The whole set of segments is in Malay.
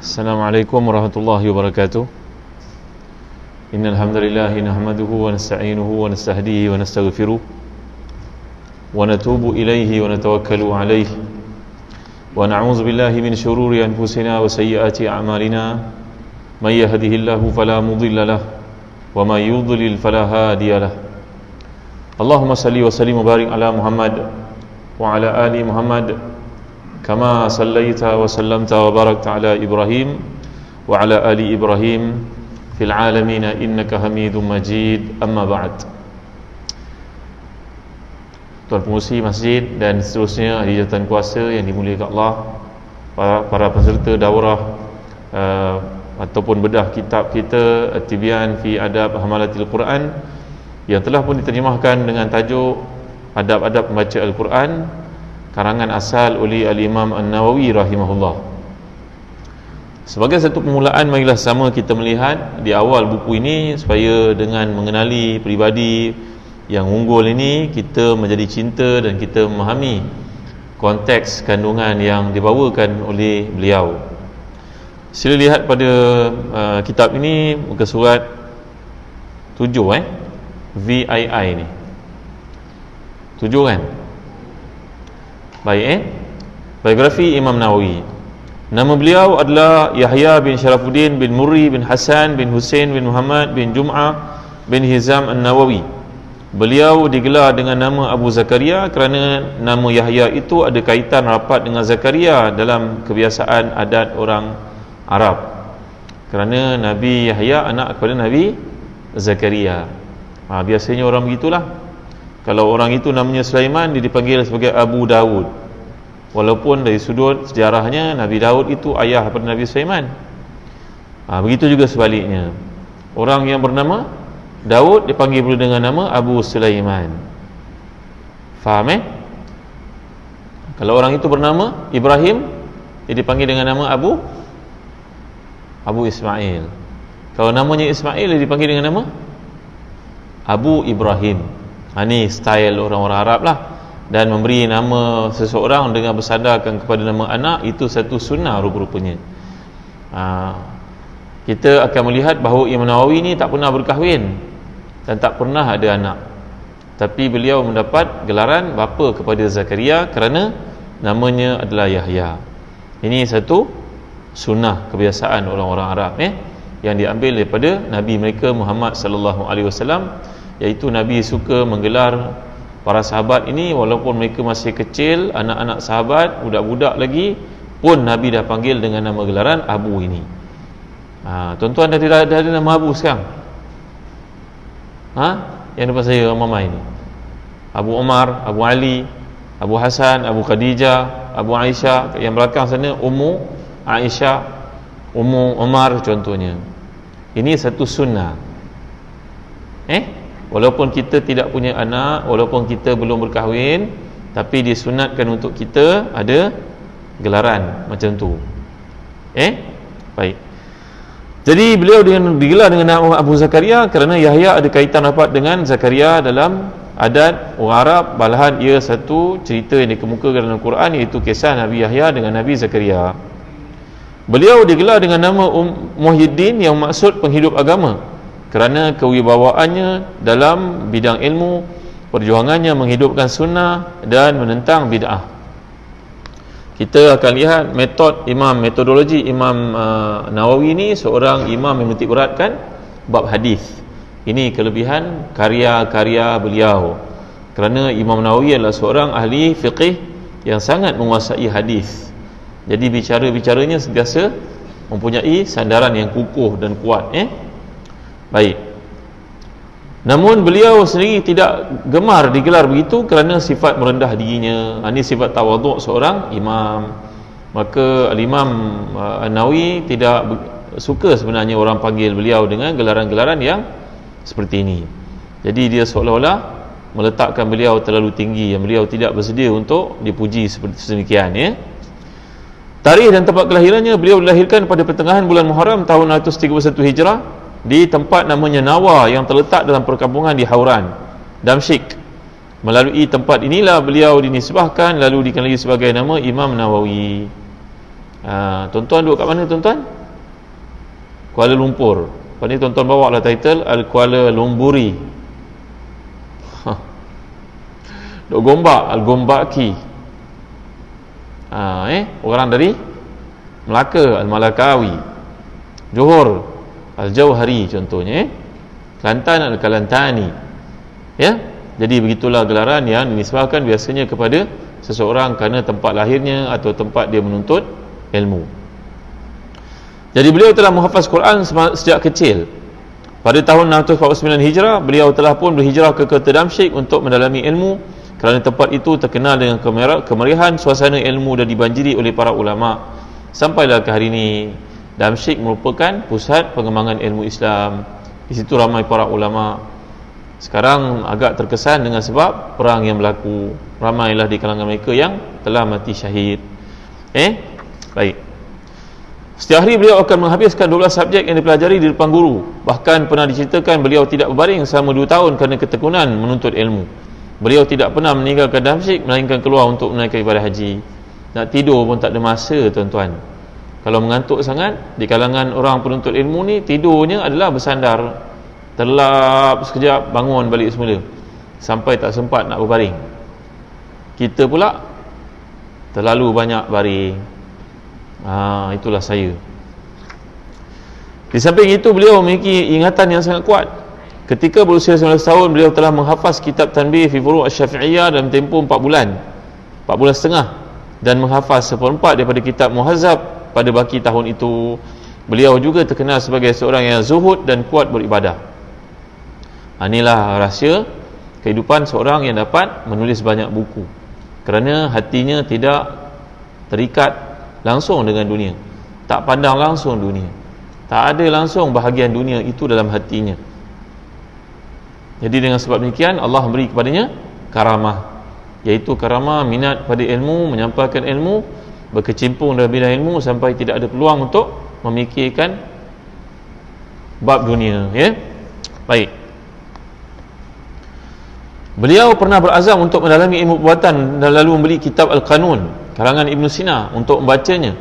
Assalamualaikum warahmatullahi wabarakatuh. Innal hamdalillah nahmaduhu wa nasta'inuhu wa nastahdihi wa nastaghfiruh wa natubu ilaihi wa natawakkalu alaihi wa na'udzu billahi min shururi anfusina wa sayyiati a'malina may yahdihillahu fala mudilla lahu wa may yudlil fala hadiya lahu. Allahumma salli wa sallim wa barik ala Muhammad wa ala ali Muhammad kama sallaita wa sallamta wa barakta ala Ibrahim wa ala ali Ibrahim fil alamin innaka Hamidum Majid. Amma ba'd. Tuan pengurusi masjid dan seterusnya ahli jawatan kuasa yang dimuliakan Allah, para peserta daurah ataupun bedah kitab kita At-Tibyan fi Adab Hamalatil Quran yang telah pun diterjemahkan dengan tajuk Adab-adab membaca Al-Quran, karangan asal oleh Al-Imam An-Nawawi rahimahullah. Sebagai satu permulaan, marilah sama kita melihat di awal buku ini supaya dengan mengenali peribadi yang unggul ini kita menjadi cinta dan kita memahami konteks kandungan yang dibawakan oleh beliau. Sila lihat pada kitab ini muka surat 7 VII ni 7 kan. Baik biografi Imam Nawawi. Nama beliau adalah Yahya bin Sharafuddin bin Murri bin Hasan bin Hussein bin Muhammad bin Jum'ah bin Hizam An-Nawawi. Beliau digelar dengan nama Abu Zakaria kerana nama Yahya itu ada kaitan rapat dengan Zakaria dalam kebiasaan adat orang Arab. Kerana Nabi Yahya anak kepada Nabi Zakaria. Biasanya orang begitulah. Kalau orang itu namanya Sulaiman, dia dipanggil sebagai Abu Dawud. Walaupun dari sudut sejarahnya Nabi Daud itu ayah daripada Nabi Sulaiman. Begitu juga sebaliknya. Orang yang bernama Daud dipanggil pula dengan nama Abu Sulaiman. Faham Kalau orang itu bernama Ibrahim, dia dipanggil dengan nama Abu Ismail. Kalau namanya Ismail, dia dipanggil dengan nama Abu Ibrahim. Ini style orang-orang Arab lah. Dan memberi nama seseorang dengan bersandarkan kepada nama anak, itu satu sunnah rupa-rupanya. Kita akan melihat bahawa Imam Nawawi ni tak pernah berkahwin dan tak pernah ada anak, tapi beliau mendapat gelaran bapa kepada Zakaria kerana namanya adalah Yahya. Ini satu sunnah kebiasaan orang-orang Arab yang diambil daripada Nabi mereka Muhammad sallallahu alaihi wasallam, iaitu Nabi suka menggelar para sahabat ini walaupun mereka masih kecil, anak-anak sahabat, budak-budak lagi pun Nabi dah panggil dengan nama gelaran Abu ini. Tuan-tuan dah ada nama Abu sekarang? Yang depan saya Mama ini. Abu Umar, Abu Ali, Abu Hasan, Abu Khadijah, Abu Aisyah. Yang belakang sana Ummu Aisyah, Ummu Umar contohnya. Ini satu sunnah. Walaupun kita tidak punya anak, walaupun kita belum berkahwin, tapi disunatkan untuk kita ada gelaran macam tu. Baik. Jadi beliau digelar dengan nama Abu Zakaria kerana Yahya ada kaitan rapat dengan Zakaria dalam adat orang Arab. Malahan ia satu cerita yang dikemukakan dalam Quran, iaitu kisah Nabi Yahya dengan Nabi Zakaria. Beliau digelar dengan nama Muhyiddin yang maksud penghidup agama kerana kewibawaannya dalam bidang ilmu, perjuangannya menghidupkan sunnah dan menentang bid'ah. Kita akan lihat metodologi Imam Nawawi ni seorang imam yang menitik beratkan bab hadis. Ini kelebihan karya-karya beliau. Kerana Imam Nawawi adalah seorang ahli fiqih yang sangat menguasai hadis. Jadi bicara-bicaranya sentiasa mempunyai sandaran yang kukuh dan kuat. Baik. Namun beliau sendiri tidak gemar digelar begitu kerana sifat merendah dirinya. Ini sifat tawaduk seorang imam. Maka Al-Imam An-Nawawi tidak suka sebenarnya orang panggil beliau dengan gelaran-gelaran yang seperti ini. Jadi dia seolah-olah meletakkan beliau terlalu tinggi, yang beliau tidak bersedia untuk dipuji seperti sedemikian. Tarikh dan tempat kelahirannya, beliau dilahirkan pada pertengahan bulan Muharram tahun 131 Hijrah di tempat namanya Nawa yang terletak dalam perkampungan di Hauran, Damsyik. Melalui tempat inilah beliau dinisbahkan lalu dikenali sebagai nama Imam Nawawi. Tuan-tuan duduk kat mana tuan-tuan? Kuala Lumpur. Lepas ni tuan-tuan bawa lah title Al-Kuala Lumpuri. Duk Gombak, Al-Gombaki. Orang dari Melaka, Al-Malakawi. Johor, Al-Jauhari contohnya. Kelantan, Al-Kalantani. Ya, jadi begitulah gelaran yang dinisbahkan biasanya kepada seseorang kerana tempat lahirnya atau tempat dia menuntut ilmu. Jadi beliau telah menghafaz Quran sejak kecil. Pada tahun 649 Hijrah, beliau telah pun berhijrah ke kota Damsyik untuk mendalami ilmu kerana tempat itu terkenal dengan kemeriahan suasana ilmu dan dibanjiri oleh para ulama. Sampailah ke hari ini, Damsyik merupakan pusat pengembangan ilmu Islam. Di situ ramai para ulama. Sekarang agak terkesan dengan sebab perang yang berlaku. Ramailah di kalangan mereka yang telah mati syahid. Baik. Setiap hari beliau akan menghabiskan 12 subjek yang dipelajari di depan guru. Bahkan pernah diceritakan beliau tidak berbaring selama 2 tahun kerana ketekunan menuntut ilmu. Beliau tidak pernah meninggalkan Damsyik melainkan keluar untuk menunaikan ibadah haji. Nak tidur pun tak ada masa tuan-tuan. Kalau mengantuk sangat, di kalangan orang penuntut ilmu ni, tidurnya adalah bersandar, terlap sekejap, bangun balik semula, sampai tak sempat nak berbaring. Kita pula terlalu banyak baring. Itulah saya. Di samping itu, beliau memiliki ingatan yang sangat kuat. Ketika berusia 19 tahun, beliau telah menghafaz kitab Tanbih fi Furu' Asy-Syafi'iyah dalam tempoh 4 bulan setengah, dan menghafaz 1/4 daripada kitab Muhazzab pada baki tahun itu. Beliau juga terkenal sebagai seorang yang zuhud dan kuat beribadah. Inilah rahsia kehidupan seorang yang dapat menulis banyak buku, kerana hatinya tidak terikat langsung dengan dunia, tak pandang langsung dunia, tak ada langsung bahagian dunia itu dalam hatinya. Jadi dengan sebab demikian Allah beri kepadanya karamah, iaitu karamah minat pada ilmu, menyampaikan ilmu, berkecimpung dalam bidang ilmu sampai tidak ada peluang untuk memikirkan bab dunia. Baik. Beliau pernah berazam untuk mendalami ilmu perbuatan dan lalu membeli kitab Al-Qanun karangan Ibn Sina untuk membacanya.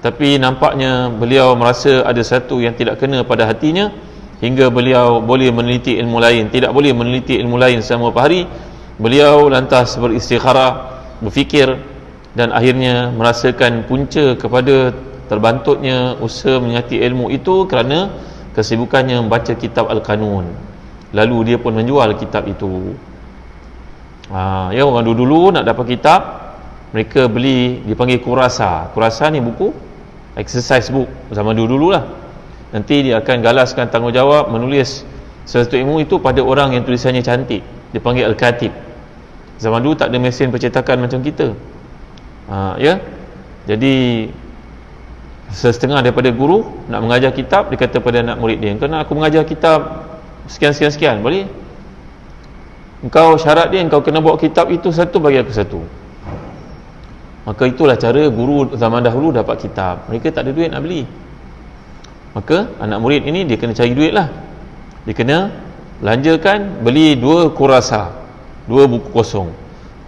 Tapi nampaknya beliau merasa ada satu yang tidak kena pada hatinya, hingga beliau boleh meneliti ilmu lain, tidak boleh meneliti ilmu lain selama beberapa hari. Beliau lantas beristikharah, berfikir, dan akhirnya merasakan punca kepada terbantutnya usaha menyati ilmu itu kerana kesibukannya membaca kitab Al-Qanun. Lalu dia pun menjual kitab itu. Orang dulu nak dapat kitab, mereka beli, dipanggil kurasa. Kurasa ni buku exercise book zaman dulu lah. Nanti dia akan galaskan tanggungjawab menulis sesuatu ilmu itu pada orang yang tulisannya cantik, dipanggil Al-Katib. Zaman dulu tak ada mesin percetakan macam kita. Jadi setengah daripada guru nak mengajar kitab, dia kata pada anak murid dia, "Kena aku mengajar kitab sekian, boleh? Engkau syarat dia, engkau kena bawa kitab itu satu bagi aku satu." Maka itulah cara guru zaman dahulu dapat kitab. Mereka tak ada duit nak beli. Maka anak murid ini dia kena cari duit lah. Dia kena belanjakan, beli 2 kurasa, 2 buku kosong.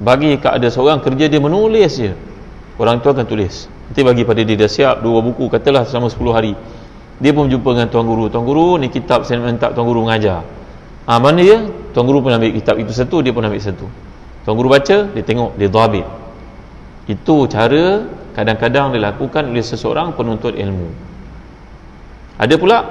Bagi ada seorang kerja dia menulis je, orang tu akan tulis. Nanti bagi pada dia, dah siap 2 buku, katalah selama 10 hari. Dia pun jumpa dengan tuan guru. Tuan guru, ni kitab saya minta tuan guru mengajar. Mana dia? Tuan guru pun ambil kitab itu satu, dia pun ambil satu. Tuan guru baca, dia tengok, dia dhabit. Itu cara kadang-kadang dilakukan oleh seseorang penuntut ilmu. Ada pula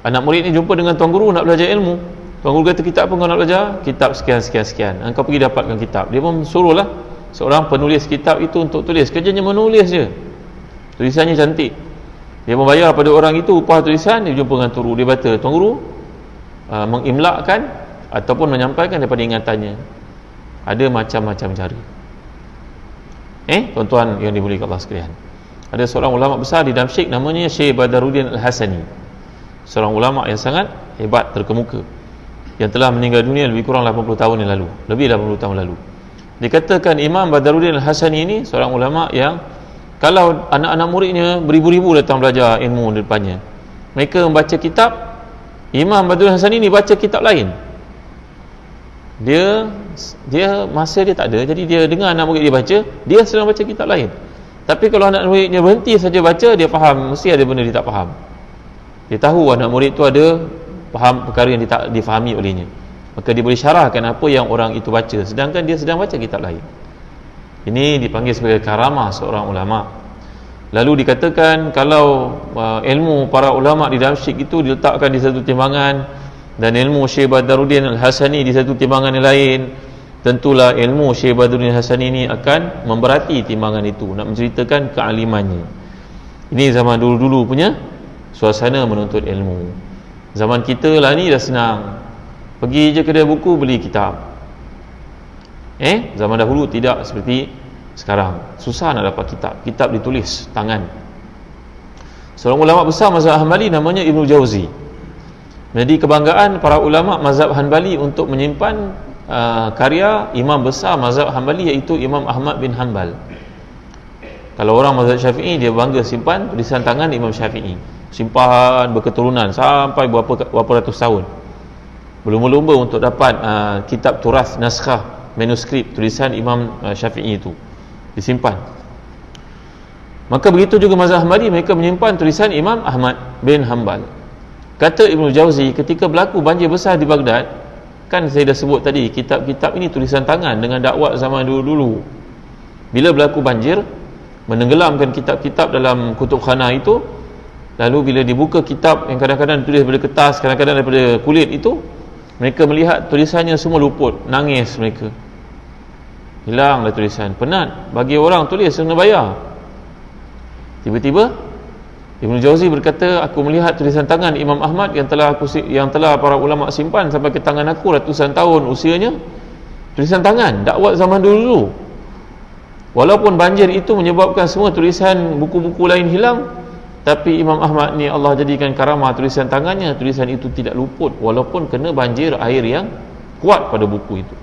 anak murid ni jumpa dengan tuan guru nak belajar ilmu. Tuan guru kata, kitab apa kau nak belajar? Kitab sekian. Kau pergi dapatkan kitab. Dia pun suruhlah seorang penulis kitab itu untuk tulis. Kerjanya menulis je, tulisannya cantik. Dia membayar pada orang itu upah tulisan. Dia jumpa dengan tuan guru, dia baca. Tuan guru mengimlakkan ataupun menyampaikan daripada ingatannya. Ada macam-macam cara. Tuan-tuan yang dimuliakan Allah sekalian, ada seorang ulama besar di Damsyik, namanya Syekh Badaruddin Al-Hasani, seorang ulama yang sangat hebat, terkemuka, yang telah meninggal dunia lebih kurang 80 tahun yang lalu, lebih 80 tahun lalu. Dikatakan Imam Badaruddin Al-Hasani ini seorang ulama yang kalau anak-anak muridnya beribu-ribu datang belajar ilmu di depannya, mereka membaca kitab, Imam Badaruddin Al-Hasani ini baca kitab lain. Dia masa dia tak ada, jadi dia dengar anak murid dia baca, dia sedang baca kitab lain. Tapi kalau anak muridnya berhenti saja baca, dia faham, mesti ada benda dia tak faham. Dia tahu anak murid tu ada faham perkara yang tak difahami olehnya, maka dia boleh syarahkan apa yang orang itu baca, sedangkan dia sedang baca kitab lain. Ini dipanggil sebagai karamah seorang ulama. Lalu dikatakan kalau ilmu para ulama di Damsyik itu diletakkan di satu timbangan dan ilmu Syekh Badruddin Al-Hasani di satu timbangan yang lain, tentulah ilmu Syekh Badruddin Al-Hasani ini akan memberati timbangan itu, nak menceritakan kealimannya. Ini zaman dulu-dulu punya suasana menuntut ilmu. Zaman kita lah ni dah senang, pergi je kedai buku beli kitab. Zaman dahulu tidak seperti sekarang, susah nak dapat kitab ditulis tangan. Seorang ulama besar mazhab Hanbali namanya Ibnu Jauzi. Jadi kebanggaan para ulama mazhab Hanbali untuk menyimpan karya imam besar mazhab Hanbali, iaitu Imam Ahmad bin Hanbal. Kalau orang mazhab Syafi'i, dia bangga simpan tulisan tangan Imam Syafi'i, simpan berketurunan sampai berapa ratus tahun, berlumba-lumba untuk dapat kitab turas, naskah, manuskrip tulisan Imam Syafi'i itu disimpan. Maka begitu juga mazhab Hanbali, mereka menyimpan tulisan Imam Ahmad bin Hanbal. Kata Ibnu Jauzi, ketika berlaku banjir besar di Baghdad, kan saya dah sebut tadi, kitab-kitab ini tulisan tangan dengan dakwah zaman dulu-dulu. Bila berlaku banjir, menenggelamkan kitab-kitab dalam kutubkhana itu, lalu bila dibuka kitab yang kadang-kadang tulis daripada kertas, kadang-kadang daripada kulit itu, mereka melihat tulisannya semua luput, nangis mereka. Hilanglah tulisan, penat bagi orang tulis, kena bayar. Tiba-tiba Ibnu Jauzi berkata, aku melihat tulisan tangan Imam Ahmad yang telah para ulama simpan sampai ke tangan aku ratusan tahun usianya. Tulisan tangan dakwah zaman dulu. Walaupun banjir itu menyebabkan semua tulisan buku-buku lain hilang, tapi Imam Ahmad ni Allah jadikan karamah, tulisan tangannya, tulisan itu tidak luput walaupun kena banjir air yang kuat pada buku itu.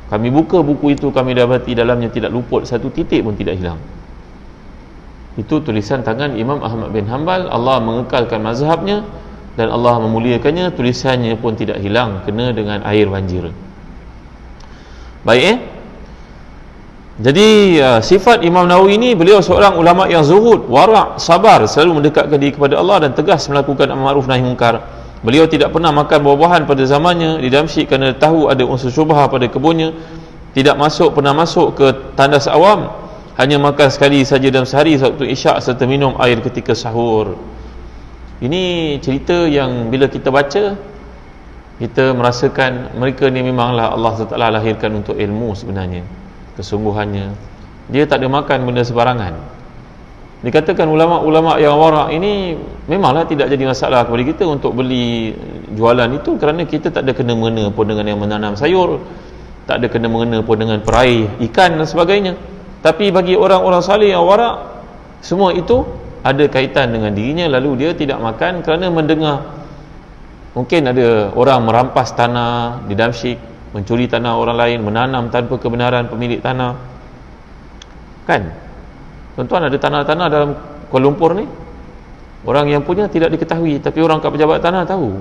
Kami buka buku itu, kami dapati dalamnya tidak luput, satu titik pun tidak hilang. Itu tulisan tangan Imam Ahmad bin Hanbal. Allah mengekalkan mazhabnya dan Allah memuliakannya, tulisannya pun tidak hilang kena dengan air banjir. Baik. Jadi sifat Imam Nawawi ini, beliau seorang ulama yang zuhud, wara', sabar, selalu mendekatkan diri kepada Allah dan tegas melakukan amar ma'ruf nahi munkar. Beliau tidak pernah makan buah-buahan pada zamannya di Damsyik kerana tahu ada unsur syubhah pada kebunnya. Tidak pernah masuk ke tandas awam, hanya makan sekali saja dalam sehari waktu isyak serta minum air ketika sahur. Ini cerita yang bila kita baca, kita merasakan mereka ni memanglah Allah SWT lahirkan untuk ilmu sebenarnya, kesungguhannya. Dia tak ada makan benda sebarangan. Dikatakan ulama-ulama yang wara' ini memanglah tidak jadi masalah kepada kita untuk beli jualan itu, kerana kita tak ada kena-mengena pun dengan yang menanam sayur, tak ada kena-mengena pun dengan peraih ikan dan sebagainya. Tapi bagi orang-orang saleh yang wara', semua itu ada kaitan dengan dirinya. Lalu dia tidak makan kerana mendengar mungkin ada orang merampas tanah di Damsyik, mencuri tanah orang lain, menanam tanpa kebenaran pemilik tanah. Kan? Tuan-tuan, ada tanah-tanah dalam Kuala Lumpur ni, orang yang punya tidak diketahui, tapi orang kat pejabat tanah tahu.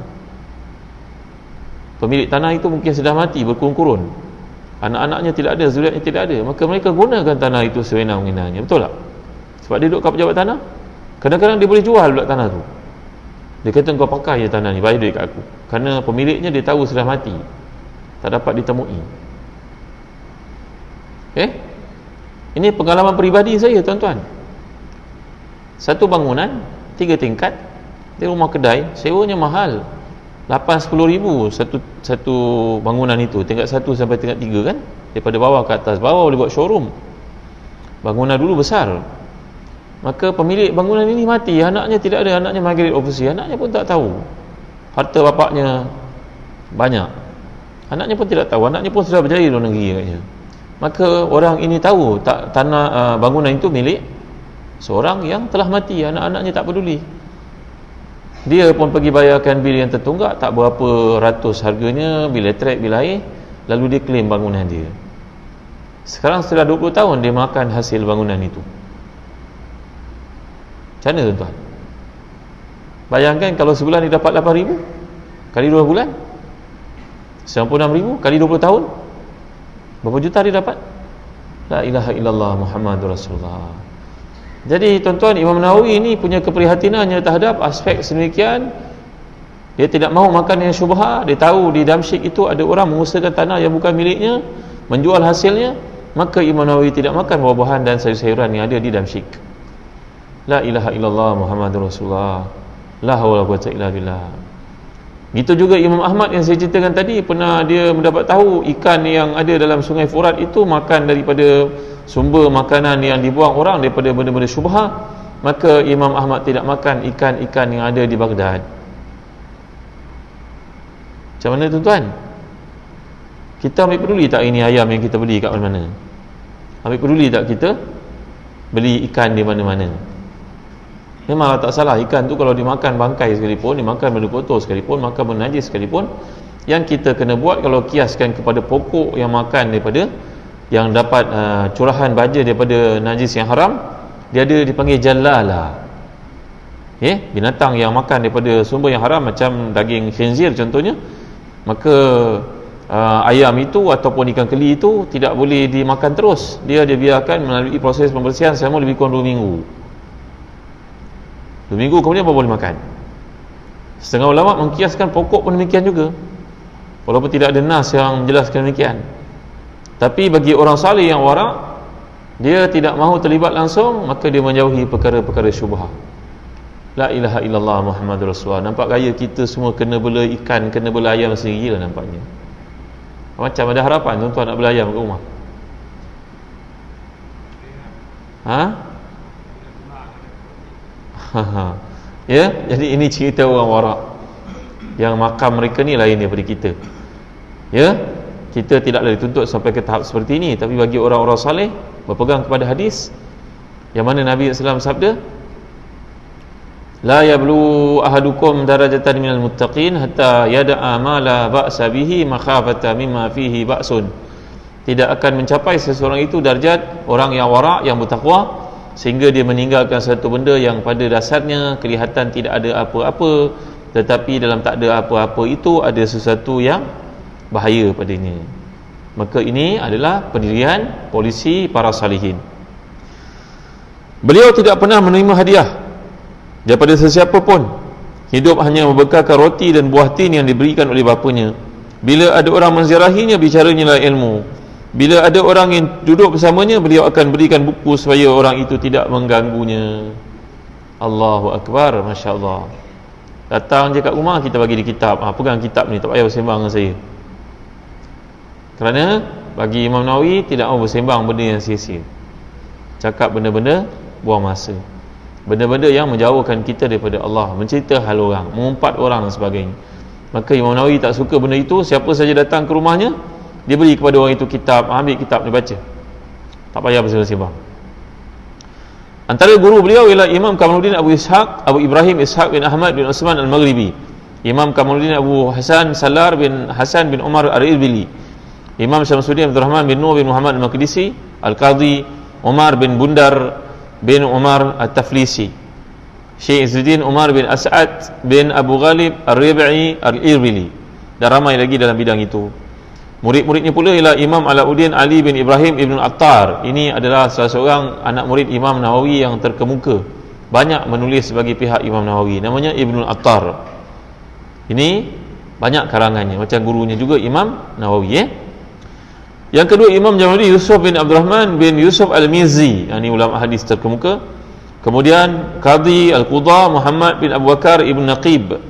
Pemilik tanah itu mungkin sudah mati berkurun-kurun, anak-anaknya tidak ada, zuriatnya tidak ada, maka mereka gunakan tanah itu sewenang-wenangnya. Betul tak? Sebab dia duduk kat pejabat tanah, kadang-kadang dia boleh jual pula tanah tu. Dia kata, kau pakai je tanah ni, bayar duit kat aku, kerana pemiliknya dia tahu sudah mati, tak dapat ditemui. Ini pengalaman peribadi saya, tuan-tuan. Satu bangunan 3 tingkat, di rumah kedai, sewanya mahal, 8-10 ribu satu bangunan itu, tingkat 1 sampai tingkat 3 kan, daripada bawah ke atas. Bawah boleh buat showroom. Bangunan dulu besar. Maka pemilik bangunan ini mati, anaknya tidak ada, anaknya migrate overseas, anaknya pun tak tahu. Harta bapaknya banyak, anaknya pun tidak tahu, anaknya pun sudah berjaya di luar negeri katanya. Maka orang ini tahu tanah bangunan itu milik seorang yang telah mati, anak-anaknya tak peduli. Dia pun pergi bayarkan bil yang tertunggak, tak berapa ratus harganya, bil elektrik, bil air, lalu dia claim bangunan dia. Sekarang setelah 20 tahun dia makan hasil bangunan itu. Macam mana, tuan-tuan? Bayangkan kalau sebulan dia dapat 8 ribu kali 2 bulan, 96 ribu kali 20 tahun, berapa juta dia dapat? La ilaha illallah Muhammadur Rasulullah. Jadi tuan-tuan, Imam Nawawi ni punya keprihatinannya terhadap aspek sedemikian. Dia tidak mahu makan yang syubha. Dia tahu di Damsyik itu ada orang mengusahakan tanah yang bukan miliknya, menjual hasilnya, maka Imam Nawawi tidak makan buah-buahan dan sayur-sayuran yang ada di Damsyik. La ilaha illallah Muhammadur Rasulullah. La haula wala quwwata illa billah. Gitu juga Imam Ahmad yang saya ceritakan tadi, pernah dia mendapat tahu ikan yang ada dalam Sungai Furat itu makan daripada sumber makanan yang dibuang orang daripada benda-benda syubha, maka Imam Ahmad tidak makan ikan-ikan yang ada di Baghdad. Macam mana tuan-tuan? Kita ambil peduli tak ini ayam yang kita beli kat mana-mana? Ambil peduli tak kita beli ikan di mana-mana? Memanglah tak salah, ikan tu kalau dimakan bangkai sekalipun, dimakan benda kotor sekalipun, makan benda najis sekalipun, yang kita kena buat kalau kiaskan kepada pokok yang makan daripada yang dapat curahan baja daripada najis yang haram, dia ada dipanggil jallala. Binatang yang makan daripada sumber yang haram macam daging khinzir contohnya, maka ayam itu ataupun ikan keli itu tidak boleh dimakan terus. Dia biarkan melalui proses pembersihan selama lebih kurang 2 minggu. 2 minggu kemudian baru boleh makan. Setengah ulama mengkiaskan pokok pun demikian juga, walaupun tidak ada nas yang menjelaskan demikian. Tapi bagi orang saleh yang warak, dia tidak mahu terlibat langsung, maka dia menjauhi perkara-perkara syubhah. La ilaha illallah Muhammadur Rasulullah. Nampak gaya kita semua kena bela ikan, kena bela ayam sendiri lah nampaknya. Macam ada harapan tuan-tuan nak bela ayam kat rumah? Ya, jadi ini cerita orang warak yang makam mereka ni lain daripada kita. Ya, kita tidaklah dituntut sampai ke tahap seperti ini, tapi bagi orang-orang saleh berpegang kepada hadis yang mana Nabi SAW sabda, la yablu ahadukum darajatan minal muttaqin hatta yada'a ma la ba'sa bihi makhafata mimma fihi ba'sun. Tidak akan mencapai seseorang itu darjat orang yang warak, yang bertakwa, sehingga dia meninggalkan satu benda yang pada dasarnya kelihatan tidak ada apa-apa, tetapi dalam tak ada apa-apa itu ada sesuatu yang bahaya padanya. Maka ini adalah pendirian polisi para salihin. Beliau tidak pernah menerima hadiah daripada sesiapa pun. Hidup hanya membekalkan roti dan buah tin yang diberikan oleh bapanya. Bila ada orang menziarahinya, bicaranya lah ilmu. Bila ada orang yang duduk bersamanya, beliau akan berikan buku supaya orang itu tidak mengganggunya. Allahu Akbar, Masya Allah. Datang je kat rumah, kita bagi dia kitab. Pegang kitab ni, tak payah bersembang dengan saya. Kerana bagi Imam Nawawi tidak mahu bersembang benda yang sia-sia. Cakap benda-benda buang masa, benda-benda yang menjauhkan kita daripada Allah, mencerita hal orang, mengumpat orang dan sebagainya. Maka Imam Nawawi tak suka benda itu. Siapa saja datang ke rumahnya, dia beri kepada orang itu kitab, ambil kitab dia baca, tak payah bersembang. Antara guru beliau ialah Imam Kamaluddin Abu Ishaq, Abu Ibrahim Ishaq bin Ahmad bin Osman Al-Maghribi, Imam Kamaluddin Abu Hasan Salar bin Hasan bin Umar Al-Irbili, Imam Syamsuddin Abdul Rahman bin Nur bin Muhammad Al-Maqdisi, Al-Qadhi Umar bin Bundar bin Umar At-Taflisi, Syekh Izzuddin Umar bin As'ad bin Abu Ghalib Al-Ribi'i Al-Irbili, dan ramai lagi dalam bidang itu. Murid-muridnya pula ialah Imam Alauddin Ali bin Ibrahim Ibn Attar. Ini adalah salah seorang anak murid Imam Nawawi yang terkemuka, banyak menulis bagi pihak Imam Nawawi, namanya Ibn Attar. Ini banyak karangannya, macam gurunya juga Imam Nawawi. Yang kedua, Imam Jamaluddin Yusuf bin Abdul Rahman bin Yusuf Al-Mizzi, ini ulama hadis terkemuka. Kemudian Qadhi Al-Qudha Muhammad bin Abu Bakar Ibn Naqib.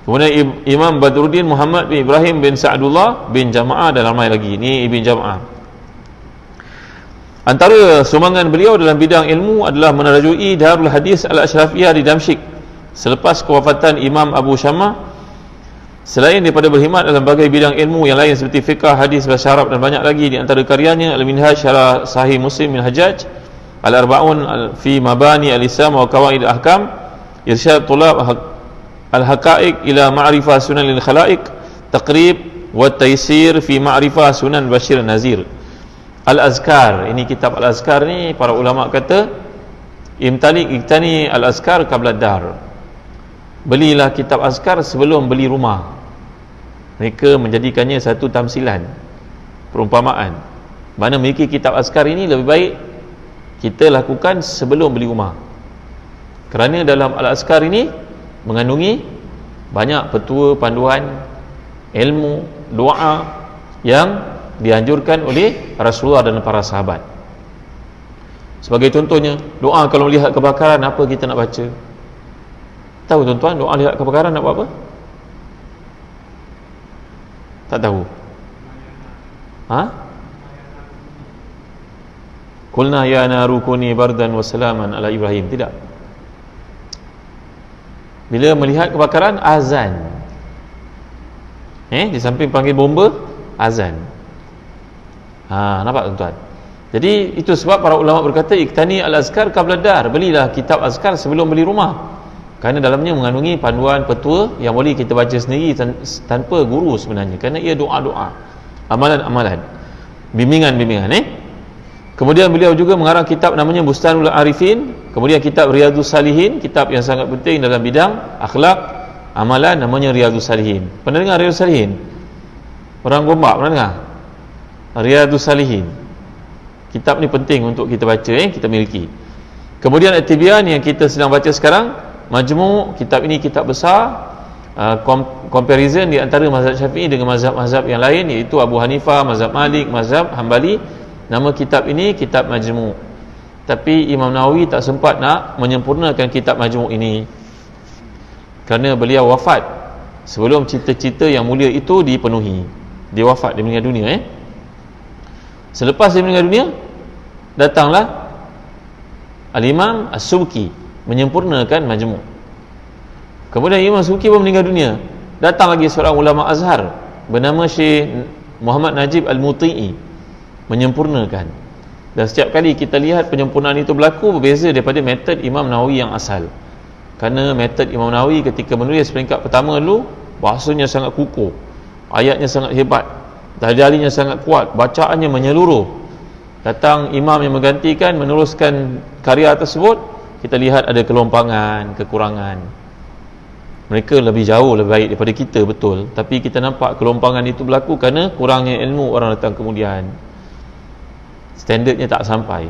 Kemudian Imam Badruddin Muhammad bin Ibrahim bin Sa'dullah bin Jama'ah, dan ramai lagi. Ini Ibn Jama'ah. Antara sumbangan beliau dalam bidang ilmu adalah menerajui Darul Hadis Al-Ashrafiyah di Damsyik selepas kewafatan Imam Abu Syamah. Selain daripada berkhidmat dalam berbagai bidang ilmu yang lain seperti fiqh, hadis, bahasa Arab dan banyak lagi, di antara karyanya Al-Minhaj Syarah Sahih Muslim bin Hajjaj, Al-Arba'un fi Mabani Al-Islam wa Qawaid Al-Ahkam, Irsyad Tulab Al-Haqa'iq ila Ma'rifah Sunan Lil-Khalaiq, Taqrib wa Taysir fi Ma'rifah Sunan Bashir Nazir. Al-Azkar, ini kitab Al-Azkar ni para ulama kata iktani Al-Azkar qabla dar. Belilah kitab Azkar sebelum beli rumah. Mereka menjadikannya satu tamsilan, perumpamaan. Mana memiliki kitab Azkar ini lebih baik kita lakukan sebelum beli rumah, kerana dalam Al-Azkar ini mengandungi banyak petua, panduan, ilmu, doa yang dianjurkan oleh Rasulullah dan para sahabat. Sebagai contohnya, doa kalau lihat kebakaran, apa kita nak baca? Tahu tuan-tuan, doa lihat kebakaran nak buat apa? Tak tahu? Qulna ya naru kuni bardan wa salaman ala Ibrahim. Tidak. Bila melihat kebakaran, azan. Di samping panggil bomba, azan. Nampak tuan-tuan? Jadi itu sebab para ulama berkata iktani al-azkar qabla dar. Belilah kitab azkar sebelum beli rumah, kerana dalamnya mengandungi panduan petua yang boleh kita baca sendiri tanpa guru sebenarnya, kerana ia doa-doa, amalan-amalan, bimbingan-bimbingan. Kemudian beliau juga mengarang kitab namanya Bustanul Arifin. Kemudian kitab Riyadhus Salihin, kitab yang sangat penting dalam bidang akhlak, amalan, namanya Riyadhus Salihin. Pernah dengar Riyadhus Salihin? Orang Gombak pernah dengar? Riyadhus Salihin. Kitab ni penting untuk kita baca, kita miliki. Kemudian At-Tibyan yang kita sedang baca sekarang, Majmu', kitab ini kitab besar, comparison di antara mazhab Syafi'i dengan mazhab-mazhab yang lain, iaitu Abu Hanifah, mazhab Malik, mazhab Hambali. Nama kitab ini kitab Majmu'. Tapi Imam Nawawi tak sempat nak menyempurnakan kitab Majmu' ini, kerana beliau wafat sebelum cita-cita yang mulia itu dipenuhi. Dia wafat, dia meninggal dunia. Selepas dia meninggal dunia, datanglah Al-Imam As-Subki menyempurnakan Majmu'. Kemudian Imam As-Subki pun meninggal dunia, datang lagi seorang ulama Azhar bernama Syekh Muhammad Najib Al-Muti'i menyempurnakan. Dan setiap kali kita lihat penyempurnaan itu berlaku, berbeza daripada metod Imam Nawawi yang asal. Kerana metod Imam Nawawi ketika menulis peringkat pertama dulu, bahasanya sangat kukuh, ayatnya sangat hebat, dalilnya sangat kuat, bacaannya menyeluruh. Datang imam yang menggantikan, meneruskan karya tersebut, kita lihat ada kelompangan, kekurangan. Mereka lebih jauh, lebih baik daripada kita, betul, tapi kita nampak kelompangan itu berlaku kerana kurangnya ilmu orang datang kemudian, standardnya tak sampai.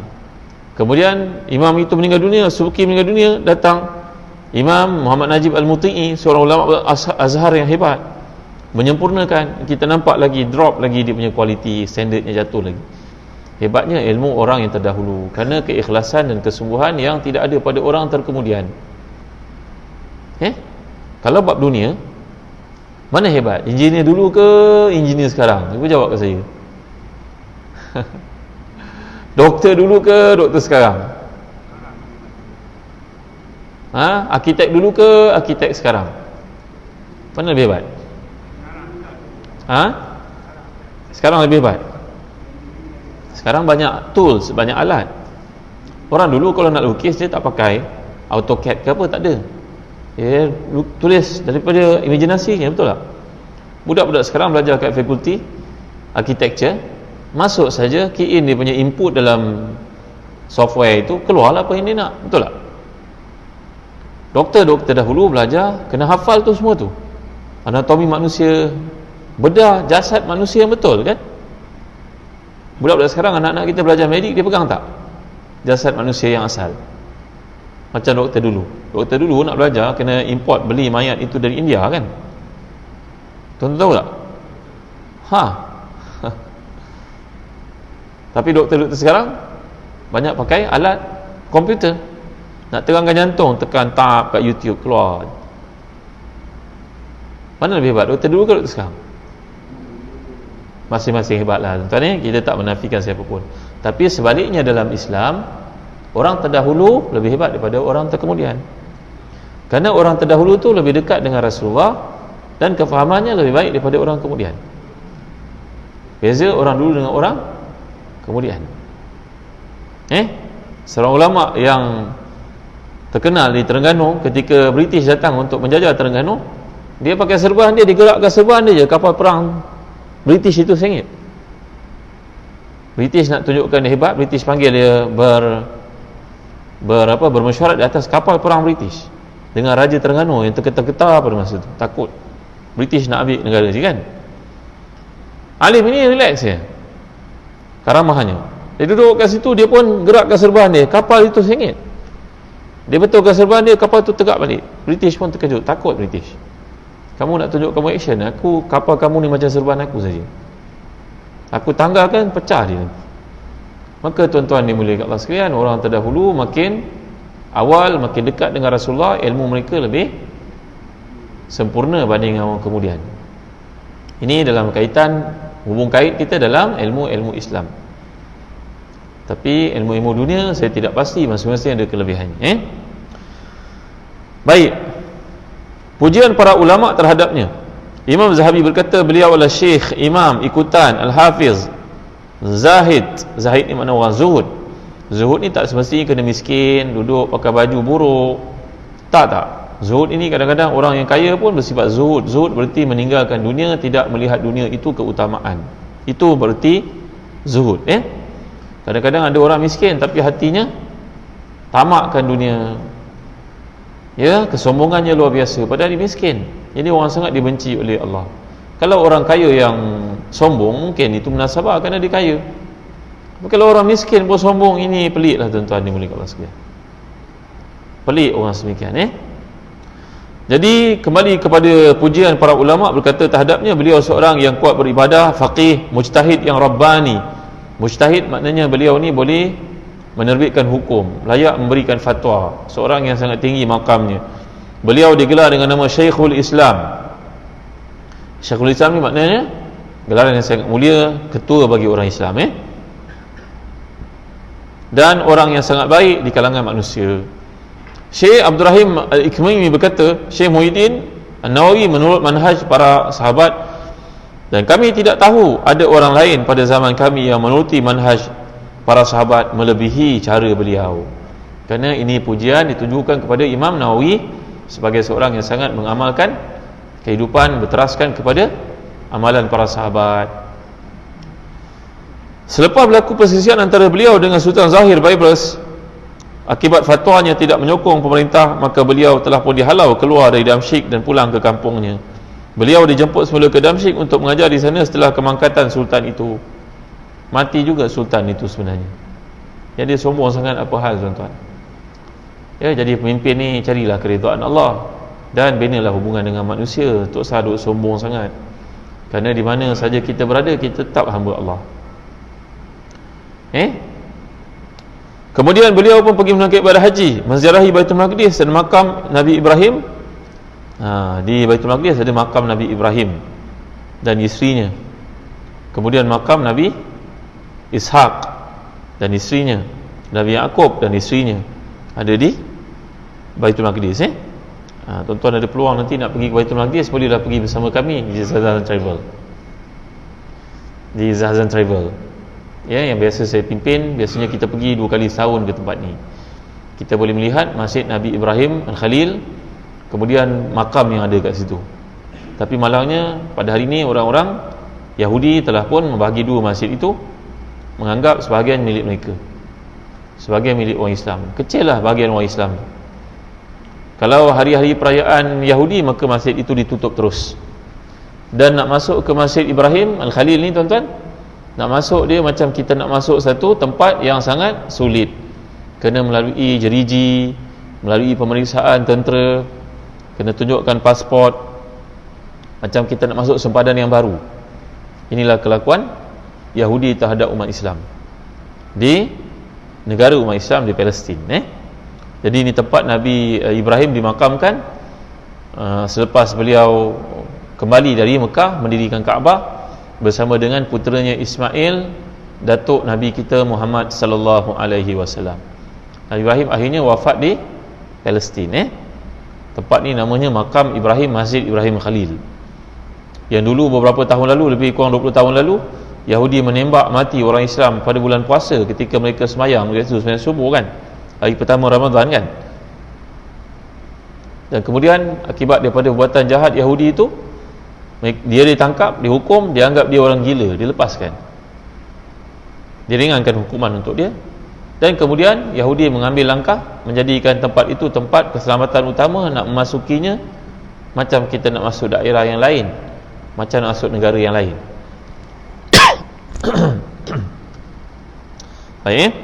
Kemudian imam itu meninggal dunia, Subki meninggal dunia, datang Imam Muhammad Najib Al-Muti'i, seorang ulama Azhar yang hebat, menyempurnakan. Kita nampak lagi drop lagi dia punya kualiti, standardnya jatuh lagi. Hebatnya ilmu orang yang terdahulu, kerana keikhlasan dan kesungguhan yang tidak ada pada orang terkemudian. Kalau bab dunia, mana hebat? Engineer dulu ke engineer sekarang? Cuba jawab ke saya. Doktor dulu ke doktor sekarang? Arkitek dulu ke arkitek sekarang? Mana lebih hebat? Sekarang lebih hebat. Sekarang banyak tools, banyak alat. Orang dulu kalau nak lukis, dia tak pakai AutoCAD ke apa, tak ada. Dia tulis daripada imajinasinya, betul tak? Budak-budak sekarang belajar kat fakulti architecture, masuk saja, key in dia punya input dalam software itu, keluarlah apa yang dia nak, betul tak? Doktor dahulu belajar, kena hafal tu semua tu, anatomi manusia, bedah jasad manusia yang betul kan. Budak-budak sekarang, anak-anak kita belajar medik, dia pegang tak jasad manusia yang asal? Macam doktor dulu nak belajar, kena import, beli mayat itu dari India kan. Tuan-tuan tahu tak? Tapi doktor sekarang banyak pakai alat komputer. Nak terangkan jantung, tekan tab kat YouTube, keluar. Mana lebih hebat, doktor dulu ke doktor sekarang? Masing-masing hebat lah tuan-tuan. Kita tak menafikan siapa pun. Tapi sebaliknya dalam Islam, orang terdahulu lebih hebat daripada orang terkemudian, kerana orang terdahulu tu lebih dekat dengan Rasulullah dan kefahamannya lebih baik daripada orang kemudian. Beza orang dulu dengan orang kemudian. Seorang ulama yang terkenal di Terengganu, ketika British datang untuk menjajah Terengganu, dia pakai serban dia, digerakkan serban dia je, kapal perang British itu sengit. British nak tunjukkan dia hebat, British panggil dia bermesyuarat di atas kapal perang British dengan Raja Terengganu yang tergetar-getar pada masa itu, takut British nak ambil negara dia kan. Alim ini relax je, karamahnya. Dia duduk kat situ, dia pun gerakkan serban dia, kapal itu sengit. Dia betulkan serban dia, kapal tu tegak balik. British pun terkejut, takut British. Kamu nak tunjuk kamu action, kapal kamu ni macam serban aku saja. Aku tanggalkan, pecah dia. Maka tuan-tuan dimuliakan Allah sekalian, orang terdahulu makin awal, makin dekat dengan Rasulullah, ilmu mereka lebih sempurna banding orang kemudian. Ini dalam kaitan, hubung kait kita dalam ilmu Islam. Tapi ilmu-ilmu dunia saya tidak pasti, masing-masing ada kelebihannya. Baik, pujian para ulama terhadapnya. Imam Zahabi berkata, beliau adalah syekh, imam, ikutan, al-hafiz, zahid. Zahid ni makna orang zuhud. Zuhud ni tak semestinya kena miskin, duduk pakai baju buruk. Tak. Zuhud ini kadang-kadang orang yang kaya pun bersifat zuhud. Zuhud berarti meninggalkan dunia, tidak melihat dunia itu keutamaan. Itu berarti zuhud. Kadang-kadang ada orang miskin tapi hatinya tamakkan dunia. Ya, kesombongannya luar biasa padahal dia miskin. Jadi orang sangat dibenci oleh Allah. Kalau orang kaya yang sombong, mungkin itu munasabah kerana dia kaya. Tapi kalau orang miskin pun sombong, ini peliklah tuan-tuan dimuliakan Allah sekalian. Pelik orang semikian. Jadi kembali kepada pujian para ulama, berkata terhadapnya, beliau seorang yang kuat beribadah, faqih, mujtahid yang rabbani. Mujtahid maknanya beliau ni boleh menerbitkan hukum, layak memberikan fatwa, seorang yang sangat tinggi makamnya. Beliau digelar dengan nama Syekhul Islam. Syekhul Islam ni maknanya gelaran yang sangat mulia, ketua bagi orang Islam. Dan orang yang sangat baik di kalangan manusia. Syekh Abdul Rahim Al-Ikmimi berkata, Syekh Muhyiddin An-Nawawi menurut manhaj para sahabat, dan kami tidak tahu ada orang lain pada zaman kami yang menuruti manhaj para sahabat melebihi cara beliau. Kerana ini pujian ditujukan kepada Imam Nawawi sebagai seorang yang sangat mengamalkan kehidupan, berteraskan kepada amalan para sahabat. Selepas berlaku perselisihan antara beliau dengan Sultan Zahir Baybars, akibat fatwanya tidak menyokong pemerintah, maka beliau telah pun dihalau keluar dari Damsyik dan pulang ke kampungnya. Beliau dijemput semula ke Damsyik untuk mengajar di sana setelah kemangkatan sultan itu. Mati juga sultan itu sebenarnya. Jadi sombong sangat, apa hal tuan-tuan? Ya, jadi pemimpin ni carilah keridhaan Allah dan binalah hubungan dengan manusia. Tak usah duk sombong sangat. Kerana di mana saja kita berada, kita tetap hamba Allah. Kemudian beliau pun pergi menunaikan ibadah haji, menziarahi Baitul Maqdis dan makam Nabi Ibrahim. Di Baitul Maqdis ada makam Nabi Ibrahim dan isterinya. Kemudian makam Nabi Ishaq dan isterinya, Nabi Yaqub dan isterinya ada di Baitul Maqdis. Tuan-tuan ada peluang nanti nak pergi ke Baitul Maqdis, bolehlah pergi bersama kami di Zahzan Travel. Di Zahzan Travel. Ya, yang biasa saya pimpin, biasanya kita pergi 2 kali setahun ke tempat ni. Kita boleh melihat Masjid Nabi Ibrahim Al-Khalil, kemudian makam yang ada kat situ. Tapi malangnya pada hari ini orang-orang Yahudi telah pun membahagi 2 masjid itu, menganggap sebahagian milik mereka, sebahagian milik orang Islam. Kecil lah bahagian orang Islam. Kalau hari-hari perayaan Yahudi, maka masjid itu ditutup terus. Dan nak masuk ke Masjid Ibrahim Al-Khalil ni tuan-tuan, nak masuk dia macam kita nak masuk satu tempat yang sangat sulit, kena melalui jeriji, melalui pemeriksaan tentera, kena tunjukkan pasport, macam kita nak masuk sempadan yang baru. Inilah kelakuan Yahudi terhadap umat Islam di negara umat Islam di Palestin. Jadi ini tempat Nabi Ibrahim dimakamkan selepas beliau kembali dari Mekah mendirikan Kaabah bersama dengan puteranya Ismail, datuk Nabi kita Muhammad sallallahu alaihi wasallam. Nabi Ibrahim akhirnya wafat di Palestin. Tempat ni namanya makam Ibrahim, Masjid Ibrahim Khalil. Yang dulu beberapa tahun lalu, lebih kurang 20 tahun lalu, Yahudi menembak mati orang Islam pada bulan puasa ketika mereka semayang, iaitu sembahyang subuh kan, hari pertama Ramadan kan. Dan kemudian akibat daripada perbuatan jahat Yahudi itu, dia ditangkap, dihukum, dianggap dia orang gila, dilepaskan, diringankan hukuman untuk dia. Dan kemudian Yahudi mengambil langkah menjadikan tempat itu tempat keselamatan utama. Nak memasukinya macam kita nak masuk daerah yang lain, macam nak masuk negara yang lain. Baik.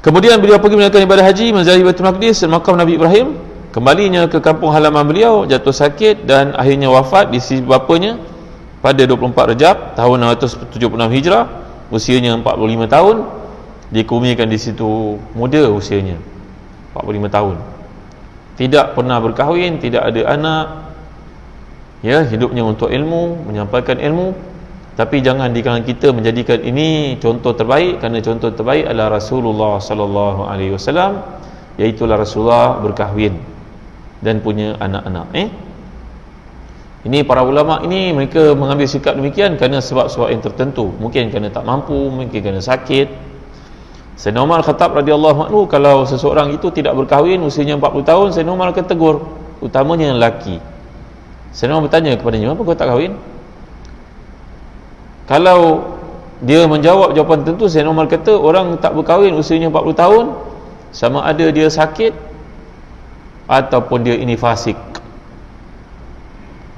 Kemudian beliau pergi menunaikan ibadah haji, menziarahi Baitul Maqdis dan makam Nabi Ibrahim. Kembalinya ke kampung halaman beliau, jatuh sakit dan akhirnya wafat di sisi bapanya pada 24 Rejab tahun 676 Hijrah, usianya 45 tahun. Dikumikan di situ muda usianya 45 tahun. Tidak pernah berkahwin, tidak ada anak. Ya, hidupnya untuk ilmu, menyampaikan ilmu. Tapi jangan di kalangan kita menjadikan ini contoh terbaik, kerana contoh terbaik adalah Rasulullah sallallahu alaihi wasallam, iaitu Rasulullah berkahwin dan punya anak-anak. Ini para ulama ini mereka mengambil sikap demikian kerana sebab-sebab yang tertentu. Mungkin kerana tak mampu, mungkin kerana sakit. Sayyidina Umar Khattab radhiyallahu anhu, kalau seseorang itu tidak berkahwin usianya 40 tahun, Sayyidina Umar akan tegur, utamanya yang lelaki. Sayyidina Umar bertanya kepadanya, "Kenapa kau tak kahwin?" Kalau dia menjawab jawapan tertentu, Sayyidina Umar kata, orang tak berkahwin usianya 40 tahun, sama ada dia sakit ataupun dia ini fasik.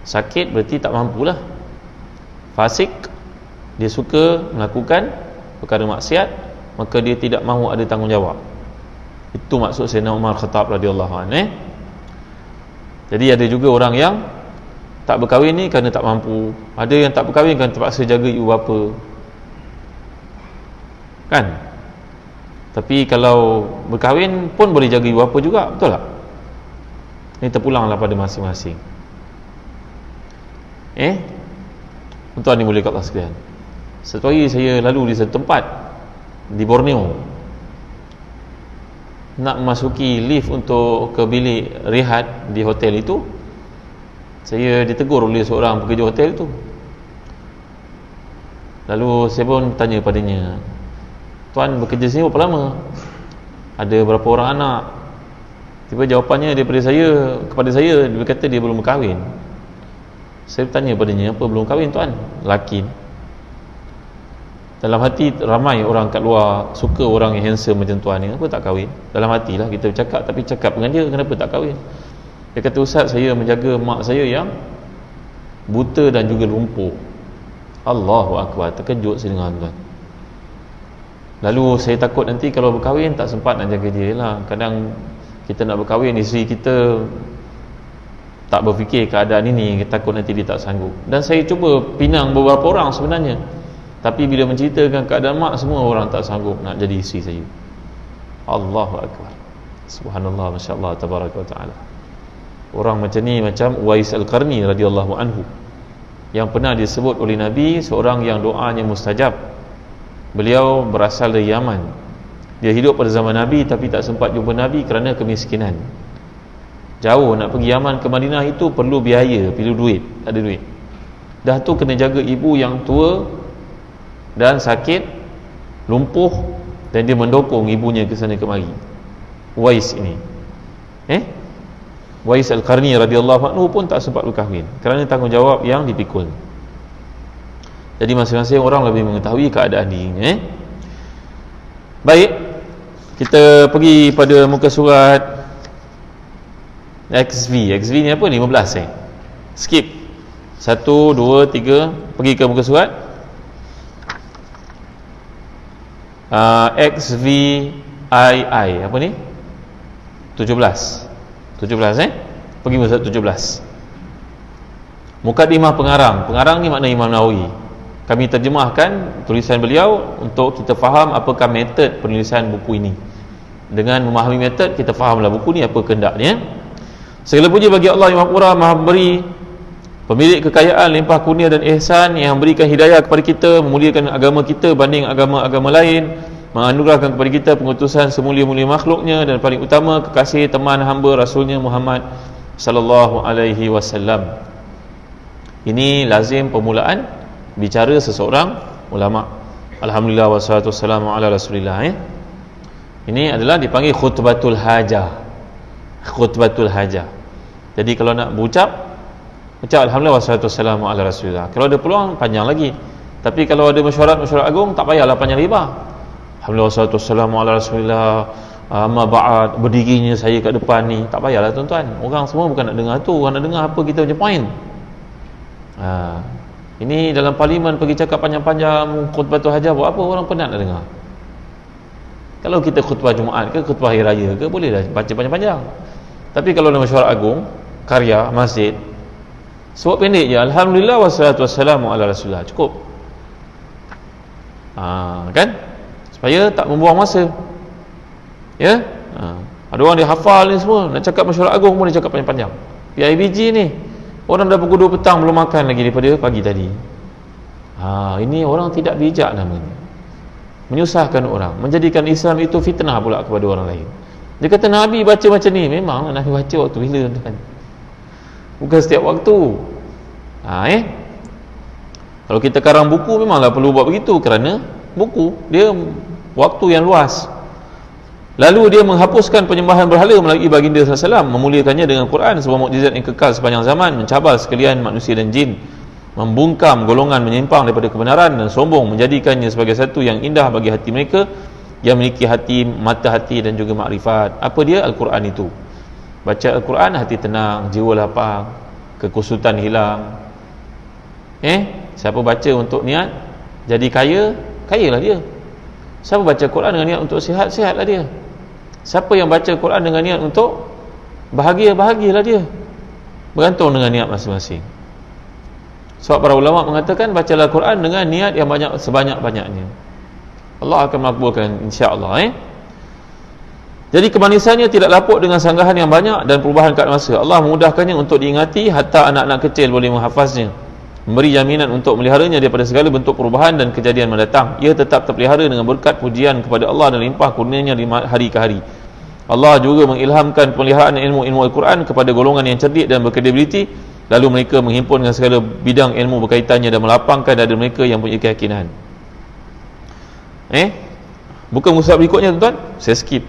Sakit berarti tak mampulah. Fasik, dia suka melakukan perkara maksiat, maka dia tidak mahu ada tanggungjawab. Itu maksud Sayyidina Umar Khattab radhiyallahu anhu. Jadi ada juga orang yang tak berkahwin ni kerana tak mampu. Ada yang tak berkahwin kerana terpaksa jaga ibu bapa, kan? Tapi kalau berkahwin pun boleh jaga ibu bapa juga, betul tak? Ini terpulanglah pada masing-masing. Tuan-tuan dimuliakan Allah sekalian, satu hari saya lalu di satu tempat di Borneo, nak memasuki lift untuk ke bilik rehat di hotel itu, saya ditegur oleh seorang pekerja hotel itu. Lalu saya pun tanya padanya, "Tuan bekerja sini berapa lama? Ada berapa orang anak?" Tiba jawapannya daripada saya kepada saya, dia kata dia belum berkahwin. Saya bertanya padanya, "Apa belum kahwin tuan?" "Laki." Dalam hati ramai orang kat luar suka orang yang handsome macam tuan ni, "Apa tak kahwin?" Dalam hatilah kita bercakap, tapi cakap dengan dia, "Kenapa tak kahwin?" Dia kata, "Ustaz, saya menjaga mak saya yang buta dan juga lumpuh." Allahu Akbar, terkejut saya dengar tuan. Lalu saya takut nanti kalau berkahwin tak sempat nak jaga dia lah. Kadang kita nak berkahwin, isteri kita tak berfikir keadaan ini, takut nanti dia tak sanggup. Dan saya cuba pinang beberapa orang sebenarnya, tapi bila menceritakan keadaan mak, semua orang tak sanggup nak jadi isteri saya. Allahu Akbar, subhanallah, masya-Allah, tabaraka wa ta'ala. Orang macam ni macam Uwais Al-Qarni radhiyallahu anhu, yang pernah disebut oleh Nabi seorang yang doanya mustajab. Beliau berasal dari Yaman. Dia hidup pada zaman Nabi tapi tak sempat jumpa Nabi kerana kemiskinan. Jauh nak pergi Yaman ke Madinah itu perlu biaya, perlu duit, tak ada duit. Dah tu kena jaga ibu yang tua dan sakit, lumpuh, dan dia mendokong ibunya ke sana kemari. Uwais ini, Uwais Al-Qarni radhiyallahu anhu pun tak sempat berkahwin kerana tanggungjawab yang dipikul. Jadi masing-masing orang lebih mengetahui keadaan dirinya. Baik, kita pergi pada muka surat XV. XV ni apa? 15 skip 1, 2, 3, pergi ke muka surat XVI, apa ni? 17 pergi muka surat 17. Mukadimah pengarang. Pengarang ni makna Imam Nawawi. Kami terjemahkan tulisan beliau untuk kita faham apakah metod penulisan buku ini. Dengan memahami metod, kita fahamlah buku ni apa kehendaknya. Segala puji bagi Allah yang Maha Pemurah, Maha Pemberi, pemilik kekayaan, limpah kurnia dan ihsan, yang memberikan hidayah kepada kita, memuliakan agama kita banding agama-agama lain, menganugerahkan kepada kita pengutusan semulia-mulia makhluknya, dan paling utama kekasih teman hamba Rasulnya Muhammad sallallahu alaihi wasallam. Ini lazim permulaan bicara seseorang ulama. Alhamdulillah wassalatu wassalamu ala Rasulillah. Ini adalah dipanggil khutbatul hajah. Khutbatul hajah. Jadi kalau nak berucap, ucap alhamdulillah wassalatu wassalamu ala Rasulillah. Kalau ada peluang panjang lagi. Tapi kalau ada mesyuarat agung, tak payahlah panjang lebar. Alhamdulillah wassalatu wassalamu ala Rasulillah, amma ba'd, berdirinya saya kat depan ni, tak payahlah tuan-tuan. Orang semua bukan nak dengar tu, orang nak dengar apa kita punya point. Ini dalam parlimen pergi cakap panjang-panjang khutbatul hajah, buat apa? Orang penat nak dengar. Kalau kita khutbah Jumaat ke khutbah hari raya ke, boleh dah baca panjang-panjang. Tapi kalau dalam mesyuarat agung, karya masjid, sebab pendek je, alhamdulillah wassalatu wassalamu ala rasulillah, cukup. Kan, supaya tak membuang masa. Ya, ada orang dia hafal ni semua, nak cakap mesyuarat agung pun dia cakap panjang-panjang. PIBG ni orang dah pukul 2 petang belum makan lagi daripada pagi tadi. Ini orang tidak bijak namanya, menyusahkan orang, menjadikan Islam itu fitnah pula kepada orang lain. Dia kata Nabi baca macam ni, memang Nabi baca waktu bila tuan, bukan setiap waktu. Kalau kita karang buku memanglah perlu buat begitu, kerana buku dia waktu yang luas. Lalu dia menghapuskan penyembahan berhala melalui baginda SAW, memuliakannya dengan Quran sebuah mukjizat yang kekal sepanjang zaman, mencabar sekalian manusia dan jin, membungkam golongan menyimpang daripada kebenaran dan sombong, menjadikannya sebagai satu yang indah bagi hati mereka yang memiliki hati, mata hati dan juga makrifat. Apa dia? Al-Quran itu. Baca Al-Quran, hati tenang, jiwa lapang, kekusutan hilang. Siapa baca untuk niat jadi kaya, kayalah dia. Siapa baca Quran dengan niat untuk sihat, sihatlah dia. Siapa yang baca Quran dengan niat untuk bahagia, bahagialah dia. Bergantung dengan niat masing-masing. Sebab para ulama mengatakan, bacalah Quran dengan niat yang banyak, sebanyak-banyaknya. Allah akan makbulkan, insya-Allah. Jadi kemanisannya tidak lapuk dengan sanggahan yang banyak dan perubahan keadaan masa. Allah memudahkannya untuk diingati, hatta anak-anak kecil boleh menghafaznya, memberi jaminan untuk meliharanya daripada segala bentuk perubahan dan kejadian mendatang. Ia tetap terpelihara dengan berkat pujian kepada Allah dan limpah kurnianya di hari ke hari. Allah juga mengilhamkan pemeliharaan ilmu-ilmu Al-Quran kepada golongan yang cerdik dan berkredibiliti, lalu mereka menghimpun dengan segala bidang ilmu berkaitannya dan melapangkan dada mereka yang punya keyakinan. Bukan muka surat berikutnya tuan-tuan, saya skip.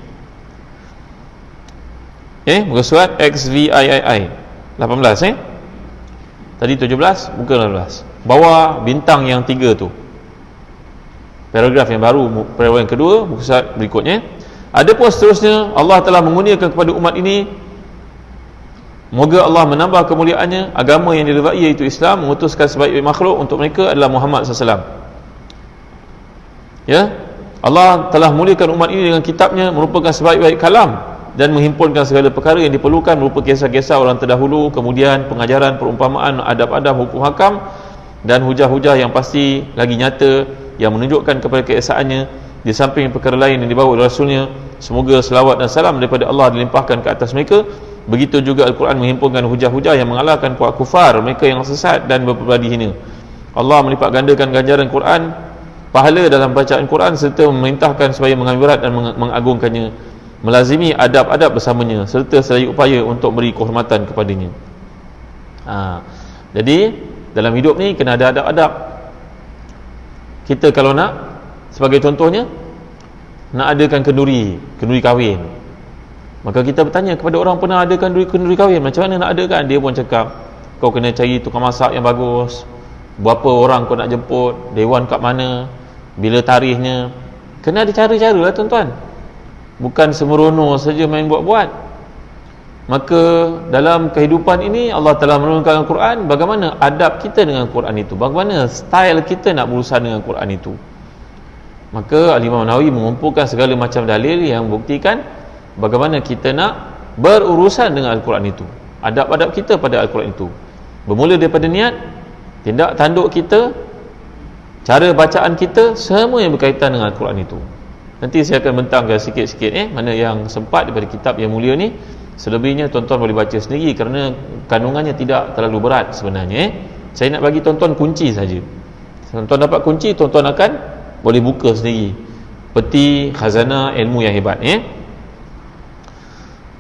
Muka surat XVIII 18. Tadi 17, muka 18. Bawah bintang yang 3 tu, paragraf yang baru, paragraf yang kedua, muka surat berikutnya. Adapun seterusnya, Allah telah mengurniakan kepada umat ini, moga Allah menambah kemuliaannya, agama yang diridai iaitu Islam, mengutuskan sebaik-baik makhluk untuk mereka adalah Muhammad SAW. Allah telah muliakan umat ini dengan kitabnya, merupakan sebaik-baik kalam, dan menghimpunkan segala perkara yang diperlukan berupa kisah-kisah orang terdahulu, kemudian pengajaran, perumpamaan, adab-adab, hukum hakam, dan hujah-hujah yang pasti lagi nyata yang menunjukkan kepada keesaannya, di samping perkara lain yang dibawa oleh Rasulnya. Semoga selawat dan salam daripada Allah dilimpahkan ke atas mereka. Begitu juga Al-Quran menghimpunkan hujah-hujah yang mengalahkan kuat kufar, mereka yang sesat dan berpribadi hina. Allah melipat gandakan ganjaran Quran, pahala dalam bacaan Quran, serta memerintahkan supaya mengambil berat dan mengagungkannya, melazimi adab-adab bersamanya, serta selaya upaya untuk beri kehormatan kepadanya. Jadi dalam hidup ni kena ada adab-adab. Kita kalau nak, sebagai contohnya, nak adakan kenduri kahwin, maka kita bertanya kepada orang pernah adakan kenduri kahwin, macam mana nak adakan? Dia pun cakap, kau kena cari tukang masak yang bagus, berapa orang kau nak jemput, dewan kat mana, bila tarikhnya. Kena ada cara-cara lah tuan-tuan, bukan semerono saja main buat-buat. Maka dalam kehidupan ini Allah telah menurunkan Al-Quran, bagaimana adab kita dengan Quran itu, bagaimana style kita nak berurusan dengan Quran itu. Maka Al-Imam Nawawi mengumpulkan segala macam dalil yang buktikan bagaimana kita nak berurusan dengan Al-Quran itu, adab-adab kita pada Al-Quran itu, bermula daripada niat, tindak tanduk kita, cara bacaan kita, semua yang berkaitan dengan Al-Quran itu. Nanti saya akan bentangkan sikit-sikit mana yang sempat daripada kitab yang mulia ni. Selebihnya tuan-tuan boleh baca sendiri kerana kandungannya tidak terlalu berat sebenarnya. Saya nak bagi tuan-tuan kunci saja. Tuan-tuan dapat kunci, tuan-tuan akan boleh buka sendiri peti khazanah ilmu yang hebat.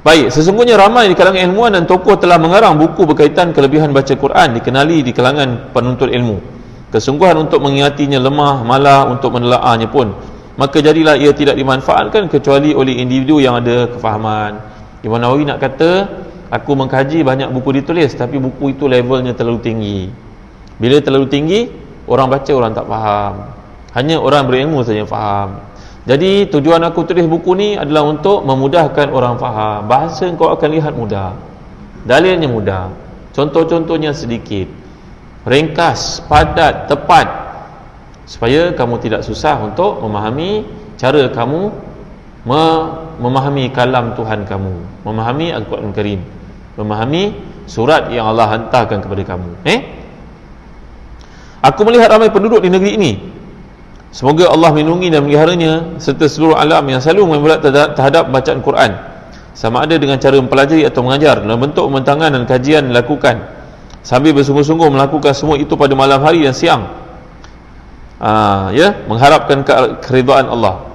Baik, sesungguhnya ramai di kalangan ilmuwan dan tokoh telah mengarang buku berkaitan kelebihan baca Quran, dikenali di kalangan penuntut ilmu. Kesungguhan untuk mengingatinya lemah, malah untuk menelaahnya pun. Maka jadilah ia tidak dimanfaatkan kecuali oleh individu yang ada kefahaman. Imam Nawawi nak kata, aku mengkaji banyak buku ditulis, tapi buku itu levelnya terlalu tinggi. Bila terlalu tinggi, orang baca orang tak faham. Hanya orang berilmu saja yang faham. Jadi tujuan aku tulis buku ni adalah untuk memudahkan orang faham. Bahasa kau akan lihat mudah, dalilnya mudah, contoh-contohnya sedikit. ringkas, padat, tepat, supaya kamu tidak susah untuk memahami cara kamu memahami kalam Tuhan kamu, memahami Al-Quran Karim, memahami surat yang Allah hantarkan kepada kamu. Aku melihat ramai penduduk di negeri ini, semoga Allah melindungi dan meliharanya, serta seluruh alam yang selalu memberat terhadap bacaan Quran, sama ada dengan cara mempelajari atau mengajar, dalam bentuk pembentangan dan kajian dilakukan, sambil bersungguh-sungguh melakukan semua itu pada malam hari dan siang, mengharapkan keridhaan Allah.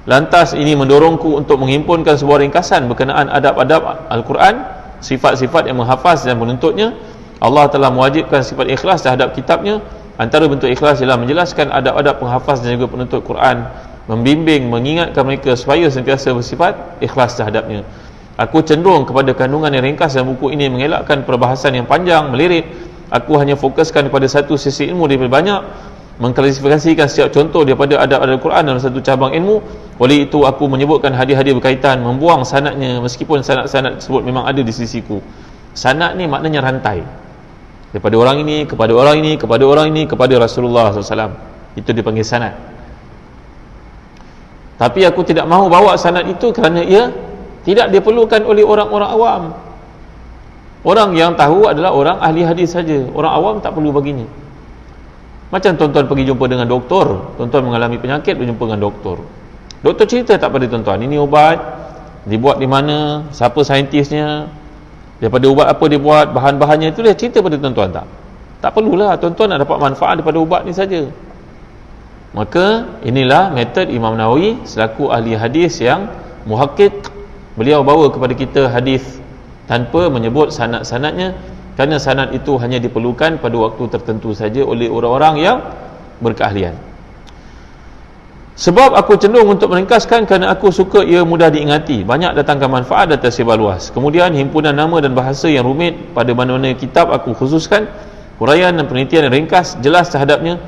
Lantas ini mendorongku untuk menghimpunkan sebuah ringkasan berkenaan adab-adab Al-Quran, sifat-sifat yang menghafaz dan menuntutnya. Allah telah mewajibkan sifat ikhlas terhadap kitabnya. Antara bentuk ikhlas ialah menjelaskan adab-adab penghafaz dan juga penuntut Quran, membimbing, mengingatkan mereka supaya sentiasa bersifat ikhlas terhadapnya. Aku cenderung kepada kandungan yang ringkas dalam buku ini, mengelakkan perbahasan yang panjang melirit. Aku hanya fokuskan pada satu sisi ilmu daripada banyak, mengklasifikasikan setiap contoh daripada adab-adab Quran dalam satu cabang ilmu. Oleh itu aku menyebutkan hadis-hadis berkaitan, membuang sanadnya, meskipun sanad-sanad tersebut memang ada di sisiku. Sanad ni maknanya rantai, daripada orang ini kepada orang ini kepada orang ini kepada Rasulullah SAW. Itu dipanggil sanad. Tapi aku tidak mahu bawa sanad itu kerana ia tidak diperlukan oleh orang-orang awam. Orang yang tahu adalah orang ahli hadis saja. Orang awam tak perlu baginya. Macam tuan-tuan pergi jumpa dengan doktor, tuan-tuan mengalami penyakit, berjumpa dengan doktor. Doktor cerita tak pada tuan-tuan, ini ubat dibuat di mana, siapa saintisnya, daripada ubat apa dia buat, bahan-bahannya, itu dia cerita pada tuan-tuan tak? Tak perlulah, tuan-tuan nak dapat manfaat daripada ubat ni saja. Maka inilah metod Imam Nawawi selaku ahli hadis yang muhakkik. Beliau bawa kepada kita hadis tanpa menyebut sanad-sanadnya, kerana sanad itu hanya diperlukan pada waktu tertentu saja oleh orang-orang yang berkeahlian. Sebab aku cenderung untuk meringkaskan kerana aku suka ia mudah diingati, banyak datangkan manfaat dan tersebar luas. Kemudian himpunan nama dan bahasa yang rumit pada mana-mana kitab aku khususkan huraian dan penelitian yang ringkas jelas terhadapnya,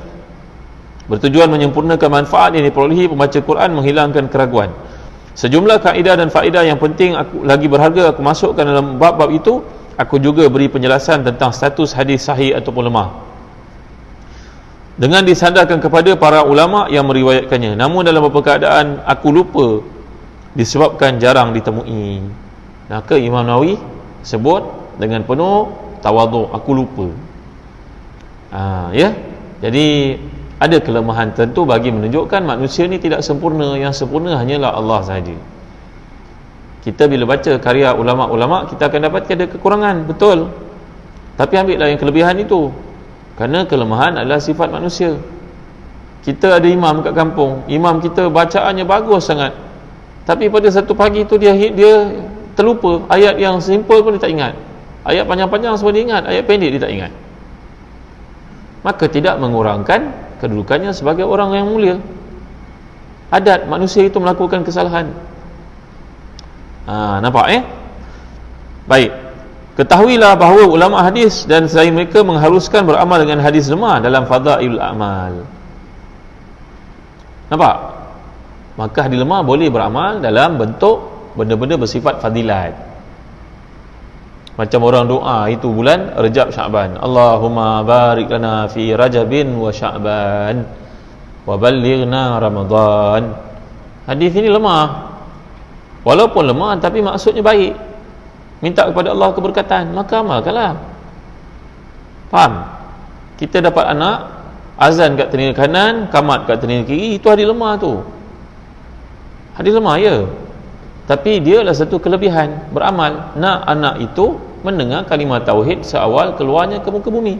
bertujuan menyempurnakan manfaat yang diperolehi pembaca Quran, menghilangkan keraguan. Sejumlah kaedah dan faedah yang penting aku lagi berharga aku masukkan dalam bab-bab itu. Aku juga beri penjelasan tentang status hadis sahih ataupun lemah, dengan disandarkan kepada para ulama yang meriwayatkannya. Namun dalam beberapa keadaan aku lupa disebabkan jarang ditemui. Maka Imam Nawawi sebut dengan penuh tawaduk, aku lupa. Jadi ada kelemahan tentu bagi menunjukkan manusia ni tidak sempurna. Yang sempurna hanyalah Allah sahaja. Kita bila baca karya ulama-ulama, kita akan dapati ada kekurangan, betul. Tapi ambillah yang kelebihan itu, kerana kelemahan adalah sifat manusia. Kita ada imam kat kampung, imam kita bacaannya bagus sangat, tapi pada satu pagi tu dia terlupa. Ayat yang simple pun dia tak ingat, ayat panjang-panjang semua dia ingat, ayat pendek dia tak ingat. Maka tidak mengurangkan kedudukannya sebagai orang yang mulia. Adat manusia itu melakukan kesalahan. Nampak Baik. Ketahuilah bahawa ulama hadis dan selain mereka mengharuskan beramal dengan hadis lemah dalam fadailul amal. Nampak? Maka hadis lemah boleh beramal dalam bentuk benda-benda bersifat fadilat. Macam orang doa itu bulan Rajab Sya'ban, Allahumma barik lana fi Rajabin wa Sya'ban wa ballighna Ramadan. Hadis ini lemah. Walaupun lemah tapi maksudnya baik, minta kepada Allah keberkatan, maka amalkanlah. Faham? Kita dapat anak, azan kat telinga kanan, qamat kat telinga kiri, itu hadis lemah tu. Hadis lemah ya, tapi dia adalah satu kelebihan beramal. Nak anak itu mendengar kalimah tauhid seawal keluarnya ke muka bumi.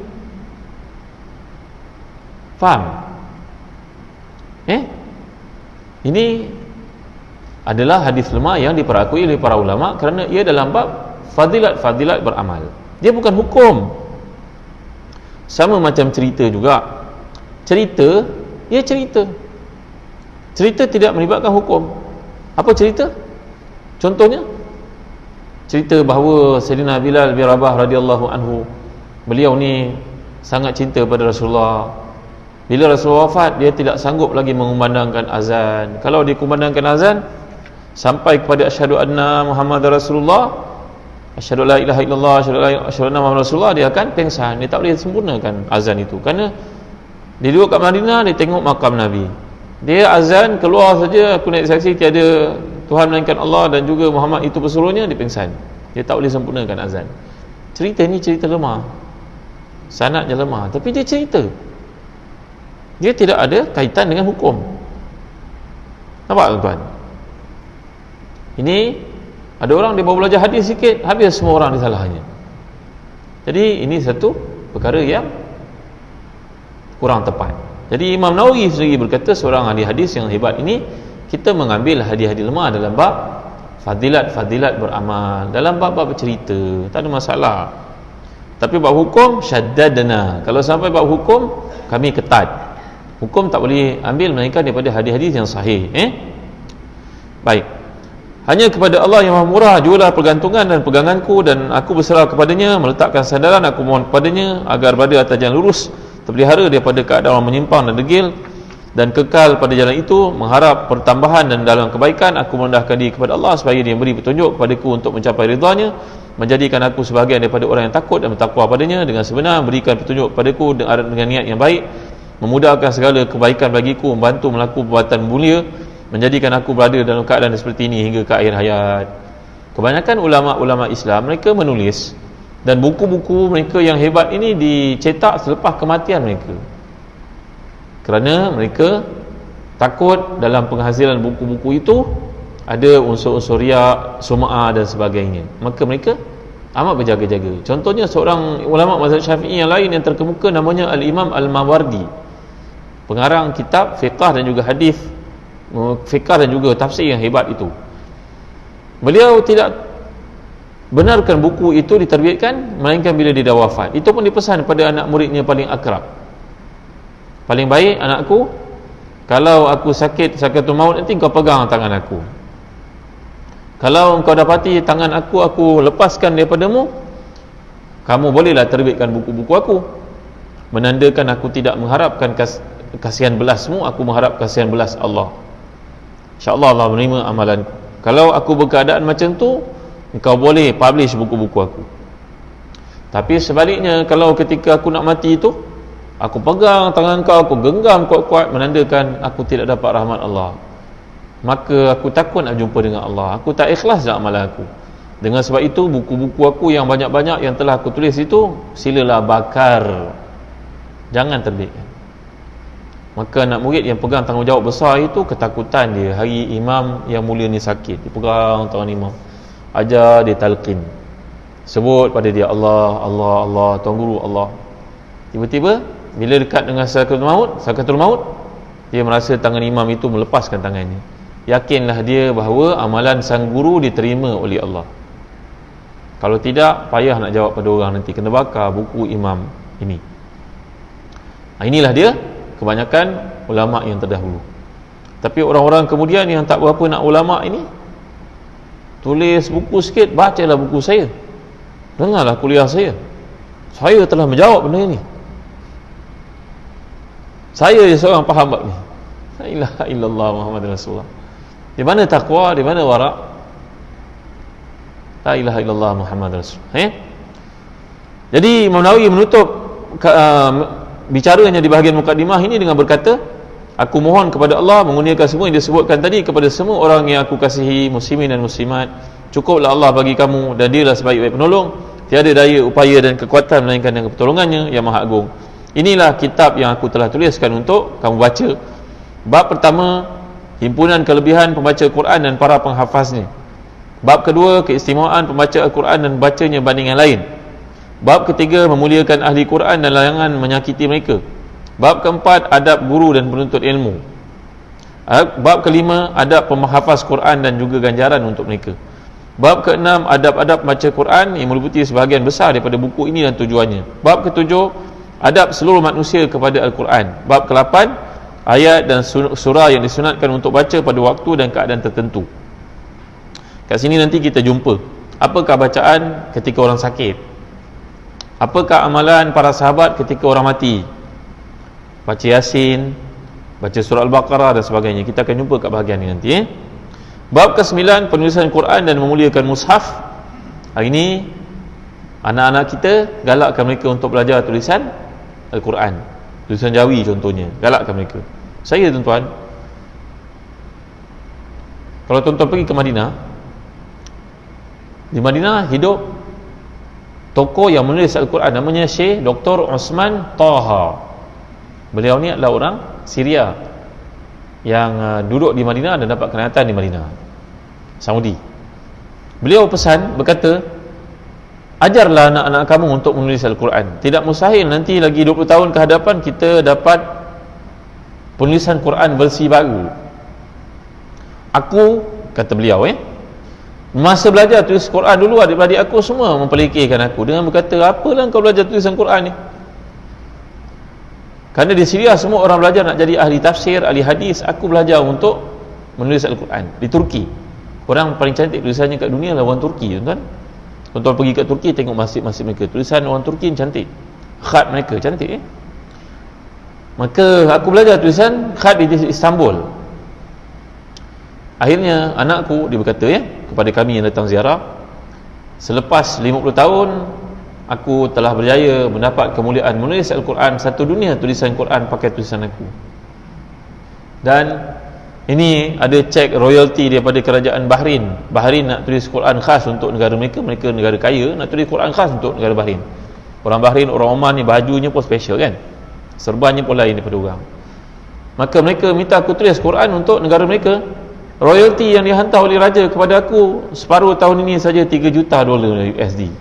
Faham? Ini adalah hadis lemah yang diperakui oleh para ulama kerana ia dalam bab fadilat-fadilat beramal. Dia bukan hukum. Sama macam cerita juga. Cerita, ia cerita. Cerita tidak melibatkan hukum. Apa cerita? Contohnya, cerita bahawa Sayyidina Bilal bin Rabah radhiyallahu anhu, beliau ni sangat cinta pada Rasulullah. Bila Rasulullah wafat, dia tidak sanggup lagi mengumandangkan azan. Kalau dikumandangkan azan sampai kepada asyhadu anna Muhammad Rasulullah, asyhadu la ilaha illallah, asyhadu anna Muhammadar Rasulullah, dia akan pengsan, dia tak boleh sempurnakan azan itu. Kerana dia duduk kat Madinah, dia tengok makam Nabi, dia azan keluar saja, aku naik saksi tiada Tuhan melainkan Allah dan juga Muhammad itu pesuruhnya, dia pengsan, dia tak boleh sempurnakan azan. Cerita ni cerita lemah, sanadnya lemah, tapi dia cerita, dia tidak ada kaitan dengan hukum. Nampak tuan-tuan? Ini ada orang dia baru belajar hadis sikit, habis semua orang disalahannya. Jadi ini satu perkara yang kurang tepat. Jadi Imam Nawawi sendiri berkata, seorang ahli hadis yang hebat ini, kita mengambil hadis-hadis lemah dalam bab fadilat beramal, dalam bab cerita, tak ada masalah. Tapi bab hukum syaddadna, kalau sampai bab hukum kami ketat. Hukum tak boleh ambil melainkan daripada hadis-hadis yang sahih. Baik. Hanya kepada Allah yang Maha Murah jualah pergantungan dan peganganku, dan aku berserah kepadanya, meletakkan sandaran aku mohon kepadanya agar berada atas jalan lurus, terpelihara daripada keadaan orang menyimpang dan degil, dan kekal pada jalan itu, mengharap pertambahan dan dalam kebaikan. Aku merendahkan diri kepada Allah supaya dia beri petunjuk kepadaku untuk mencapai ridhanya, menjadikan aku sebahagian daripada orang yang takut dan bertakwa padanya dengan sebenar, berikan petunjuk kepadaku dengan niat yang baik, memudahkan segala kebaikan bagiku, membantu melakukan perbuatan mulia, menjadikan aku berada dalam keadaan seperti ini hingga ke akhir hayat. Kebanyakan ulama-ulama Islam, mereka menulis, dan buku-buku mereka yang hebat ini dicetak selepas kematian mereka, kerana mereka takut dalam penghasilan buku-buku itu ada unsur-unsur riak, sum'ah dan sebagainya. Maka mereka amat berjaga-jaga. Contohnya seorang ulama mazhab Syafi'i yang lain yang terkemuka, namanya Al-Imam Al-Mawardi, pengarang kitab fiqh dan juga hadis, fiqh dan juga tafsir yang hebat itu. Beliau tidak benarkan buku itu diterbitkan melainkan bila dia dah wafat. Itu pun dipesan pada anak muridnya paling akrab, paling baik, anakku, kalau aku sakit sakaratul maut nanti kau pegang tangan aku, kalau engkau dapati tangan aku lepaskan daripadamu, kamu bolehlah terbitkan buku-buku aku, menandakan aku tidak mengharapkan kasihan belasmu, aku mengharap kasihan belas Allah. InsyaAllah Allah menerima amalanku. Kalau aku berkeadaan macam tu, engkau boleh publish buku-buku aku. Tapi sebaliknya, kalau ketika aku nak mati itu, aku pegang tangan kau, aku genggam kuat-kuat, menandakan aku tidak dapat rahmat Allah, maka aku takut nak jumpa dengan Allah, aku tak ikhlas dalam amalan aku. Dengan sebab itu, buku-buku aku yang banyak-banyak yang telah aku tulis itu, silalah bakar, jangan terbitkan. Maka anak murid yang pegang tanggungjawab besar itu, ketakutan dia hari imam yang mulia ni sakit, dia pegang tangan imam, ajar dia talqin, sebut pada dia Allah, Allah, Allah, Tuan Guru Allah. Tiba-tiba bila dekat dengan sakaratul maut, dia merasa tangan imam itu melepaskan tangannya. Yakinlah dia bahawa amalan sang guru diterima oleh Allah. Kalau tidak, payah nak jawab pada orang nanti, kena bakar buku imam ini. Inilah dia kebanyakan ulama yang terdahulu. Tapi orang-orang kemudian yang tak berapa nak ulama ini, tulis buku sikit, bacalah buku saya, dengarlah kuliah saya telah menjawab benda ini, saya je seorang faham bab ni. La ilaha illallah Muhammadur Rasulullah. Di mana takwa, di mana wara'? La ilaha illallah Muhammadur Rasulullah. Jadi Imam Nawawi menutup bicaranya di bahagian mukadimah ini dengan berkata, aku mohon kepada Allah mengurniakan semua yang disebutkan tadi kepada semua orang yang aku kasihi, muslimin dan muslimat. Cukuplah Allah bagi kamu, dan dialah sebaik-baik penolong, tiada daya, upaya dan kekuatan melainkan dengan pertolongannya yang maha agung. Inilah kitab yang aku telah tuliskan untuk kamu baca. Bab pertama, himpunan kelebihan pembaca Quran dan para penghafaznya. Bab kedua, keistimewaan pembaca Al-Quran dan bacanya banding yang lain. Bab ketiga, memuliakan ahli Quran dan larangan menyakiti mereka. Bab keempat, adab guru dan penuntut ilmu. Bab kelima, adab penghafaz Quran dan juga ganjaran untuk mereka. Bab keenam, adab-adab baca Quran yang meliputi sebahagian besar daripada buku ini dan tujuannya. Bab ketujuh, adab seluruh manusia kepada Al-Quran. Bab ke-8, ayat dan surah yang disunatkan untuk baca pada waktu dan keadaan tertentu. Kat sini nanti kita jumpa apakah bacaan ketika orang sakit, apakah amalan para sahabat ketika orang mati, baca Yasin, baca surah Al-Baqarah dan sebagainya. Kita akan jumpa kat bahagian ini nanti. Bab ke-9, penulisan Quran dan memuliakan mushaf. Hari ni anak-anak kita galakkan mereka untuk belajar tulisan Al-Quran, tulisan Jawi contohnya, galakkan mereka. Saya tuan-tuan, kalau tuan-tuan pergi ke Madinah, di Madinah hidup tokoh yang menulis Al-Quran, namanya Syekh Dr. Osman Taha. Beliau ni adalah orang Syria yang duduk di Madinah dan dapat kenatan di Madinah, Saudi. Beliau pesan, berkata, ajarlah anak-anak kamu untuk menulis Al-Quran. Tidak mustahil nanti lagi 20 tahun ke hadapan kita dapat penulisan Quran versi baru. Aku, kata beliau, masa belajar tulis Quran dulu, adik-adik aku semua memperlekehkan aku dengan berkata, apalah kau belajar tulisan Quran ni? Kerana di Syria semua orang belajar nak jadi ahli tafsir, ahli hadis. Aku belajar untuk menulis Al-Quran di Turki. Orang paling cantik tulisannya kat dunia adalah orang Turki, tuan-tuan. Tuan-tuan pergi kat Turki, tengok masjid-masjid mereka, tulisan orang Turki cantik, khat mereka cantik. Maka aku belajar tulisan khat di Istanbul. Akhirnya anakku, dia berkata kepada kami yang datang ziarah, selepas 50 tahun aku telah berjaya mendapat kemuliaan menulis Al-Quran, satu dunia tulisan Quran pakai tulisan aku. Dan ini ada cek royalty daripada kerajaan Bahrain. Bahrain nak tulis Quran khas untuk negara mereka, mereka negara kaya, nak tulis Quran khas untuk negara Bahrain. Orang Bahrain, orang Oman ni bajunya pun special kan, serbannya pun lain daripada orang. Maka mereka minta aku tulis Quran untuk negara mereka. Royalty yang dihantar oleh raja kepada aku separuh tahun ini saja $3 juta USD.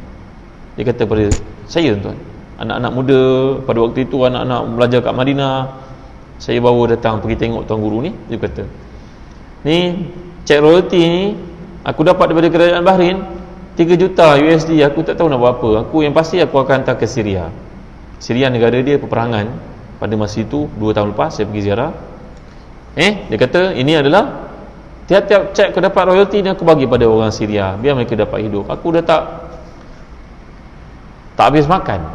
Dia kata pada saya, tuan, anak-anak muda pada waktu itu, anak-anak belajar kat Madinah, saya bawa datang pergi tengok tuan guru ni. Dia kata, ni cek royalty ni aku dapat daripada kerajaan Bahrain, 3 juta USD. Aku tak tahu nak buat apa. Aku yang pasti aku akan hantar ke Syria. Syria negara dia peperangan pada masa itu. 2 tahun lepas saya pergi ziarah. Dia kata, ini adalah tiap-tiap cek aku dapat royalty ni aku bagi pada orang Syria, biar mereka dapat hidup. Aku dah tak habis makan.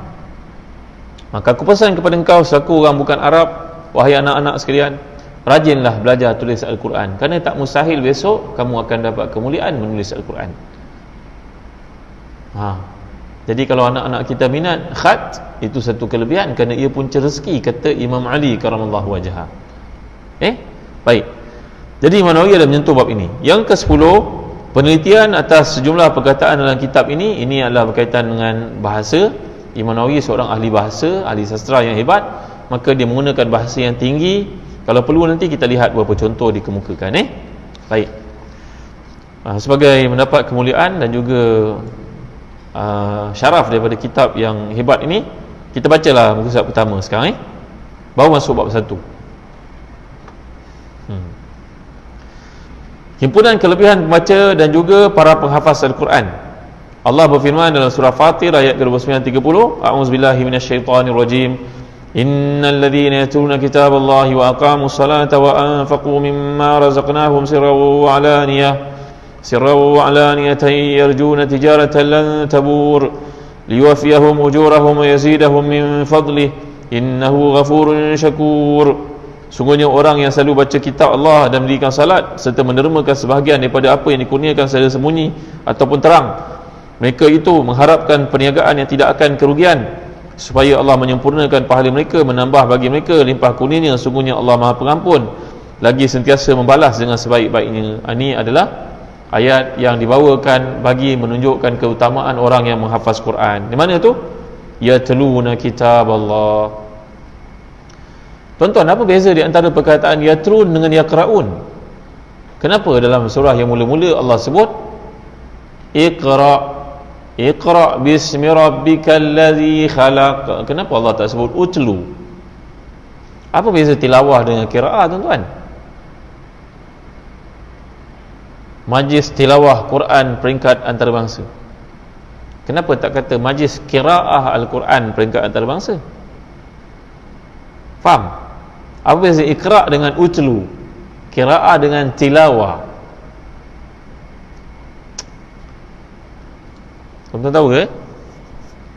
Maka aku pesan kepada engkau selaku orang bukan Arab, wahai anak-anak sekalian, rajinlah belajar tulis Al-Quran, kerana tak mustahil besok kamu akan dapat kemuliaan menulis Al-Quran. Jadi kalau anak-anak kita minat khat, itu satu kelebihan, kerana ia punca rezeki, kata Imam Ali karamallahu wajhah. Baik. Jadi Imam Nawawi ada menyentuh bab ini. Yang ke-10, penelitian atas sejumlah perkataan dalam kitab ini adalah berkaitan dengan bahasa. Imam Nawawi seorang ahli bahasa, ahli sastra yang hebat, maka dia menggunakan bahasa yang tinggi. Kalau perlu nanti kita lihat beberapa contoh dikemukakan. Baik. Sebagai mendapat kemuliaan dan juga syaraf daripada kitab yang hebat ini, kita bacalah muka surat pertama sekarang. Baru masuk bab 1. Himpunan kelebihan pembaca dan juga para penghafaz Al-Quran. Allah berfirman dalam surah Fatir ayat ke-29 30, A'udzubillahi minasyaitonirrajim. Innal ladzina yatluna kitaballahi wa aqamus salata wa anfaqu mimma razaqnahum sirran wa alaniyatan yarjuna tijaratan lan tabur liwafiyahum ujurahum wa yazidahum min fadlih innahu ghafurun syakur. Sungguhnya orang yang selalu baca kitab Allah dan mendirikan salat serta menermakan sebahagian daripada apa yang dikurniakan secara sembunyi ataupun terang, mereka itu mengharapkan perniagaan yang tidak akan kerugian, supaya Allah menyempurnakan pahala mereka, menambah bagi mereka limpah kurnia. Sungguhnya Allah Maha Pengampun, lagi sentiasa membalas dengan sebaik-baiknya. Ini adalah ayat yang dibawakan bagi menunjukkan keutamaan orang yang menghafaz Quran. Di mana tu? Yatluna kitab Allah. Tuan-tuan, apa beza di antara perkataan yatrun dengan yaqra'un? Kenapa dalam surah yang mula-mula Allah sebut Iqra' bismi rabbikal ladzi khalaq? Kenapa Allah tak sebut utlu? Apa beza tilawah dengan qiraah, tuan-tuan? Majlis tilawah Quran peringkat antarabangsa. Kenapa tak kata majlis qiraah Al-Quran peringkat antarabangsa? Faham? Apa beza iqra' dengan utlu, qiraah dengan tilawah? Tuan-tuan tahu ke?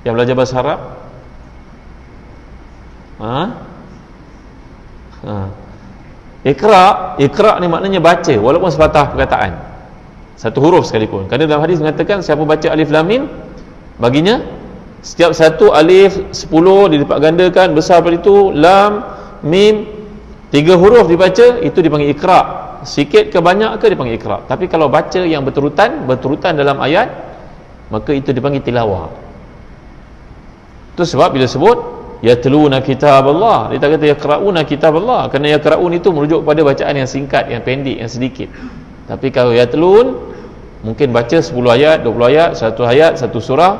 Yang belajar bahasa Arab? Iqra' ni maknanya baca, walaupun sepatah perkataan. satu huruf sekalipun. Kerana dalam hadis mengatakan siapa baca alif lam mim, baginya setiap satu alif 10 dilipat gandakan besar pada itu, lam mim 3 huruf dibaca, itu dipanggil iqra. Sikit ke banyak ke dipanggil iqra. Tapi kalau baca yang berturutan dalam ayat, maka itu dipanggil tilawah. Itu sebab bila sebut yatluna kitab Allah, dia tak kata yaqrauna kitab Allah, kerana yaqraun itu merujuk pada bacaan yang singkat, yang pendek, yang sedikit. Tapi kalau yatlun mungkin baca 10 ayat, 20 ayat, 1 ayat, 1 surah,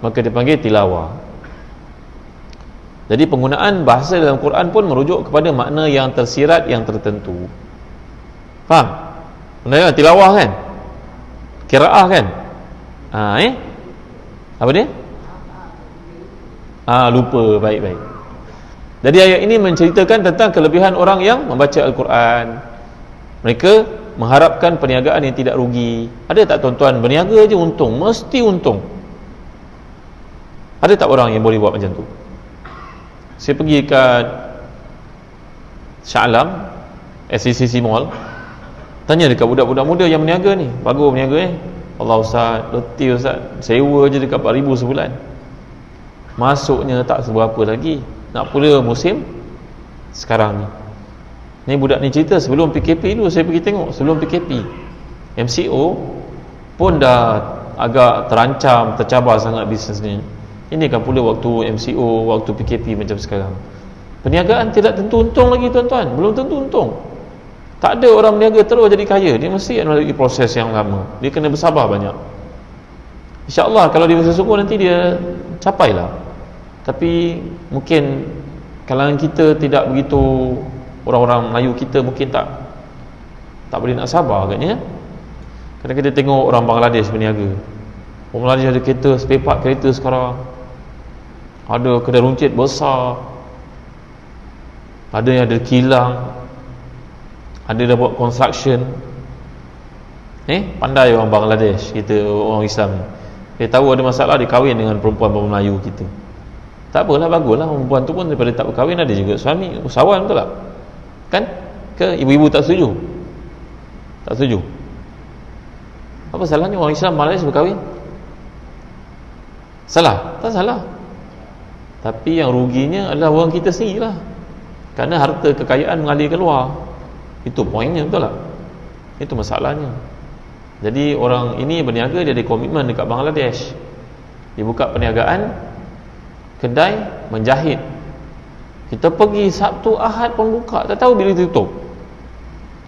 maka dipanggil tilawah. Jadi penggunaan bahasa dalam Quran pun merujuk kepada makna yang tersirat, yang tertentu. Faham? Benda tilawah kan? Qiraah kan? Apa dia? Lupa. Baik. Jadi ayat ini menceritakan tentang kelebihan orang yang membaca Al-Quran. Mereka mengharapkan perniagaan yang tidak rugi. Ada tak tuan-tuan berniaga je untung? Mesti untung. Ada tak orang yang boleh buat macam tu? Saya pergi kat Shah Alam, SCCC Mall, tanya dekat budak-budak muda yang berniaga ni, bagus berniaga Allah Ustaz, letih Ustaz, sewa je dekat 4,000 sebulan, masuknya tak seberapa lagi, nak pula musim sekarang ni budak ni cerita sebelum PKP dulu. Saya pergi tengok sebelum PKP, MCO pun dah agak terancam, tercabar sangat bisnes ni. Ini kan pula waktu MCO, waktu PKP macam sekarang. Perniagaan tidak tentu untung lagi tuan-tuan, belum tentu untung. Tak ada orang berniaga terus jadi kaya, dia mesti melalui proses yang lama, dia kena bersabar banyak. InsyaAllah kalau dia bersungguh nanti dia capailah. Tapi mungkin kalangan kita tidak begitu, orang-orang Melayu kita mungkin tak boleh nak sabar agaknya. Kadang kita tengok orang Bangladesh berniaga, orang Bangladesh ada kereta, spare part kereta sekarang, ada kedai runcit besar, ada yang ada kilang, ada dah buat construction. Pandai orang Bangladesh, kita orang Islam ni. Dia tahu ada masalah, dia kahwin dengan perempuan Melayu kita. Tak apalah, baguslah, perempuan tu pun daripada tak berkahwin ada juga suami, usahawan, betul tak? Kan? Ke ibu-ibu tak setuju? Tak setuju? Apa salahnya orang Islam Malaysia berkahwin? Salah? Tak salah. Tapi yang ruginya adalah orang kita sendirilah, kerana harta kekayaan mengalir keluar. Itu poinnya, betul tak? Itu masalahnya. Jadi orang ini berniaga, dia ada komitmen dekat Bangladesh, dia buka perniagaan kedai menjahit. Kita pergi Sabtu Ahad pun buka, tak tahu bila tutup.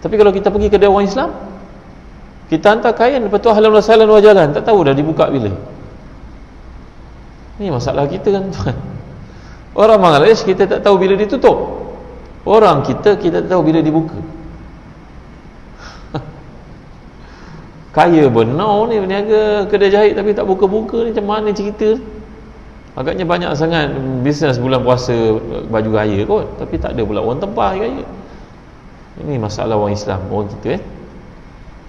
Tapi kalau kita pergi kedai orang Islam, kita hantar kain, lepas tu ahlan wa sahlan wa jalan, tak tahu dah dibuka bila. Ini masalah kita kan tuan. Orang Bangladesh kita tak tahu bila ditutup, orang kita tak tahu bila dibuka. Kaya benar ni berniaga kedai jahit tapi tak buka-buka ni, macam mana cerita? Agaknya banyak sangat bisnes bulan puasa baju raya kot, tapi tak ada pula orang tempah raya. Ini masalah orang Islam, orang kita.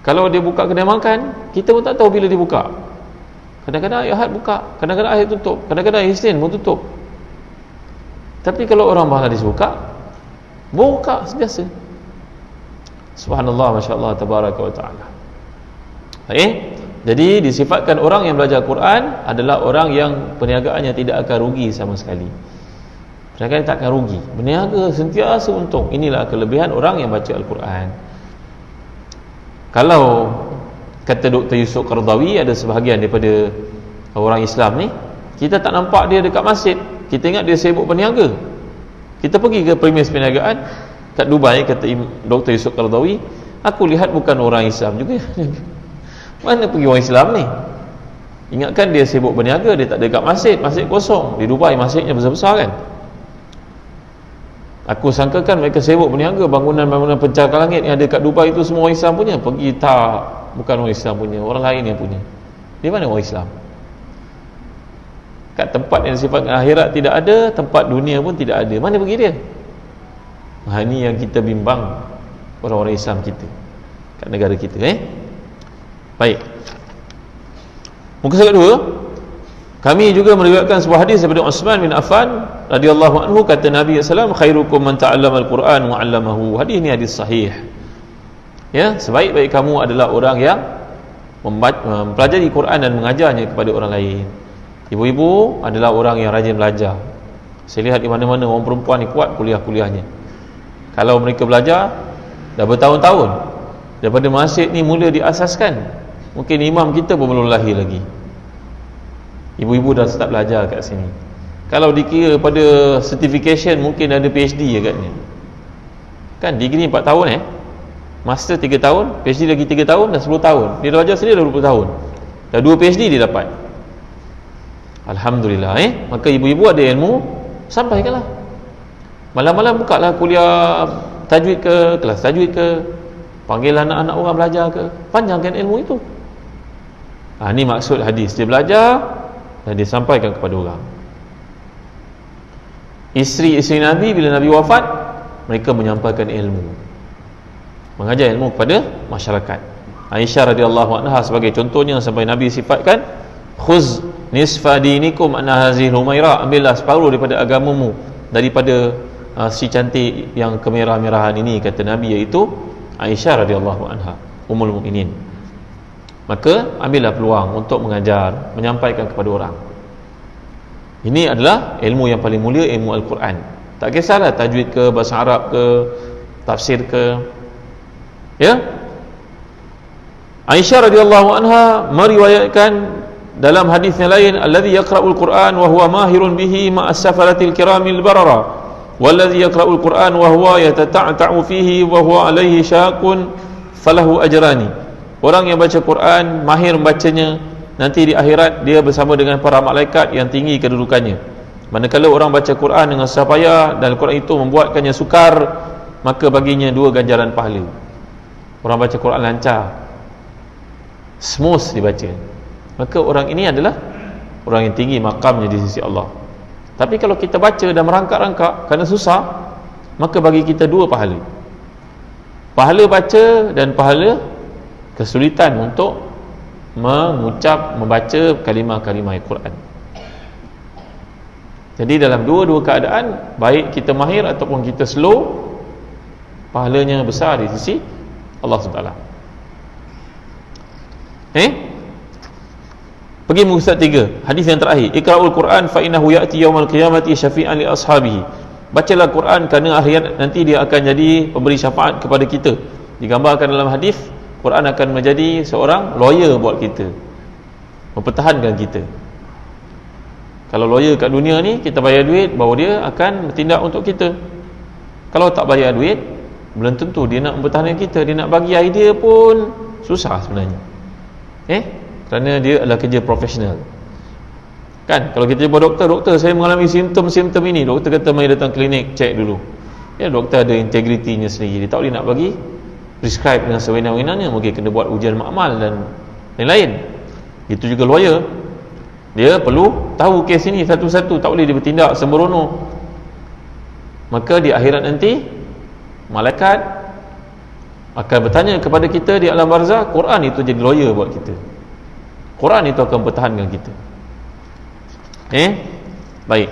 Kalau dia buka kedai makan, kita pun tak tahu bila dia buka. Kadang-kadang Ahad buka, kadang-kadang Ahad tutup, kadang-kadang Isnin pun tutup. Tapi kalau orang Bangladesh buka sentiasa. Subhanallah, masya-Allah, tabaraka wa taala. Jadi disifatkan orang yang belajar Quran adalah orang yang perniagaannya tidak akan rugi sama sekali. Perniagaan tak akan rugi, berniaga sentiasa untung. Inilah kelebihan orang yang baca Al-Quran. Kalau kata Dr. Yusuf Qaradawi, ada sebahagian daripada orang Islam ni, kita tak nampak dia dekat masjid, kita ingat dia sibuk berniaga. Kita pergi ke premis perniagaan kat Dubai, kata Dr. Yusuf Qaradawi, aku lihat bukan orang Islam juga. Mana pergi orang Islam ni? Ingatkan dia sibuk berniaga, dia tak ada dekat masjid, masjid kosong. Di Dubai masjidnya besar-besar kan. Aku sangkakan mereka sibuk berniaga, bangunan-bangunan pencakar langit yang ada kat Dubai itu semua orang Islam punya. Pergi tak, bukan orang Islam punya, orang lain yang punya. Di mana orang Islam? Kat tempat yang sifatkan akhirat tidak ada, tempat dunia pun tidak ada. Mana pergi dia? Ini yang kita bimbang orang-orang Islam kita kat negara kita. Baik. Muka surat 2, kami juga meriwayatkan sebuah hadis daripada Uthman bin Affan radhiyallahu anhu, kata Nabi sallallahu alaihi wasallam, khairukum man ta'allama al-Quran wa 'allamahu. Hadis ni hadis sahih. Ya, sebaik-baik kamu adalah orang yang mempelajari Quran dan mengajarnya kepada orang lain. Ibu-ibu adalah orang yang rajin belajar. Saya lihat di mana-mana orang perempuan ni kuat kuliahnya. Kalau mereka belajar dah bertahun-tahun, daripada masjid ni mula diasaskan, mungkin imam kita pun belum lahir lagi. Ibu-ibu dah start belajar kat sini. Kalau dikira pada certification, mungkin ada PhD agaknya. Kan degree 4 tahun master 3 tahun, PhD lagi 3 tahun, dah 10 tahun. Dia dah belajar sendiri dah 20 tahun. Dah 2 PhD dia dapat. Alhamdulillah. Maka ibu-ibu ada ilmu, sampaikanlah. Malam-malam bukalah kuliah tajwid ke, kelas tajwid ke, panggil anak-anak orang belajar ke, panjangkan ilmu itu. Ni maksud hadis. Dia belajar dan dia sampaikan kepada orang. Isteri-isteri Nabi bila Nabi wafat, mereka menyampaikan ilmu, mengajar ilmu kepada masyarakat. Aisyah radhiyallahu anha sebagai contohnya, sampai Nabi sifatkan, khuz nisfa dinikum anna hazihi humaira, ambillah separuh daripada agamamu daripada si cantik yang kemerah-merahan ini, kata Nabi, iaitu Aisyah radhiyallahu anha, ummul mukminin. Maka ambillah peluang untuk mengajar, menyampaikan kepada orang. Ini adalah ilmu yang paling mulia, ilmu Al-Quran. Tak kisahlah tajwid ke, bahasa Arab ke, tafsir ke. Ya. Aisyah radhiyallahu anha meriwayatkan dalam hadis yang lain, allazi yaqra'ul Quran wa huwa mahirun bihi ma'as safaratil kiramil barara, wallazi yaqra'ul Quran wa huwa yatata'ta'u fihi wa huwa alaihi syaqun falahu ajrani. Orang yang baca Quran, mahir membacanya, nanti di akhirat dia bersama dengan para malaikat yang tinggi kedudukannya. Manakala orang baca Quran dengan susah payah dan Quran itu membuatkannya sukar, maka baginya 2 ganjaran pahala. Orang baca Quran lancar, smooth dibaca, maka orang ini adalah orang yang tinggi makamnya di sisi Allah. Tapi kalau kita baca dan merangkak-rangkak kerana susah, maka bagi kita 2 pahala. Pahala baca dan pahala kesulitan untuk mengucap, membaca kalimah-kalimah Al-Quran. Jadi dalam dua-dua keadaan, baik kita mahir ataupun kita slow, pahalanya besar di sisi Allah SWT. Pergi muka surat 3, hadis yang terakhir, iqra'ul Quran fa innahu ya'ti yaumal qiyamati syafi'an li ashabihi. Bacalah Quran kerana akhirat nanti dia akan jadi pemberi syafaat kepada kita. Digambarkan dalam hadis, Quran akan menjadi seorang lawyer buat kita, mempertahankan kita. Kalau lawyer kat dunia ni, kita bayar duit, baru dia akan bertindak untuk kita. Kalau tak bayar duit, belum tentu dia nak mempertahankan kita. Dia nak bagi idea pun susah sebenarnya, kerana dia adalah kerja profesional. Kan, kalau kita jumpa doktor, saya mengalami simptom-simptom ini, doktor kata mari datang klinik, cek dulu. Ya, doktor ada integritinya sendiri. Dia tak boleh nak bagi prescribe dengan sewenang-wenangnya, mungkin kena buat ujian makmal dan lain-lain. Itu juga lawyer, dia perlu tahu kes ini satu-satu, tak boleh dia bertindak sembrono. Maka di akhirat nanti, malaikat akan bertanya kepada kita di alam barzah. Quran itu jadi lawyer buat kita. Quran itu akan pertahankan kita. Baik.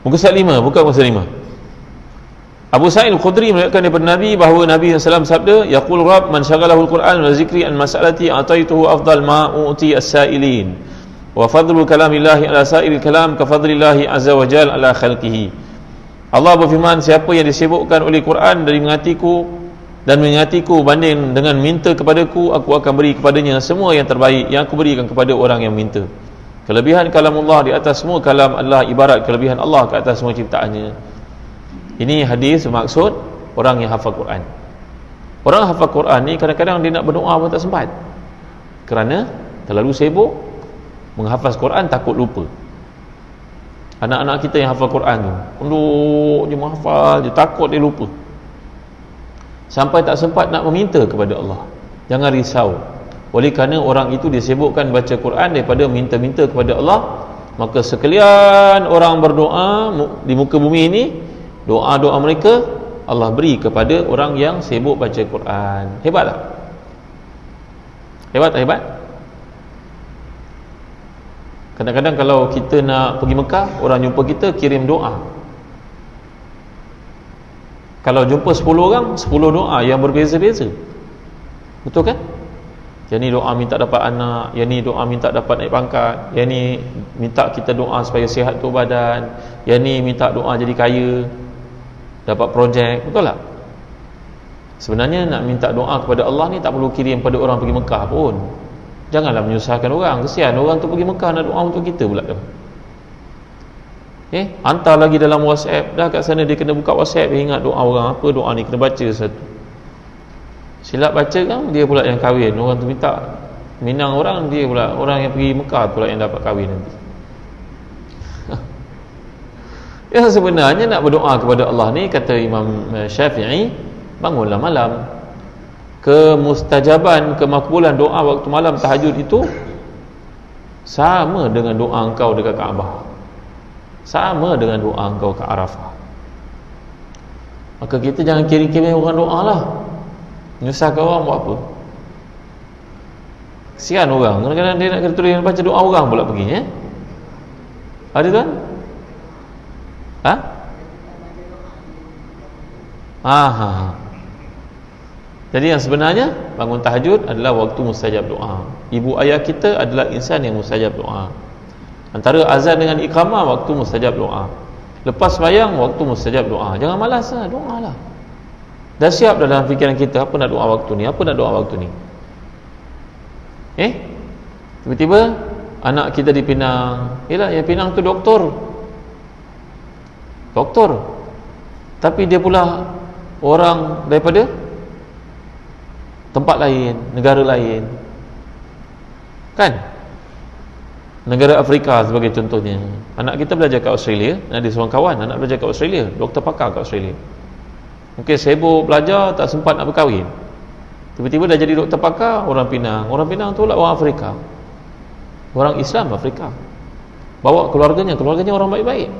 Muka surat 5, buka muka surat 5. Abu Sa'id Al-Khudri meriwayatkan daripada Nabi bahawa Nabi SAW sabda, yaqul Rabb man syaghalahu al-Quran wa zikri an mas'alati a'taituhu afdal ma u'ti as-sa'ilin wa fadlu kalamillahi ala sa'il kalam ka fadlillahi azza wa jalla ala khalqihi. Allah berfirman, siapa yang disibukkan oleh Quran dari mengatiku dan mengatiku banding dengan minta kepadaku, aku akan beri kepadanya semua yang terbaik yang aku berikan kepada orang yang minta. Kelebihan kalamullah di atas semua kalam adalah ibarat kelebihan Allah ke atas semua ciptaannya. Ini hadis bermaksud orang yang hafal Quran. Orang hafal Quran ni kadang-kadang dia nak berdoa pun tak sempat, kerana terlalu sibuk menghafaz Quran, takut lupa. Anak-anak kita yang hafal Quran tu duduk je menghafal je, takut dia lupa, sampai tak sempat nak meminta kepada Allah. Jangan risau, oleh kerana orang itu disibukkan baca Quran daripada minta-minta kepada Allah. Maka sekalian orang berdoa di muka bumi ini, doa-doa mereka Allah beri kepada orang yang sibuk baca Quran. Hebat tak? Hebat tak hebat? Kadang-kadang kalau kita nak pergi Mekah, orang jumpa kita kirim doa. Kalau jumpa 10 orang, 10 doa yang berbeza-beza. Betul kan? Yang ni doa minta dapat anak, yang ni doa minta dapat naik pangkat, yang ni minta kita doa supaya sihat tu badan, yang ni minta doa jadi kaya, dapat projek. Betul tak? Sebenarnya nak minta doa kepada Allah ni tak perlu kirim pada orang pergi Mekah pun. Janganlah menyusahkan orang. Kesian orang tu pergi Mekah nak doa untuk kita pula tu. Hantar lagi dalam WhatsApp. Dah kat sana dia kena buka WhatsApp, dia ingat doa orang apa, doa ni kena baca satu. Silap baca kan, dia pula yang kahwin. Orang tu minta minang orang, dia pula orang yang pergi Mekah pula yang dapat kahwin nanti. Yang sebenarnya nak berdoa kepada Allah ni, kata Imam Syafi'i, bangunlah malam. Kemustajaban, kemakbulan doa waktu malam tahajud itu sama dengan doa engkau dekat Kaabah, sama dengan doa engkau ke Arafah. Maka kita jangan kira-kira orang doa lah, menyusahkan orang buat apa. Kesian orang, kadang-kadang dia nak kena tulis baca doa orang pula pergi. Ada kan? Jadi yang sebenarnya bangun tahajud adalah waktu mustajab doa. Ibu ayah kita adalah insan yang mustajab doa. Antara azan dengan iqamah waktu mustajab doa. Lepas sembahyang waktu mustajab doa. Jangan malas lah, doa lah. Dah siap dalam fikiran kita apa nak doa waktu ni, apa nak doa waktu ni. Tiba-tiba anak kita di Penang. Yelah, yang Penang tu doktor, tapi dia pula orang daripada tempat lain, negara lain kan, negara Afrika sebagai contohnya. Anak kita belajar kat Australia, ada seorang kawan anak belajar kat Australia, doktor pakar kat Australia. Mungkin sibuk belajar, tak sempat nak berkahwin, tiba-tiba dah jadi doktor pakar. Orang Penang tu lah orang Afrika, orang Islam Afrika, bawa keluarganya orang baik-baik.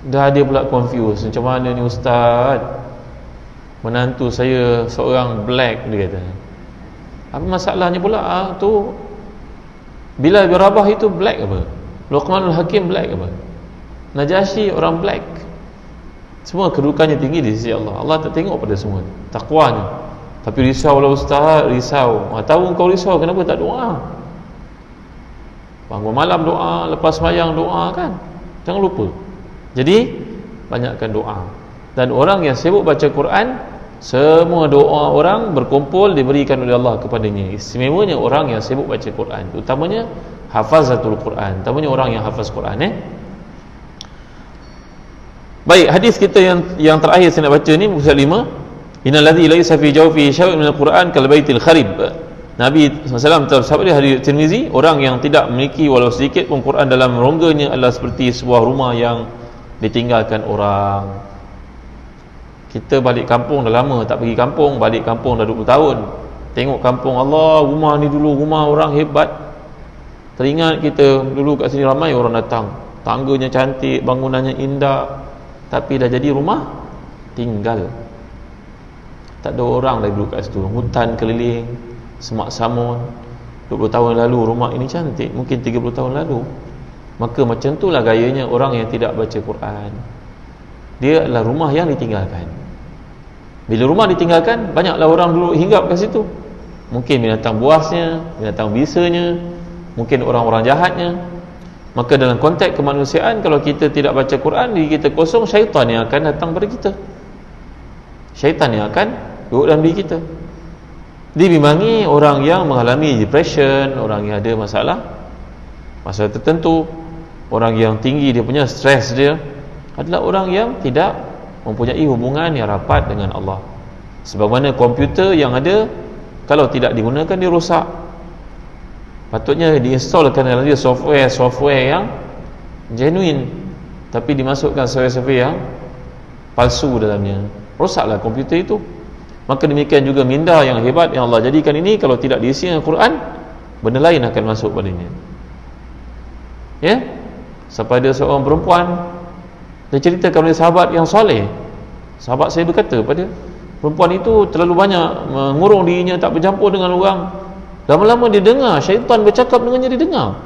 Dah dia pula confused, macam mana ni ustaz, menantu saya seorang black, dia kata. Apa masalahnya pula tu? Bilal bin Rabah itu black apa? Luqmanul Hakim black apa? Najasyi orang black. Semua kedudukannya tinggi di sisi Allah. Allah tak tengok pada semua takwanya. Tapi risaulah ustaz, risau. Tahu kau risau, kenapa tak doa? Bangun malam doa, lepas sembahyang doa kan? Jangan lupa. Jadi banyakkan doa. Dan orang yang sibuk baca Quran, semua doa orang berkumpul diberikan oleh Allah kepadanya. Istimewanya orang yang sibuk baca Quran, utamanya hafazatul Quran, utamanya orang yang hafaz Quran. Baik, hadis kita yang terakhir saya nak baca ni, muka 5. Innal ladzi laysa fi jawfi syai'un minal Quran kal baitil kharib. Nabi SAW tersabda di hadis Tirmizi, orang yang tidak memiliki walau sedikit pun Quran dalam rongganya adalah seperti sebuah rumah yang ditinggalkan orang. Kita balik kampung dah lama tak pergi kampung, balik kampung dah 20 tahun. Tengok kampung, Allah, rumah ni dulu rumah orang hebat. Teringat kita dulu kat sini ramai orang datang, tangganya cantik, bangunannya indah, tapi dah jadi rumah tinggal. Tak ada orang lagi duduk kat situ. Hutan keliling, semak samun. 20 tahun lalu rumah ini cantik, mungkin 30 tahun lalu. Maka macam itulah gayanya orang yang tidak baca Quran. Dia adalah rumah yang ditinggalkan. Bila rumah ditinggalkan, banyaklah orang duduk hinggap kat situ. Mungkin binatang buasnya, binatang bisanya, mungkin orang-orang jahatnya. Maka dalam konteks kemanusiaan, kalau kita tidak baca Quran, diri kita kosong, syaitan yang akan datang pada kita. Syaitan yang akan duduk dalam diri kita. Dibimbangi orang yang mengalami depression, orang yang ada masalah tertentu, orang yang tinggi dia punya stres dia, adalah orang yang tidak mempunyai hubungan yang rapat dengan Allah. Sebagaimana komputer yang ada, kalau tidak digunakan dia rosak. Patutnya diinstalkan dalam dia software yang genuine, tapi dimasukkan software yang palsu dalamnya, rosaklah komputer itu. Maka demikian juga minda yang hebat yang Allah jadikan ini, kalau tidak diisi dengan Quran, benda lain akan masuk padanya. Sampai ada seorang perempuan, dia ceritakan oleh sahabat yang soleh. Sahabat saya berkata pada perempuan itu terlalu banyak mengurung dirinya, tak bercampur dengan orang. Lama-lama dia dengar syaitan bercakap dengannya, dia dengar.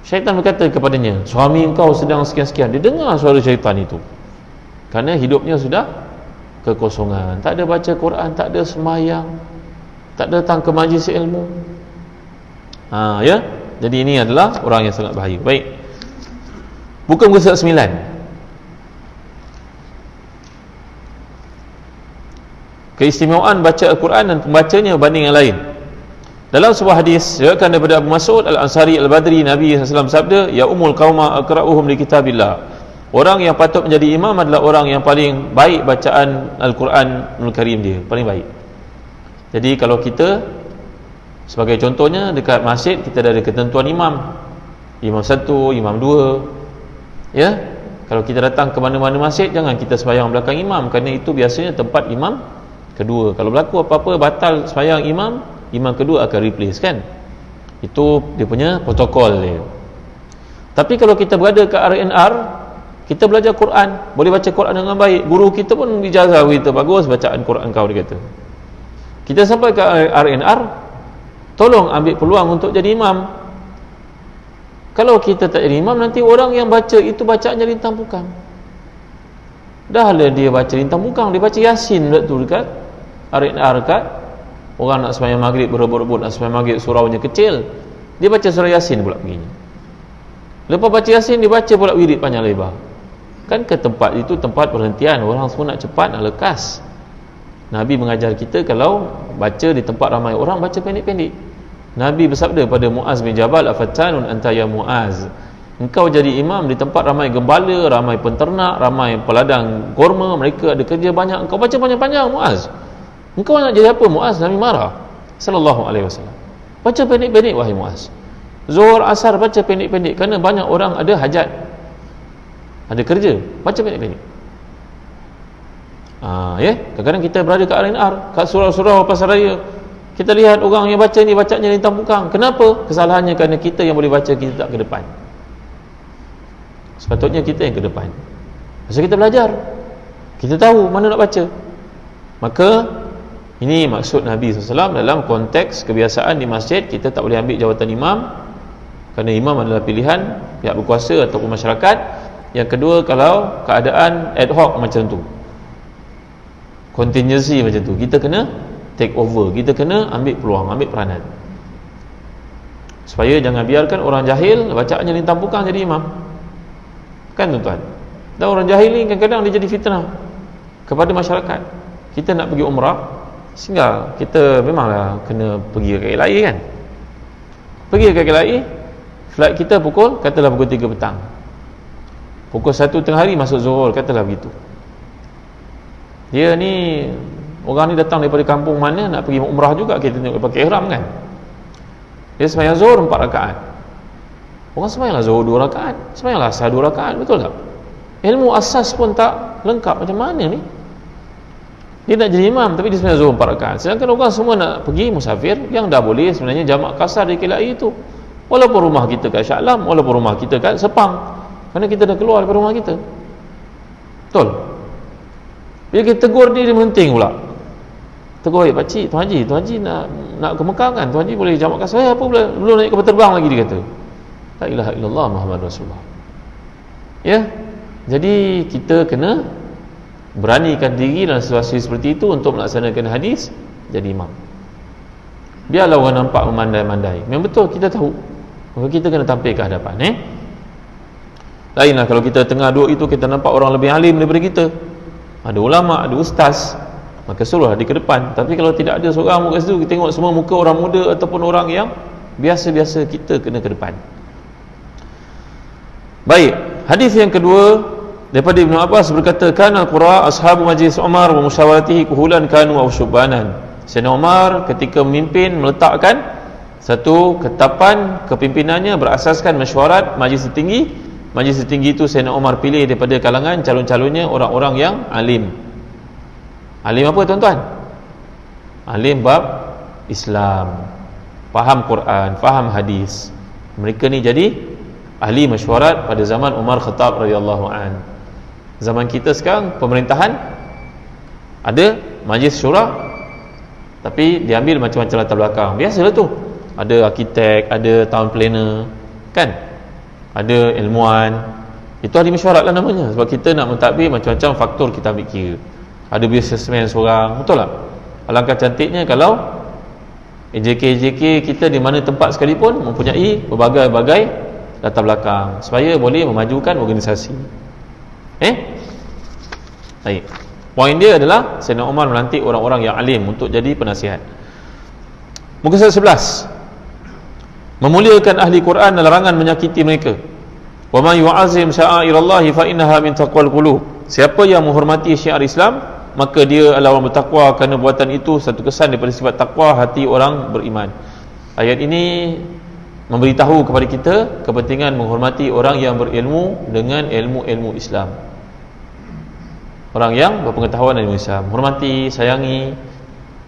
Syaitan berkata kepadanya, suami engkau sedang sekian-sekian. Dia dengar suara syaitan itu, kerana hidupnya sudah kekosongan, tak ada baca Quran, tak ada sembahyang, tak datang ke majlis ilmu. Ya. Jadi ini adalah orang yang sangat bahaya. Baik. Buka muka surat 9. Keistimewaan baca Al-Quran dan pembacanya berbanding yang lain. Dalam sebuah hadis diriwayatkan daripada Abu Mas'ud Al-Ansari Al-Badri, Nabi SAW sabda, ya umul qauma aqra'uhum li kitabillah. Orang yang patut menjadi imam adalah orang yang paling baik bacaan Al-Quranul Karim dia, paling baik. Jadi kalau kita, sebagai contohnya dekat masjid kita ada ketentuan imam, imam 1, imam 2. Ya, kalau kita datang ke mana-mana masjid, jangan kita sembahyang belakang imam, kerana itu biasanya tempat imam kedua. Kalau berlaku apa-apa batal sembahyang imam, imam kedua akan replace, kan? Itu dia punya protokol dia. Tapi kalau kita berada ke RNR, kita belajar Quran, boleh baca Quran dengan baik, guru kita pun ijazah kita, bagus bacaan Quran kau, dia kata. Kita sampai ke RNR, tolong ambil peluang untuk jadi imam. Kalau kita tak jadi imam, nanti orang yang baca itu bacaannya lintang pukang. Dah lah dia baca lintang pukang, dia baca Yasin dekat RNR kat. Orang nak sembahyang maghrib, berebut-rebut nak sembahyang maghrib, suraunya kecil, dia baca surah Yasin pula perginya. Lepas baca Yasin, dia baca pula wirid panjang lebar. Kan ke tempat itu tempat perhentian, orang semua nak cepat, nak lekas. Nabi mengajar kita kalau baca di tempat ramai orang, baca pendek-pendek. Nabi bersabda pada Muaz bin Jabal, afatanun anta ya Muaz, engkau jadi imam di tempat ramai gembala, ramai penternak, ramai peladang kurma, mereka ada kerja banyak, engkau baca panjang-panjang Muaz. Engkau nak jadi apa Muaz? Nabi marah sallallahu alaihi wasallam. Baca pendek-pendek wahai Muaz. Zuhur asar baca pendek-pendek, kerana banyak orang ada hajat, ada kerja, baca pendek-pendek. Ya, kadang-kadang kita berada kat RNR, kat surau-surau pasar raya, kita lihat orang yang baca ni bacanya lintang pukang. Kenapa? Kesalahannya kerana kita yang boleh baca, kita tak ke depan. Sepatutnya kita yang ke depan. Pasal kita belajar, kita tahu mana nak baca. Maka ini maksud Nabi SAW dalam konteks kebiasaan di masjid, kita tak boleh ambil jawatan imam, kerana imam adalah pilihan pihak berkuasa ataupun masyarakat. Yang kedua, kalau keadaan ad hoc macam tu, contingency macam tu, kita kena take over, kita kena ambil peluang, ambil peranan, supaya jangan biarkan orang jahil bacaannya lintang pukang jadi imam, kan tuan-tuan. Dan orang jahil ni kadang-kadang dia jadi fitnah kepada masyarakat. Kita nak pergi umrah, sehingga kita memanglah kena pergi ke KLIA, kan? Pergi ke KLIA, flight kita katalah pukul 3 petang, pukul 1 tengah hari masuk Zuhur, katalah begitu. Dia ni, orang ni datang daripada kampung mana, nak pergi umrah juga, kita tengok pakai ihram, kan? Dia sembahyang Zuhur 4 rakaat. Orang sembahyanglah Zuhur 2 rakaat, sembahyanglah Asar 2 rakaat, betul tak? Ilmu asas pun tak lengkap, macam mana ni? Dia nak jadi imam tapi dia sebenarnya Zuhur 4 rakaat. Sedangkan orang semua nak pergi musafir, yang dah boleh sebenarnya jamak kasar di KLIA itu. Walaupun rumah kita kat Shah Alam, walaupun rumah kita kat Sepang, kerana kita dah keluar daripada rumah kita. Betul? Bila kita tegur dia menenting pula. Tegur, pakcik, Tuan Haji nak ke Mekah, kan? Tuan Haji boleh jamak kasar. Apa belum naik kapal terbang lagi, dia kata. La ilaha illallah Muhammad Rasulullah. Ya. Jadi kita kena beranikan diri dalam situasi seperti itu untuk melaksanakan hadis, jadi imam. Biarlah orang nampak memandai-mandai, memang betul kita tahu, maka kita kena tampil ke hadapan. Lainlah kalau kita tengah duduk itu, kita nampak orang lebih alim daripada kita, ada ulama', ada ustaz, maka suruhlah di ke depan. Tapi kalau tidak ada seorang muka situ, kita tengok semua muka orang muda ataupun orang yang biasa-biasa, kita kena ke depan. Baik, hadis yang kedua daripada Ibnu Abbas berkata, kana al-qura ashabu majlis Umar wa musyawaratihi kuhulan kanu aw syubanan. Sayyidina Umar ketika memimpin meletakkan satu ketetapan kepimpinannya berasaskan mesyuarat majlis tertinggi. Majlis tertinggi itu Sayyidina Umar pilih daripada kalangan calon-calonnya orang-orang yang alim. Alim apa tuan-tuan? Alim bab Islam, faham Quran, faham hadis. Mereka ni jadi ahli mesyuarat pada zaman Umar Khattab radhiyallahu an. Zaman kita sekarang pemerintahan ada majlis syura, tapi diambil macam-macam latar belakang. Biasalah tu, ada arkitek, ada town planner, kan, ada ilmuwan. Itu ahli mesyuarat lah namanya, sebab kita nak mentadbir macam-macam faktor kita ambil kira. ada businessman seorang, betul tak? Alangkah cantiknya kalau AJK kita di mana tempat sekalipun mempunyai berbagai-bagai latar belakang supaya boleh memajukan organisasi. Baik. Poin dia adalah Sayyidina Umar melantik orang-orang yang alim untuk jadi penasihat. Muka surat 11. Memuliakan ahli Quran dan larangan menyakiti mereka. Wa man yu'azzim sya'airallahi fa innaha min taqwal qulub. Siapa yang menghormati syiar Islam, maka dia adalah orang bertakwa, kerana buatan itu satu kesan daripada sifat takwa hati orang beriman. Ayat ini memberitahu kepada kita kepentingan menghormati orang yang berilmu dengan ilmu-ilmu Islam. Orang yang berpengetahuan dan ilmu Islam, hormati, sayangi,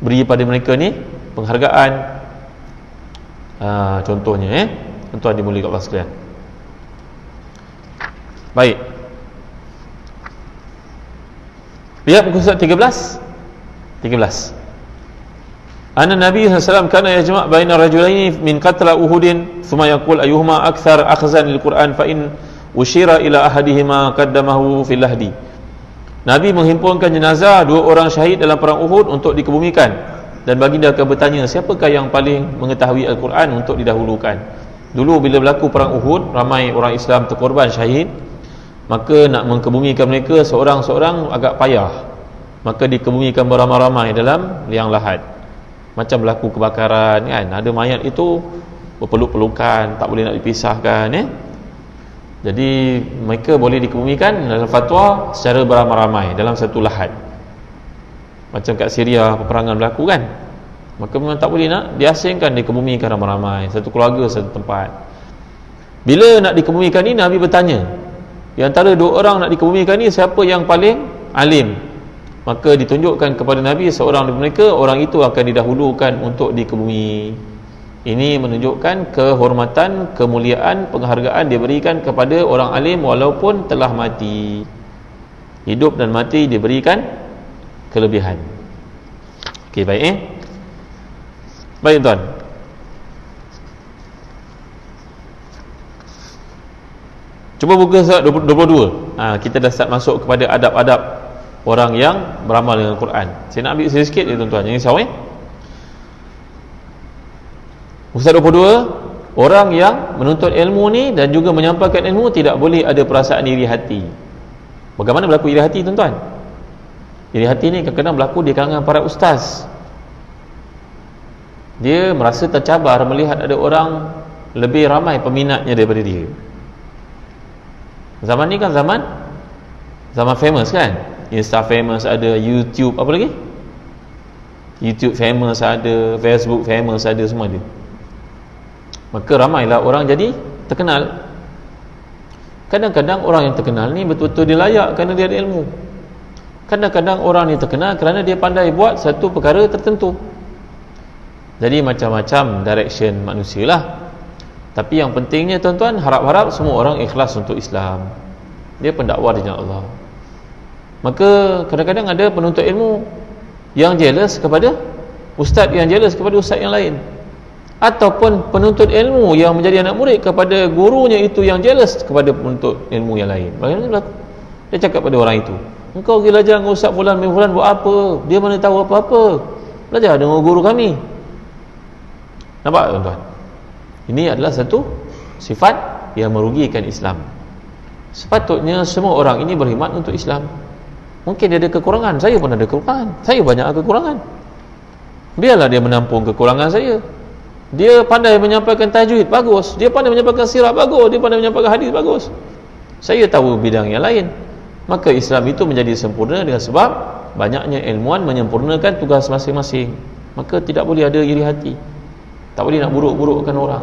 beri pada mereka ni penghargaan. Contohnya tuan dimuliakan Allah sekalian. Baik. Lihat muka surat 13. Anna Nabi SAW kana yajma' baina rajulaini min qatla Uhudin thumma yaqul ayyuhuma akthar akhzan lil Quran fa in ushira ila ahadihima qaddamahu fil lahdi. Nabi menghimpunkan jenazah dua orang syahid dalam perang Uhud untuk dikebumikan, dan baginda akan bertanya, siapakah yang paling mengetahui Al-Quran untuk didahulukan. Dulu bila berlaku perang Uhud, ramai orang Islam terkorban syahid, maka nak mengkebumikan mereka seorang-seorang agak payah, maka dikebumikan beramai-ramai dalam liang lahat. Macam berlaku kebakaran kan, ada mayat itu berpeluk-pelukan, tak boleh nak dipisahkan. Jadi mereka boleh dikebumikan dalam fatwa secara beramai-ramai dalam satu lahat. Macam kat Syria peperangan berlaku kan, maka memang tak boleh nak diasingkan, dikebumikan ramai-ramai, satu keluarga satu tempat. Bila nak dikebumikan ni, Nabi bertanya, di antara dua orang nak dikebumikan ni, siapa yang paling alim? Maka ditunjukkan kepada Nabi seorang dari mereka, orang itu akan didahulukan untuk dikebumi. Ini menunjukkan kehormatan, kemuliaan, penghargaan diberikan kepada orang alim walaupun telah mati. Hidup dan mati diberikan kelebihan. Okey, baik Baik tuan. Cuba buka surat 22. Kita dah start masuk kepada adab-adab orang yang beramal dengan Quran. Saya nak ambil sikit je tuan-tuan, jangan risau Ustaz 22, orang yang menuntut ilmu ni dan juga menyampaikan ilmu tidak boleh ada perasaan iri hati. Bagaimana berlaku iri hati tuan-tuan? Iri hati ni kadang-kadang berlaku di kalangan para ustaz. Dia merasa tercabar melihat ada orang lebih ramai peminatnya daripada dia. Zaman ni kan zaman famous kan, Insta famous ada, YouTube apa lagi? YouTube famous ada, Facebook famous ada, semua ada. Maka ramailah orang jadi terkenal. Kadang-kadang orang yang terkenal ni betul-betul dia layak kerana dia ada ilmu. Kadang-kadang orang ni terkenal kerana dia pandai buat satu perkara tertentu. Jadi macam-macam direction manusia lah. Tapi yang pentingnya tuan-tuan, harap-harap semua orang ikhlas untuk Islam. Dia pendakwah di jalan Allah. Maka kadang-kadang ada penuntut ilmu yang jealous kepada ustaz, yang jealous kepada ustaz yang lain, ataupun penuntut ilmu yang menjadi anak murid kepada gurunya itu yang jealous kepada penuntut ilmu yang lain. Bagaimana berlaku? Dia cakap pada orang itu, engkau pergi belajar dengan ustaz fulan bin fulan buat apa? Dia mana tahu apa-apa. Belajar dengan guru kami. Nampak tuan-tuan? Ini adalah satu sifat yang merugikan Islam. Sepatutnya semua orang ini berkhidmat untuk Islam. Mungkin dia ada kekurangan, saya pun ada kekurangan, saya banyak kekurangan. Biarlah dia menampung kekurangan saya. Dia pandai menyampaikan tajwid, bagus. Dia pandai menyampaikan sirah, bagus. Dia pandai menyampaikan hadis, bagus. Saya tahu bidang yang lain. Maka Islam itu menjadi sempurna dengan sebab banyaknya ilmuwan menyempurnakan tugas masing-masing. Maka tidak boleh ada iri hati, tak boleh nak buruk-burukkan orang.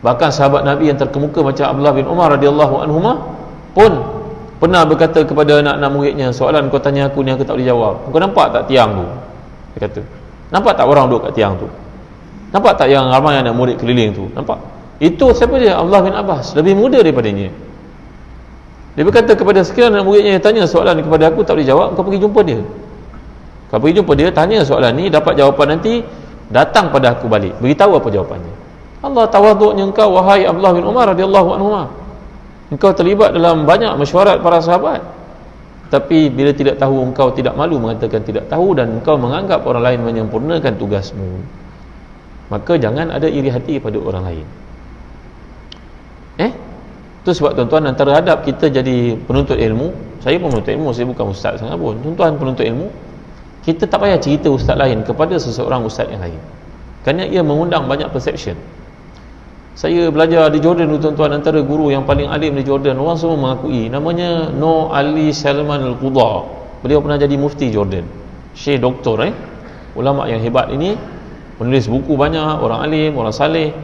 Bahkan sahabat Nabi yang terkemuka macam Abdullah bin Umar radhiyallahu anhuma pun pernah berkata kepada anak-anak muridnya, soalan kau tanya aku ni aku tak boleh jawab. Kau nampak tak tiang tu? Dia kata, nampak tak orang duduk kat tiang tu? Nampak tak yang ramai anak murid keliling tu? Nampak? Itu siapa dia? Abdullah bin Abbas, lebih muda daripadanya. Dia berkata kepada sekian anak muridnya yang tanya soalan kepada aku tak boleh jawab, kau pergi jumpa dia. Kau pergi jumpa dia, tanya soalan ni, dapat jawapan nanti, datang pada aku balik, beritahu apa jawapannya. Allah tawaduknya engkau wahai Abdullah bin Umar radhiyallahu anhu. Engkau terlibat dalam banyak mesyuarat para sahabat. Tapi bila tidak tahu, engkau tidak malu mengatakan tidak tahu, dan engkau menganggap orang lain menyempurnakan tugasmu, maka jangan ada iri hati pada orang lain. Itu sebab tuan-tuan, antara adab kita jadi penuntut ilmu, saya pun penuntut ilmu, saya bukan ustaz sangat pun, tuan-tuan penuntut ilmu, kita tak payah cerita ustaz lain kepada seseorang ustaz yang lain, kerana ia mengundang banyak perception. Saya belajar di Jordan dulu tuan-tuan, antara guru yang paling alim di Jordan, orang semua mengakui, namanya No Ali Salman Al-Qudha. Beliau pernah jadi mufti Jordan, Syekh Doktor, ulama yang hebat ini, menulis buku banyak, orang alim, orang saleh.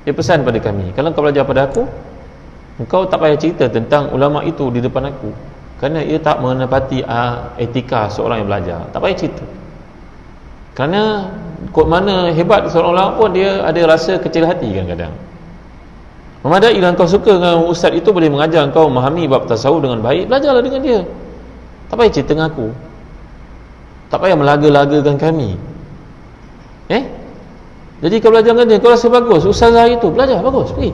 Dia pesan pada kami, kalau kau belajar pada aku, engkau tak payah cerita tentang ulama itu di depan aku, kerana ia tak menepati etika seorang yang belajar. Tak payah cerita, kerana kod mana hebat seorang ulama pun, dia ada rasa kecil hati kadang-kadang. Memadai kalau kau suka dengan ustaz itu, boleh mengajar kau memahami bab tasawuf dengan baik, belajarlah dengan dia. Tak payah cerita dengan aku, tak payah melaga-lagakan kami. Jadi kau belajar dengan dia, kau rasa bagus ustazah itu, belajar, bagus, pergi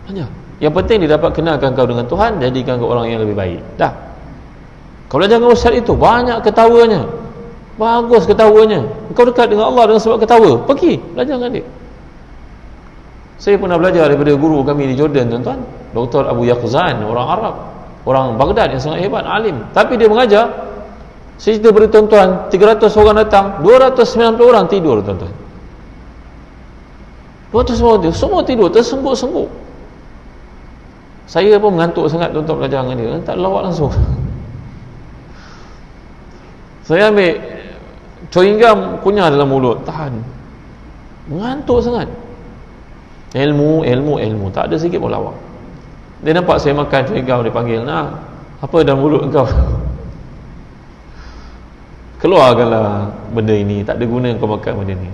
belajar. Yang penting dia dapat kenalkan kau dengan Tuhan, jadikan kau orang yang lebih baik. Dah. Kau belajar dengan ustaz itu, banyak ketawanya, bagus ketawanya, kau dekat dengan Allah dengan sebab ketawa, pergi belajar dengan dia. Saya pernah belajar daripada guru kami di Jordan tuan-tuan, Dr. Abu Yaqzan, orang Arab, orang Baghdad yang sangat hebat, alim. Tapi dia mengajar, saya cerita pada tuan-tuan, 300 orang datang, 290 orang tidur tuan-tuan. 290 orang semua tidur, tersengguk-sengguk. Saya pun mengantuk sangat tuan-tuan belajar dengan dia, tak lawak langsung. Saya ambil chewing gum, kunyah dalam mulut, tahan, mengantuk sangat. Ilmu, tak ada sikit pun lawak. Dia nampak saya makan chewing gum, dia panggil, nah, apa dalam mulut engkau? Keluarkanlah benda ini, tak ada guna kau makan benda ni.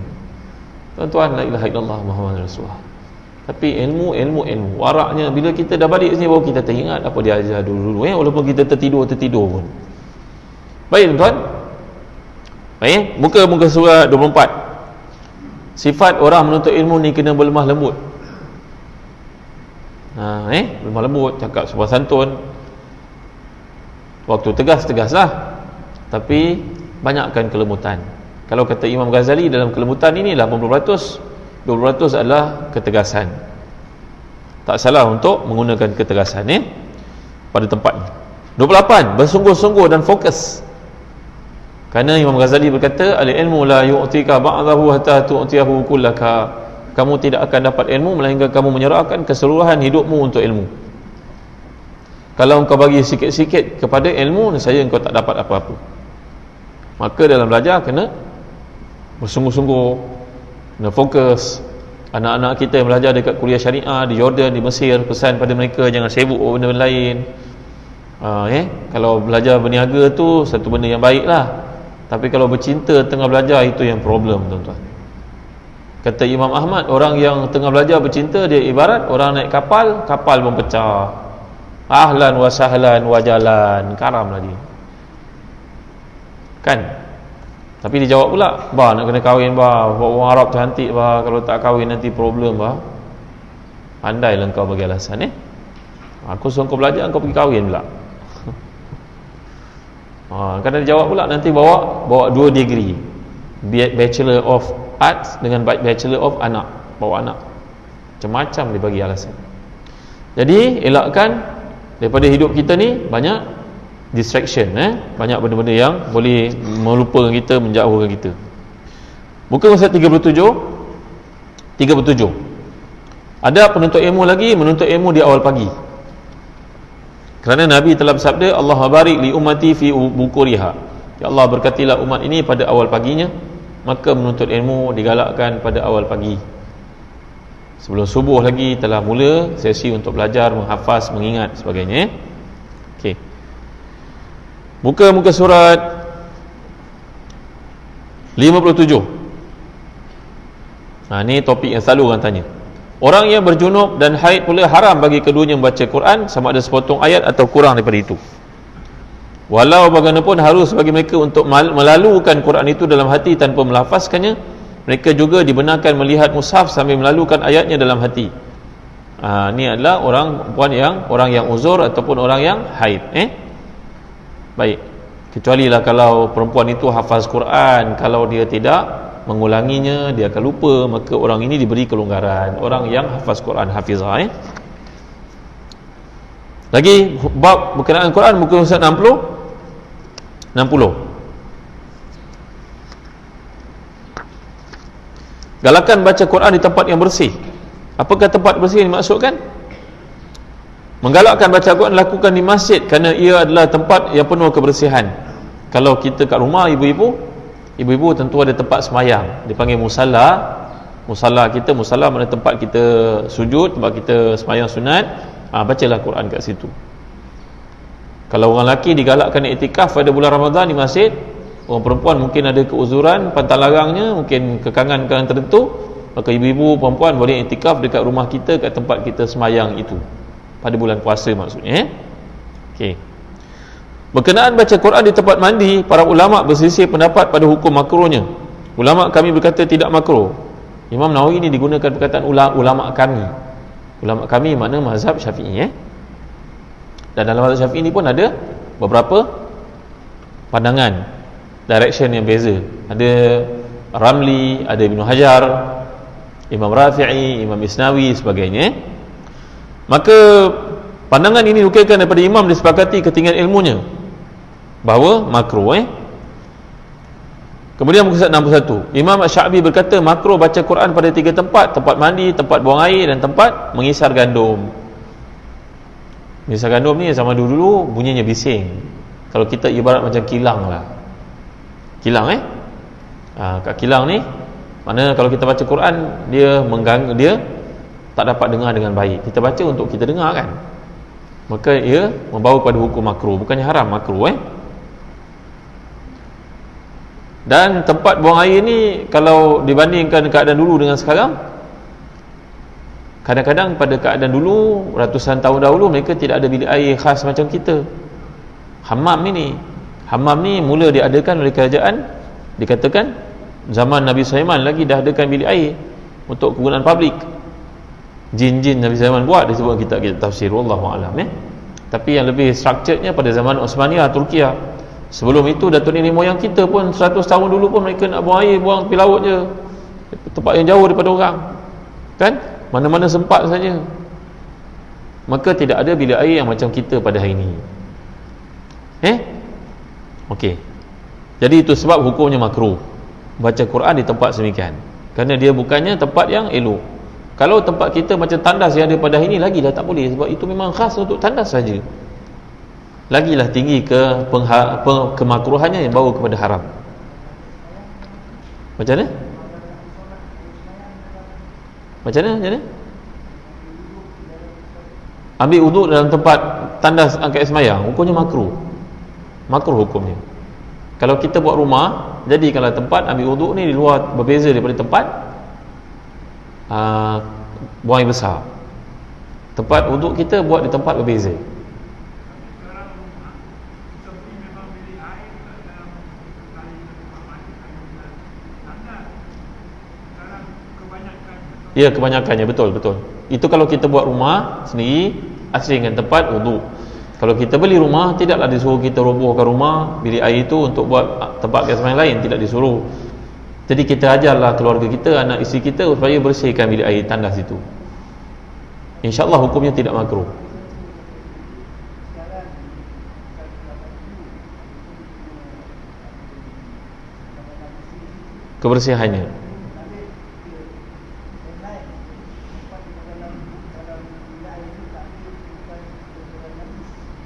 Tuan-tuan, la ilaha illallah Muhammad Rasulullah. Tapi ilmu, waraknya bila kita dah balik sini, baru kita teringat apa dia ajar dulu-dulu, walaupun kita tertidur pun. Baik tuan-tuan, baik, muka surah 24. Sifat orang menuntut ilmu ni kena berlemah lembut. Berlemah lembut, cakap sopan santun. Waktu tegas-tegaslah, tapi banyakkan kelembutan. Kalau kata Imam Ghazali, dalam kelembutan ini 80%, 20% adalah ketegasan. Tak salah untuk menggunakan ketegasan pada tempatnya. 28, bersungguh-sungguh dan fokus. Kerana Imam Ghazali berkata, al-ilmu la yu'tika ba'dahu hatta tu'tiyahu kullaka. Kamu tidak akan dapat ilmu melainkan kamu menyerahkan keseluruhan hidupmu untuk ilmu. Kalau engkau bagi sikit-sikit kepada ilmu, nescaya engkau tak dapat apa-apa. Maka dalam belajar kena bersungguh-sungguh, kena fokus. Anak-anak kita yang belajar dekat kuliah syariah di Jordan, di Mesir, pesan pada mereka jangan sibuk benda-benda lain. Kalau belajar berniaga tu satu benda yang baik lah, tapi kalau bercinta tengah belajar, itu yang problem tuan-tuan. Kata Imam Ahmad, orang yang tengah belajar bercinta, dia ibarat orang naik kapal, kapal pun pecah, ahlan wa sahlan wa jalan, karamlah dia kan. Tapi dia jawab pula, bah nak kena kahwin bah, orang Arab cantik bah, kalau tak kahwin nanti problem bah. Pandailah kau bagi alasan aku suruh kau belajar, kau pergi kahwin pula. Kadang dia jawab pula, nanti bawa 2 degree, Bachelor of Arts dengan Bachelor of anak, bawa anak, macam-macam dia bagi alasan. Jadi elakkan daripada hidup kita ni banyak distraction, banyak benda-benda yang boleh melupakan kita, menjauhkan kita. Muka surat 37. Ada penuntut ilmu lagi, menuntut ilmu di awal pagi. Kerana Nabi telah bersabda, Allah barik li ummati fi bukuriha. Ya Allah, berkatilah umat ini pada awal paginya. Maka menuntut ilmu digalakkan pada awal pagi. Sebelum subuh lagi telah mula sesi untuk belajar, menghafaz, mengingat sebagainya. Okey. Muka surat 57. Ni topik yang selalu orang tanya. Orang yang berjunub dan haid pula haram bagi keduanya membaca Quran, sama ada sepotong ayat atau kurang daripada itu. Walau bagaimanapun harus bagi mereka untuk melalukan Quran itu dalam hati tanpa melafazkannya. Mereka juga dibenarkan melihat mushaf sambil melalukan ayatnya dalam hati. Ni adalah orang yang uzur ataupun orang yang haid. Baik, kecuali lah kalau perempuan itu hafaz Quran, kalau dia tidak mengulanginya dia akan lupa, maka orang ini diberi kelonggaran, orang yang hafaz Quran, hafizah. Lagi bab berkenaan Quran, muka surat 60. Galakan baca Quran di tempat yang bersih. Apakah tempat bersih yang dimaksudkan? Menggalakkan baca Quran lakukan di masjid kerana ia adalah tempat yang penuh kebersihan. Kalau kita kat rumah, ibu-ibu tentu ada tempat semayang, dipanggil musalla. Musalla kita, musalla mana tempat kita sujud, tempat kita semayang sunat. Bacalah Quran kat situ. Kalau orang lelaki digalakkan iktikaf pada bulan Ramadan di masjid, orang perempuan mungkin ada keuzuran pantang larangnya, mungkin kekangan tertentu, maka ibu-ibu perempuan boleh iktikaf dekat rumah kita, kat tempat kita semayang itu pada bulan puasa maksudnya. Okey. Berkenaan baca Quran di tempat mandi, para ulama berselisih pendapat pada hukum makruhnya. Ulama kami berkata tidak makruh. Imam Nawawi ini digunakan perkataan ulama kami. Ulama kami makna mazhab Syafi'i. Dan dalam mazhab Syafi'i ini pun ada beberapa pandangan, direction yang beza. Ada Ramli, ada Ibnu Hajar, Imam Rafi'i, Imam Isnawi sebagainya. Maka pandangan ini nukilkan daripada imam disepakati ketinggian ilmunya bahawa makruh. Kemudian muka surat 61, Imam Asy-Sya'bi berkata makruh baca Quran pada 3 tempat: tempat mandi, tempat buang air dan tempat mengisar gandum. Mengisar gandum ni zaman dulu bunyinya bising. Kalau kita ibarat macam kilang lah. Kilang kat kilang ni, mana kalau kita baca Quran dia mengganggu, dia tak dapat dengar dengan baik. Kita baca untuk kita dengar kan, maka ia membawa kepada hukum makruh, bukannya haram, makruh. Dan tempat buang air ni kalau dibandingkan keadaan dulu dengan sekarang, kadang-kadang pada keadaan dulu ratusan tahun dahulu mereka tidak ada bilik air khas macam kita. Hammam ni mula diadakan oleh kerajaan, dikatakan zaman Nabi Sulaiman lagi dah adakan bilik air untuk kegunaan publik. Jin-jin Nabi Sulaiman buat, disebut kitab tafsir, wallahu alam. Tapi yang lebih structurednya pada zaman Osmaniyah, Turkiya. Sebelum itu datuk nenek moyang kita pun 100 tahun dulu pun mereka nak buang air, buang tepi laut je, tempat yang jauh daripada orang kan, mana-mana sempat saja. Maka tidak ada bilik air yang macam kita pada hari ini. Okey. Jadi itu sebab hukumnya makruh baca Quran di tempat semikian, kerana dia bukannya tempat yang elok. Kalau tempat kita macam tandas yang ada pada hari ini, lagi dah tak boleh, sebab itu memang khas untuk tandas saja. Lagilah tinggi kemakruhannya yang bawa kepada haram. Macam mana? Macam mana? Ambil wuduk dalam tempat tandas angkat semayang, hukumnya makruh. Makruh hukumnya. Kalau kita buat rumah, jadi kalau tempat ambil wuduk ni di luar, berbeza daripada tempat buang air besar. Tempat wuduk kita buat di tempat berbeza. Ya, kebanyakannya, betul. Itu kalau kita buat rumah sendiri, asingkan tempat wuduk. Kalau kita beli rumah, tidaklah disuruh kita robohkan rumah bilik air itu untuk buat tempat kesemayang lain, tidak disuruh. Jadi kita ajarlah keluarga kita, anak isteri kita, supaya bersihkan bilik air tandas itu. InsyaAllah hukumnya tidak makruh. Kebersihannya.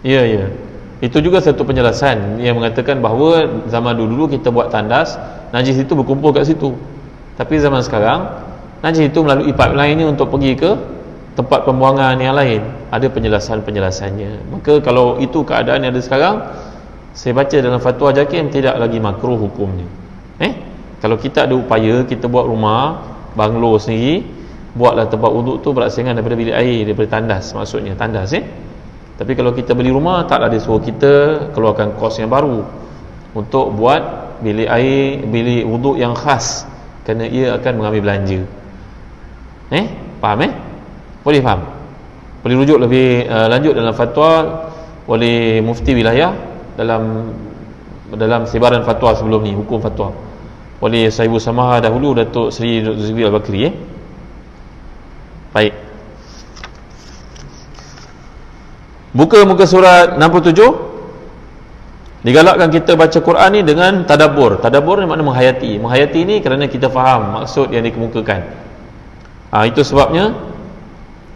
Ya. Itu juga satu penjelasan yang mengatakan bahawa zaman dulu kita buat tandas, najis itu berkumpul kat situ. Tapi zaman sekarang, najis itu melalui pipeline ni untuk pergi ke tempat pembuangan yang lain. Ada penjelasan-penjelasannya. Maka kalau itu keadaan yang ada sekarang, saya baca dalam fatwa JAKIM tidak lagi makruh hukumnya. Kalau kita ada upaya, kita buat rumah, banglo sendiri, buatlah tempat wuduk tu berasingan daripada bilik air, daripada tandas, maksudnya tandas. Tapi kalau kita beli rumah, taklah dia suruh kita keluarkan kos yang baru untuk buat bilik air, bilik wuduk yang khas, kerana ia akan mengambil belanja. Faham? Boleh faham? Boleh rujuk lebih lanjut dalam fatwa oleh mufti wilayah dalam sebaran fatwa sebelum ni, hukum fatwa oleh Sahibu Samaha dahulu, Datuk Seri Dr. Zikri Al-Bakri. Baik, buka muka surat 67. Digalakkan kita baca Quran ni dengan tadabbur. Tadabbur ni makna menghayati. Menghayati ni kerana kita faham maksud yang dikemukakan. Itu sebabnya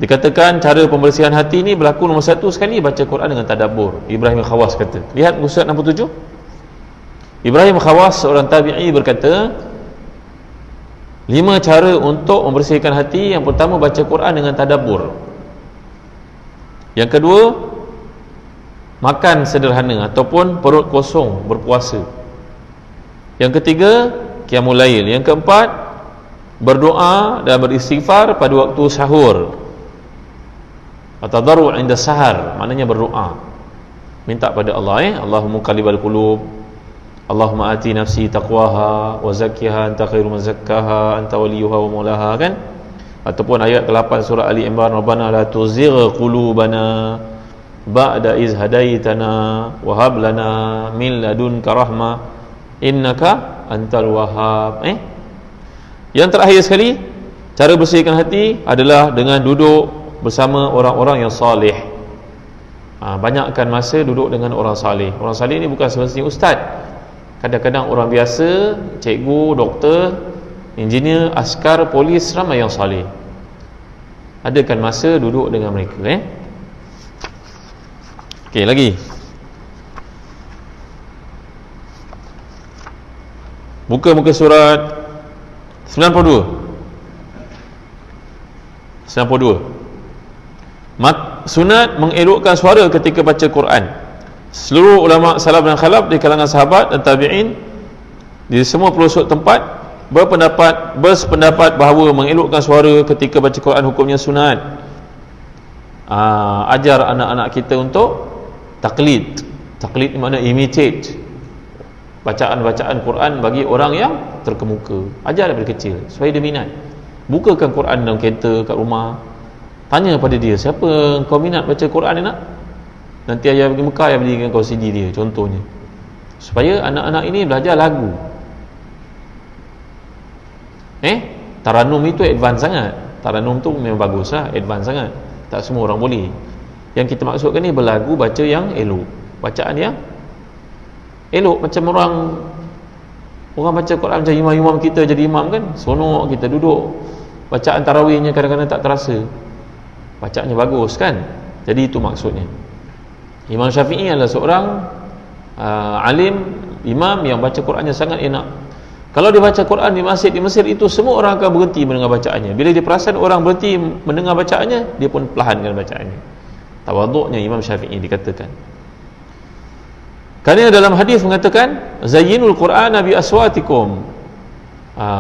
dikatakan cara pembersihan hati ni berlaku nombor satu sekali baca Quran dengan tadabbur. Ibrahim Khawas kata. Lihat muka surat 67. Ibrahim Khawas seorang tabi'i berkata, 5 cara untuk membersihkan hati. Yang pertama, baca Quran dengan tadabbur. Yang kedua, makan sederhana ataupun perut kosong berpuasa. Yang ketiga, qiyamul lail. Yang keempat, berdoa dan beristighfar pada waktu sahur. At-tadarru' 'inda sahar, maknanya berdoa, minta pada Allah, Allahumma muqallibal qulub, Allahumma ati nafsi taqwaha wa zakkiha anta khairu man zakkaha anta waliyuha wa maulaha, kan? Ataupun ayat ke-8 surah Ali Imran, Rabbana la tuzigh qulubana ba'da iz hadaitana wa hab lana min ladunka rahmah innaka antal wahhab. Yang terakhir sekali, cara bersihkan hati adalah dengan duduk bersama orang-orang yang salih. Banyakkan masa duduk dengan orang salih. Orang salih ni bukan semestinya ustaz. Kadang-kadang orang biasa, cikgu, doktor, engineer, askar, polis, ramai yang salih. Adakan masa duduk dengan mereka. Okey, lagi. Buka muka surat 92. 92. Sunat mengelokkan suara ketika baca Quran. Seluruh ulama salaf dan khalaf di kalangan sahabat dan tabi'in di semua pelosok tempat bersependapat bahawa mengelokkan suara ketika baca Quran hukumnya sunat. Ajar anak-anak kita untuk taklid. Taklid makna imitate bacaan-bacaan Quran bagi orang yang terkemuka. Ajar daripada kecil supaya dia minat. Bukakan Quran dalam kereta, kat rumah, tanya pada dia, siapa kau minat baca Quran ni nak? Nanti ayah pergi Mekah, ayah belikan kau CD dia, contohnya, supaya anak-anak ini belajar lagu. Taranum itu advance sangat. Taranum tu memang bagus lah, advance sangat. Tak semua orang boleh. Yang kita maksudkan ni berlagu, baca yang elok, bacaan yang elok. Macam orang baca Quran macam imam-imam kita jadi imam, kan, seronok kita duduk. Bacaan tarawihnya kadang-kadang tak terasa, bacaannya bagus, kan. Jadi itu maksudnya. Imam Syafi'i adalah seorang alim, imam yang baca Qurannya sangat enak. Kalau dia baca Quran di masjid di Mesir itu, semua orang akan berhenti mendengar bacaannya. Bila dia perasan orang berhenti mendengar bacaannya, dia pun perlahankan bacaannya. Tawaduknya Imam Syafi'i dikatakan. Kerana dalam hadis mengatakan, zayyinul Qur'ana bi aswatikum,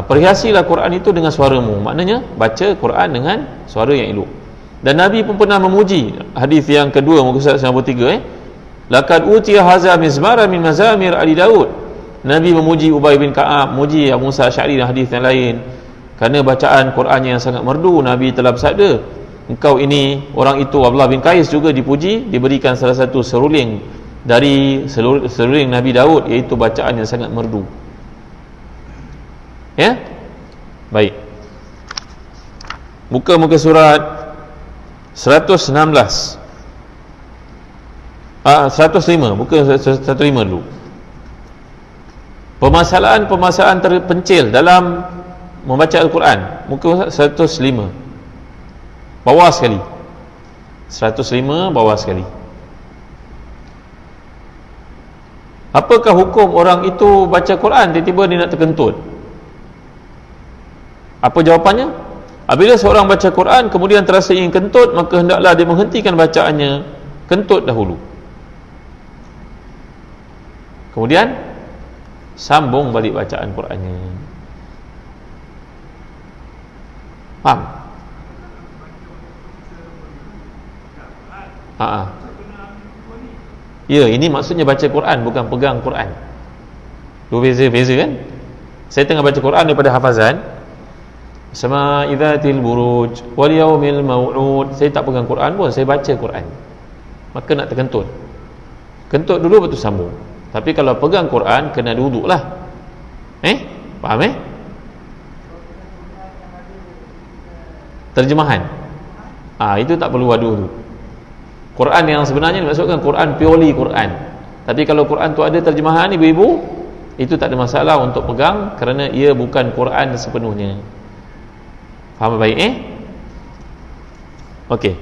perhiasilah Quran itu dengan suaramu. Maknanya baca Quran dengan suara yang elok. Dan Nabi pun pernah memuji, hadis yang kedua muka surat 93, laqad utiya hadza mizmara min mazamir ali Daud. Nabi memuji Ubay bin Ka'ab, memuji Abu Musa Asy'ari dan hadis yang lain kerana bacaan Qurannya yang sangat merdu. Nabi telah bersabda, engkau ini, orang itu Abdullah bin Qais juga dipuji, diberikan salah satu seruling dari seruling Nabi Daud, iaitu bacaan yang sangat merdu. Ya? Baik. Buka muka surat 116. 105. Buka 105 dulu. Permasalahan terpencil dalam membaca Al-Quran. Muka 105. Bawah sekali. 105 bawah sekali. Apakah hukum orang itu baca Quran tiba-tiba dia nak terkentut? Apa jawapannya? Apabila seorang baca Quran kemudian terasa ingin kentut, maka hendaklah dia menghentikan bacaannya, kentut dahulu, kemudian sambung balik bacaan Qurannya. Faham? Ya, ini maksudnya baca Quran, bukan pegang Quran. Dua beza kan? Saya tengah baca Quran daripada hafazan, sama idzatil buruj wal yaumil mau'ud, saya tak pegang Quran pun, saya baca Quran, maka nak terkentut. Kentut dulu lepas tu sambung. Tapi kalau pegang Quran kena duduk lah. Faham terjemahan. Itu tak perlu waduh tu. Quran yang sebenarnya dimaksudkan Quran purely Quran. Tapi kalau Quran tu ada terjemahan ibu-ibu, itu tak ada masalah untuk pegang kerana ia bukan Quran sepenuhnya. Faham baik Okey.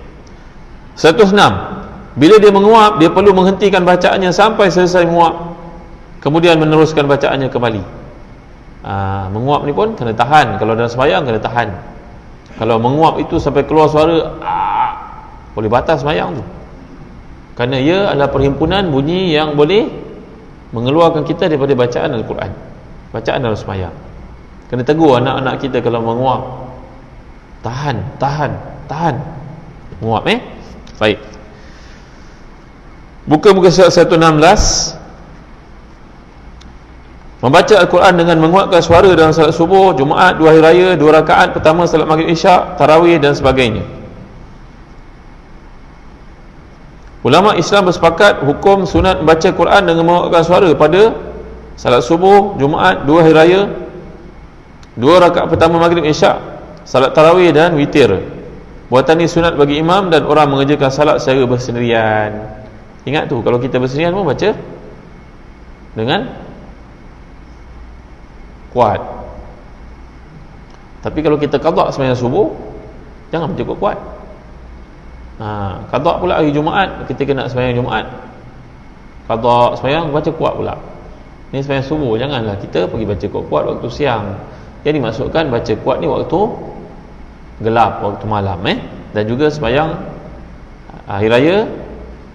106. Bila dia menguap, dia perlu menghentikan bacaannya sampai selesai menguap, kemudian meneruskan bacaannya kembali. Menguap ni pun kena tahan. Kalau dalam sembahyang kena tahan. Kalau menguap itu sampai keluar suara, boleh batal sembahyang tu. Kerana ia adalah perhimpunan bunyi yang boleh mengeluarkan kita daripada bacaan Al-Quran, bacaan dalam sembahyang. Kena tegur anak-anak kita kalau menguap. Tahan. Menguap Baik. Buka muka surat 116. Membaca Al-Quran dengan menguatkan suara dalam salat subuh, Jumaat, 2 hari raya, 2 rakaat pertama salat maghrib isyak, tarawih dan sebagainya. Ulama Islam bersepakat hukum sunat membaca Quran dengan menguatkan suara pada salat subuh, Jumaat, 2 hari raya, 2 rakaat pertama maghrib isyak, salat tarawih dan witir. Buatan ini sunat bagi imam dan orang mengerjakan salat secara bersendirian. Ingat tu, kalau kita bersendirian pun baca dengan kuat. Tapi kalau kita qada sembahyang subuh, jangan baca kuat-kuat. Qada pula hari Jumaat, ketika nak sembahyang Jumaat, qada sembahyang baca kuat pula. Ni sembahyang subuh, janganlah kita pergi baca kuat-kuat waktu siang. Yang dimaksudkan baca kuat ni waktu gelap, waktu malam dan juga sembahyang hari raya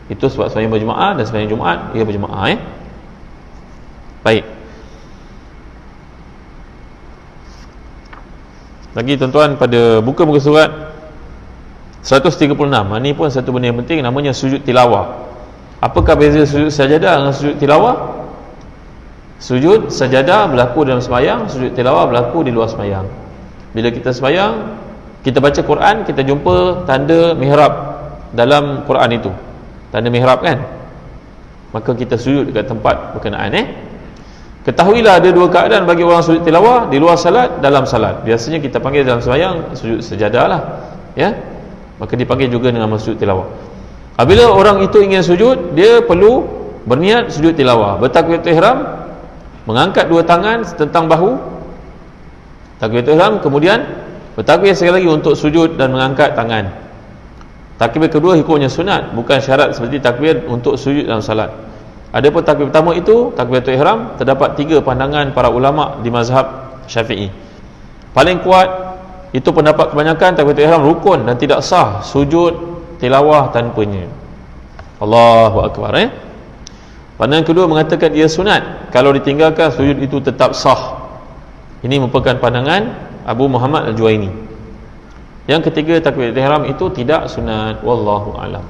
itu sebab sembahyang berjemaah, dan sembahyang Jumaat ia berjemaah. Baik. Lagi tuan-tuan, pada buka muka surat 136. Ini pun satu benda yang penting, namanya sujud tilawah. Apakah beza sujud sajadah dengan sujud tilawah? Sujud sajadah berlaku dalam sembahyang, sujud tilawah berlaku di luar sembahyang. Bila kita sembahyang, kita baca Quran, kita jumpa tanda mihrab dalam Quran itu, tanda mihrab kan, maka kita sujud dekat tempat berkenaan. Ketahuilah ada dua keadaan bagi orang sujud tilawah, di luar salat, dalam salat. Biasanya kita panggil dalam sembahyang sujud sejadah lah, maka dipanggil juga dengan sujud tilawah. Apabila orang itu ingin sujud, dia perlu berniat sujud tilawah, bertakbiratul ihram, mengangkat dua tangan tentang bahu, takbiratul ihram, kemudian bertakbir sekali lagi untuk sujud dan mengangkat tangan. Takbir kedua hukumnya sunat, bukan syarat seperti takbir untuk sujud dalam salat. Adapun takbir pertama itu, takbiratul ihram, terdapat 3 pandangan para ulama di mazhab Syafi'i. Paling kuat itu pendapat kebanyakan takbiratul ihram rukun dan tidak sah sujud tilawah tanpanya. Allahu akbar. Pandangan kedua mengatakan ia sunat, kalau ditinggalkan sujud itu tetap sah. Ini merupakan pandangan Abu Muhammad Al-Juwaini. Yang ketiga, takbiratul ihram itu tidak sunat, wallahu alam.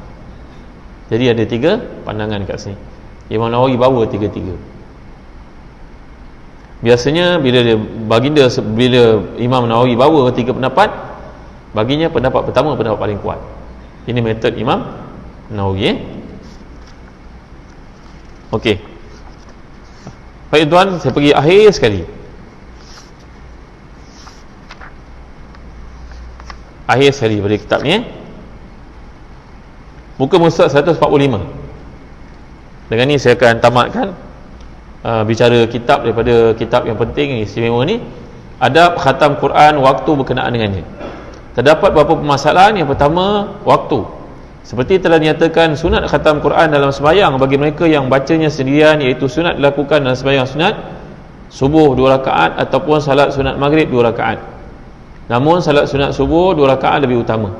Jadi ada 3 pandangan kat sini. Imam Nawawi bawa 3-3. Biasanya bila Imam Nawawi bawa 3 pendapat, baginya pendapat pertama pendapat paling kuat. Ini metod Imam Nawawi. Okey. Baik tuan, saya pergi akhir sekali. Akhir sekali pada kitab ni. Muka muka 145. Dengan ni saya akan tamatkan bicara kitab daripada kitab yang penting, istimewa ni, adab khatam Quran, waktu berkenaan dengannya. Terdapat beberapa permasalahan. Yang pertama, waktu. Seperti telah dinyatakan, sunat khatam Quran dalam sembahyang bagi mereka yang bacanya sendirian, iaitu sunat dilakukan dalam sembahyang sunat subuh 2 rakaat ataupun salat sunat maghrib 2 rakaat. Namun salat sunat subuh 2 rakaat lebih utama.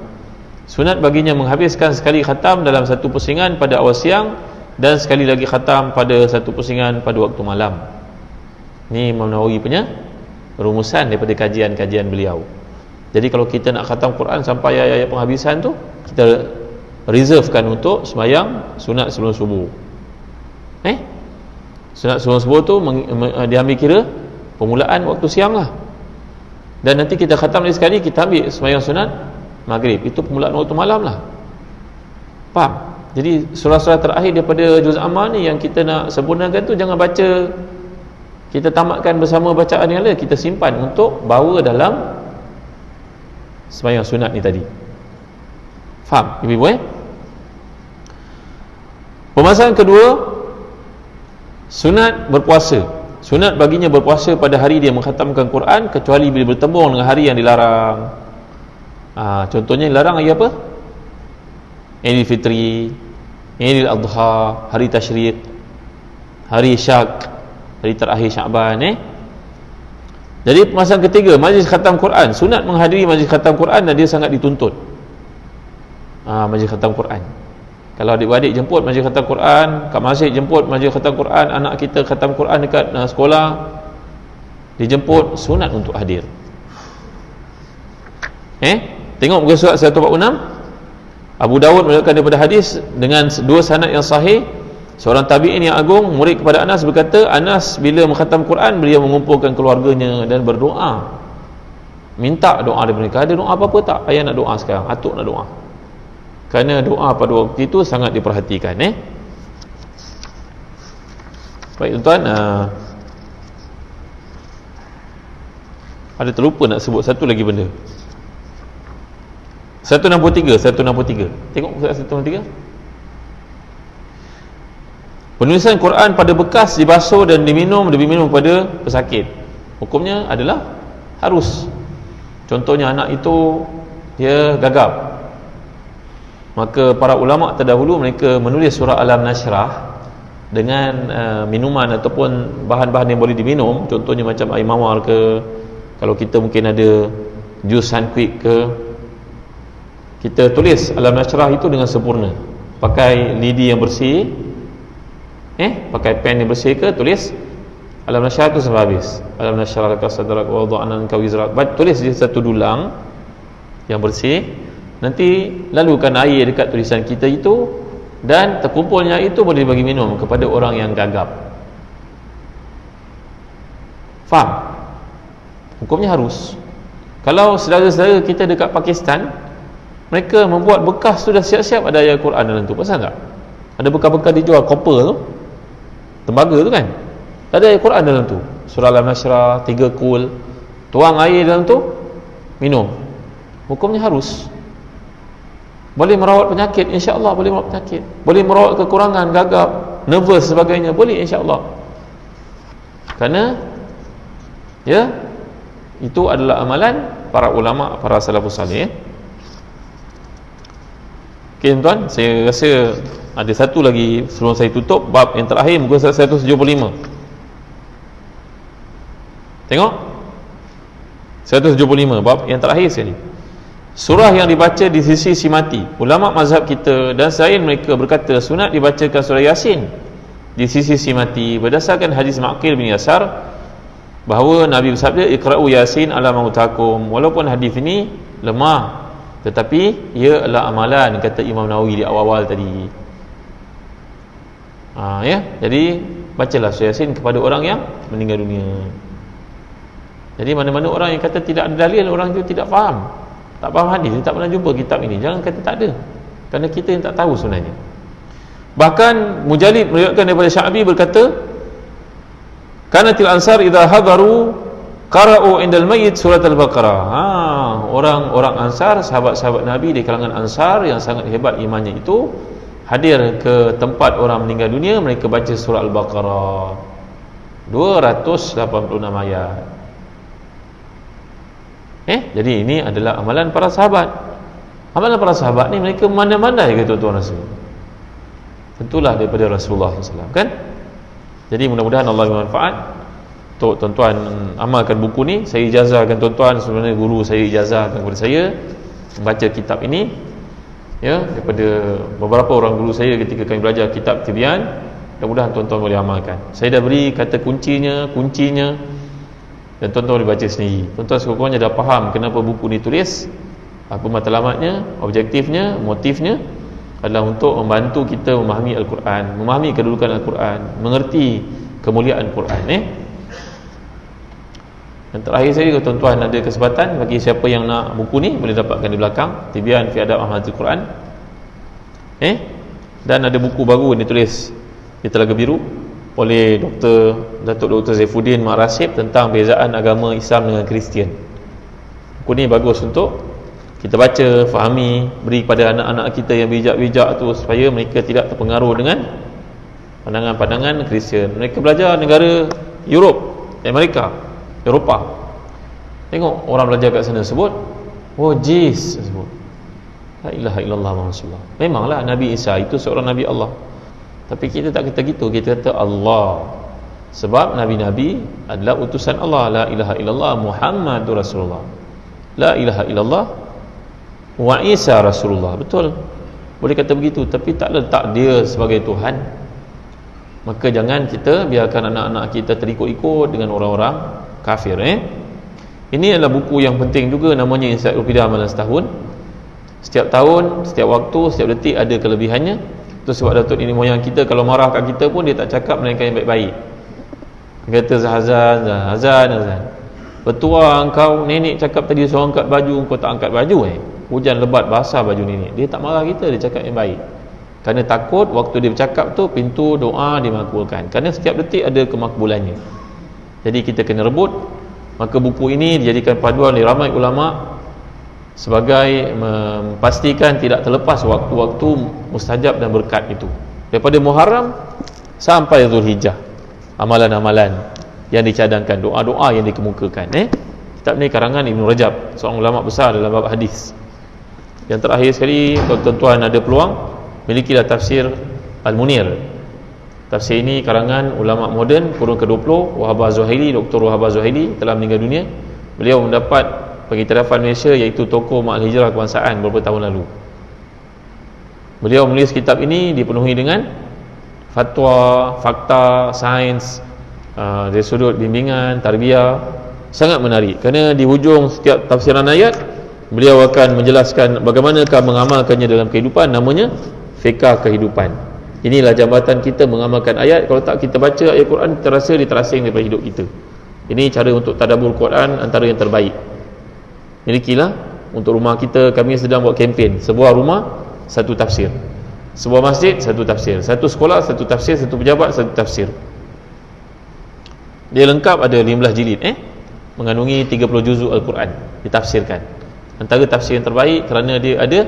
Sunat baginya menghabiskan sekali khatam dalam satu pusingan pada awal siang dan sekali lagi khatam pada satu pusingan pada waktu malam. Ini Imam Nawawi punya rumusan daripada kajian-kajian beliau. Jadi kalau kita nak khatam Quran sampai ayat-ayat penghabisan tu, kita reservekan untuk sembahyang sunat sebelum subuh. Sunat sebelum subuh tu diambil kira permulaan waktu siang lah. Dan nanti kita khatam lagi sekali, kita ambil sembahyang sunat maghrib, itu permulaan waktu malam lah. Faham? Jadi surah-surah terakhir daripada juz amma ni yang kita nak sempurnakan tu, jangan baca kita tamatkan bersama bacaan yang lain, kita simpan untuk bawa dalam sembahyang sunat ni tadi. Faham ibu-ibu? Permasalahan kedua, sunat berpuasa. Sunat baginya berpuasa pada hari dia mengkhatamkan Quran, kecuali bila bertembung dengan hari yang dilarang. Contohnya dilarang hari apa? Idul Fitri, Idul Adha, hari Tasyrik, hari Syak, hari terakhir Sya'ban. Jadi permasalahan ketiga, majlis khatam Quran. Sunat menghadiri majlis khatam Quran dan dia sangat dituntut. Majlis khatam Quran. Kalau adik-adik jemput majlis khatam Quran, kat masjid jemput majlis khatam Quran, anak kita khatam Quran dekat sekolah, dijemput, sunat untuk hadir. Tengok muka surat 146. Abu Dawud meriwayatkan daripada hadis dengan dua sanad yang sahih, seorang tabi'in yang agung, murid kepada Anas, berkata, Anas bila mengkhatam Quran, beliau mengumpulkan keluarganya dan berdoa, minta doa daripada mereka. Ada doa apa-apa tak? Ayah nak doa sekarang, atuk nak doa. Kerana doa pada waktu itu sangat diperhatikan. Baik tuan-tuan, ada terlupa nak sebut satu lagi benda. 163. Tengok surat 163. Penulisan Quran pada bekas dibasuh dan diminum pada pesakit. Hukumnya adalah harus. Contohnya anak itu dia gagap, maka para ulama terdahulu mereka menulis surah Alam Nashrah dengan minuman ataupun bahan-bahan yang boleh diminum. Contohnya macam air mawar ke, kalau kita mungkin ada jus sunquick ke, kita tulis Alam Nashrah itu dengan sempurna, pakai lidi yang bersih, pakai pen yang bersih ke, tulis Alam Nashrah itu sampai habis. Alam Nashrah laka sadrak wa wada'na anka wizrak. Tulis di satu dulang yang bersih, nanti lalukan air dekat tulisan kita itu, dan terkumpulnya itu boleh bagi minum kepada orang yang gagap. Faham? Hukumnya harus. Kalau saudara-saudara kita dekat Pakistan, mereka membuat bekas tu dah siap-siap ada ayat Quran dalam tu, pasal tak? Ada bekas-bekas dijual copper tu, tembaga tu kan, ada ayat Quran dalam tu, surah Alam Nashrah, 3 kul, tuang air dalam tu, minum. Hukumnya harus. Boleh merawat penyakit, insya-Allah boleh merawat penyakit, boleh merawat kekurangan, gagap, nervous sebagainya, boleh insya-Allah. Kerana itu adalah amalan para ulama, para salafus salih. Okey tuan, saya rasa ada satu lagi sebelum saya tutup, bab yang terakhir, muka surat 175. Tengok 175, bab yang terakhir sekali. Surah yang dibaca di sisi si mati. Ulama mazhab kita dan selain mereka berkata sunat dibacakan surah Yasin di sisi si mati, berdasarkan hadis Ma'qil bin Yasar bahawa Nabi bersabda, iqra'u Yasin ala mautakum. Walaupun hadis ini lemah, tetapi ia adalah amalan, kata Imam Nawawi di awal-awal tadi. Jadi bacalah surah Yasin kepada orang yang meninggal dunia. Jadi mana-mana orang yang kata tidak ada dalil, orang itu tidak faham, tak faham hadis, dia tak pernah jumpa kitab ini, jangan kata tak ada, kerana kita yang tak tahu sebenarnya. Bahkan Mujalid meriwayatkan daripada Sya'bi berkata, kanatil ansar idza hadaru qara'u indal mayyit surat al-Baqarah. Orang-orang Ansar, sahabat-sahabat Nabi di kalangan Ansar yang sangat hebat imannya itu, hadir ke tempat orang meninggal dunia, mereka baca surah Al-Baqarah 286 ayat. Jadi ini adalah amalan para sahabat. Amalan para sahabat ni mereka mana-mana ya, tuan-tuan rasa. Tentulah daripada Rasulullah SAW, kan? Jadi mudah-mudahan Allah bermanfaat untuk tuan-tuan amalkan buku ni. Saya ijazahkan tuan-tuan, sebenarnya guru saya ijazahkan kepada saya membaca kitab ini, daripada beberapa orang guru saya ketika kami belajar kitab Tibyan. Mudah-mudahan tuan-tuan boleh amalkan. Saya dah beri kata kuncinya, dan tuan-tuan boleh baca sendiri. Tuan-tuan sekurang-kurangnya dah faham kenapa buku ni tulis, apa matlamatnya, objektifnya, motifnya adalah untuk membantu kita memahami Al-Quran, memahami kedudukan Al-Quran, mengerti kemuliaan Quran. Dan terakhir saya, kalau tuan-tuan ada kesempatan, bagi siapa yang nak buku ni boleh dapatkan di belakang, Tibyan fi Adab Ahmadul Quran. Dan ada buku baru yang ditulis di Telaga Biru oleh Datuk Dr. Saifuddin Mak Rasib tentang bezaan agama Islam dengan Kristian. Buku ni bagus untuk kita baca, fahami, beri kepada anak-anak kita yang bijak-bijak tu supaya mereka tidak terpengaruh dengan pandangan-pandangan Kristian. Mereka belajar negara Amerika, Eropah. Tengok orang belajar kat sana sebut Jesus sebut la ilaha illallah Muhammad Rasulullah. Memanglah Nabi Isa itu seorang Nabi Allah, tapi kita tak kata gitu, kita kata Allah, sebab Nabi-Nabi adalah utusan Allah. La ilaha illallah Muhammadur Rasulullah, la ilaha illallah wa Isa Rasulullah. Betul, boleh kata begitu, tapi tak letak dia sebagai Tuhan. Maka jangan kita biarkan anak-anak kita terikut-ikut dengan orang-orang kafir. Ini adalah buku yang penting juga, namanya Ensiklopedia Amalan Setahun. Setiap tahun, setiap waktu, setiap detik ada kelebihannya. Itu sebab Datuk nenek moyang kita kalau marah kat kita pun dia tak cakap melainkan yang baik-baik. Dia kata azan. Betua engkau, nenek cakap tadi suruh angkat baju, engkau tak angkat baju hujan lebat basah baju nenek. Dia tak marah kita, dia cakap yang baik. Kerana takut waktu dia bercakap tu pintu doa dimakbulkan. Kerana setiap detik ada kemakbulannya. Jadi kita kena rebut. Maka buku ini dijadikan paduan oleh ramai ulama sebagai memastikan tidak terlepas waktu-waktu mustajab dan berkat itu. Daripada Muharram sampai Zulhijjah, amalan-amalan yang dicadangkan, doa-doa yang dikemukakan. Kitab ni karangan Ibn Rajab, seorang ulama besar dalam bab hadis. Yang terakhir sekali, kalau tuan-tuan ada peluang, milikilah tafsir Al-Munir. Tafsir ini karangan ulama moden kurun ke-20, Wahbah Zuhaili, Dr. Wahbah Zuhaili telah meninggal dunia. Beliau mendapat pengiktirafan Malaysia iaitu tokoh Ma'al Hijrah Kebangsaan beberapa tahun lalu. Beliau menulis kitab ini dipenuhi dengan fatwa, fakta, sains, dari sudut bimbingan, tarbiyah. Sangat menarik, kerana di hujung setiap tafsiran ayat beliau akan menjelaskan bagaimanakah mengamalkannya dalam kehidupan. Namanya fiqh kehidupan. Inilah jambatan kita mengamalkan ayat. Kalau tak kita baca ayat Quran, terasa dia terasing daripada hidup kita. Ini cara untuk tadabbur Quran antara yang terbaik. Milikilah untuk rumah kita. Kami sedang buat kempen, sebuah rumah satu tafsir, sebuah masjid satu tafsir, satu sekolah satu tafsir, satu pejabat satu tafsir. Dia lengkap, ada 15 jilid mengandungi 30 juzuk Al-Quran ditafsirkan. Antara tafsir yang terbaik kerana dia ada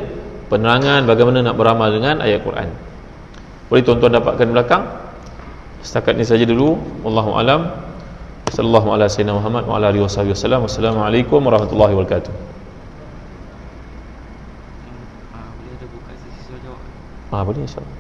penerangan bagaimana nak beramal dengan ayat Quran. Boleh tuan-tuan dapatkan di belakang. Setakat ini saja dulu. Wallahu alam. Sallallahu ala sayyidina Muhammad wa ala alihi wasallam. Wassalamualaikum warahmatullahi wabarakatuh. Boleh ada buka sesi soal jawab? Boleh, insya-Allah.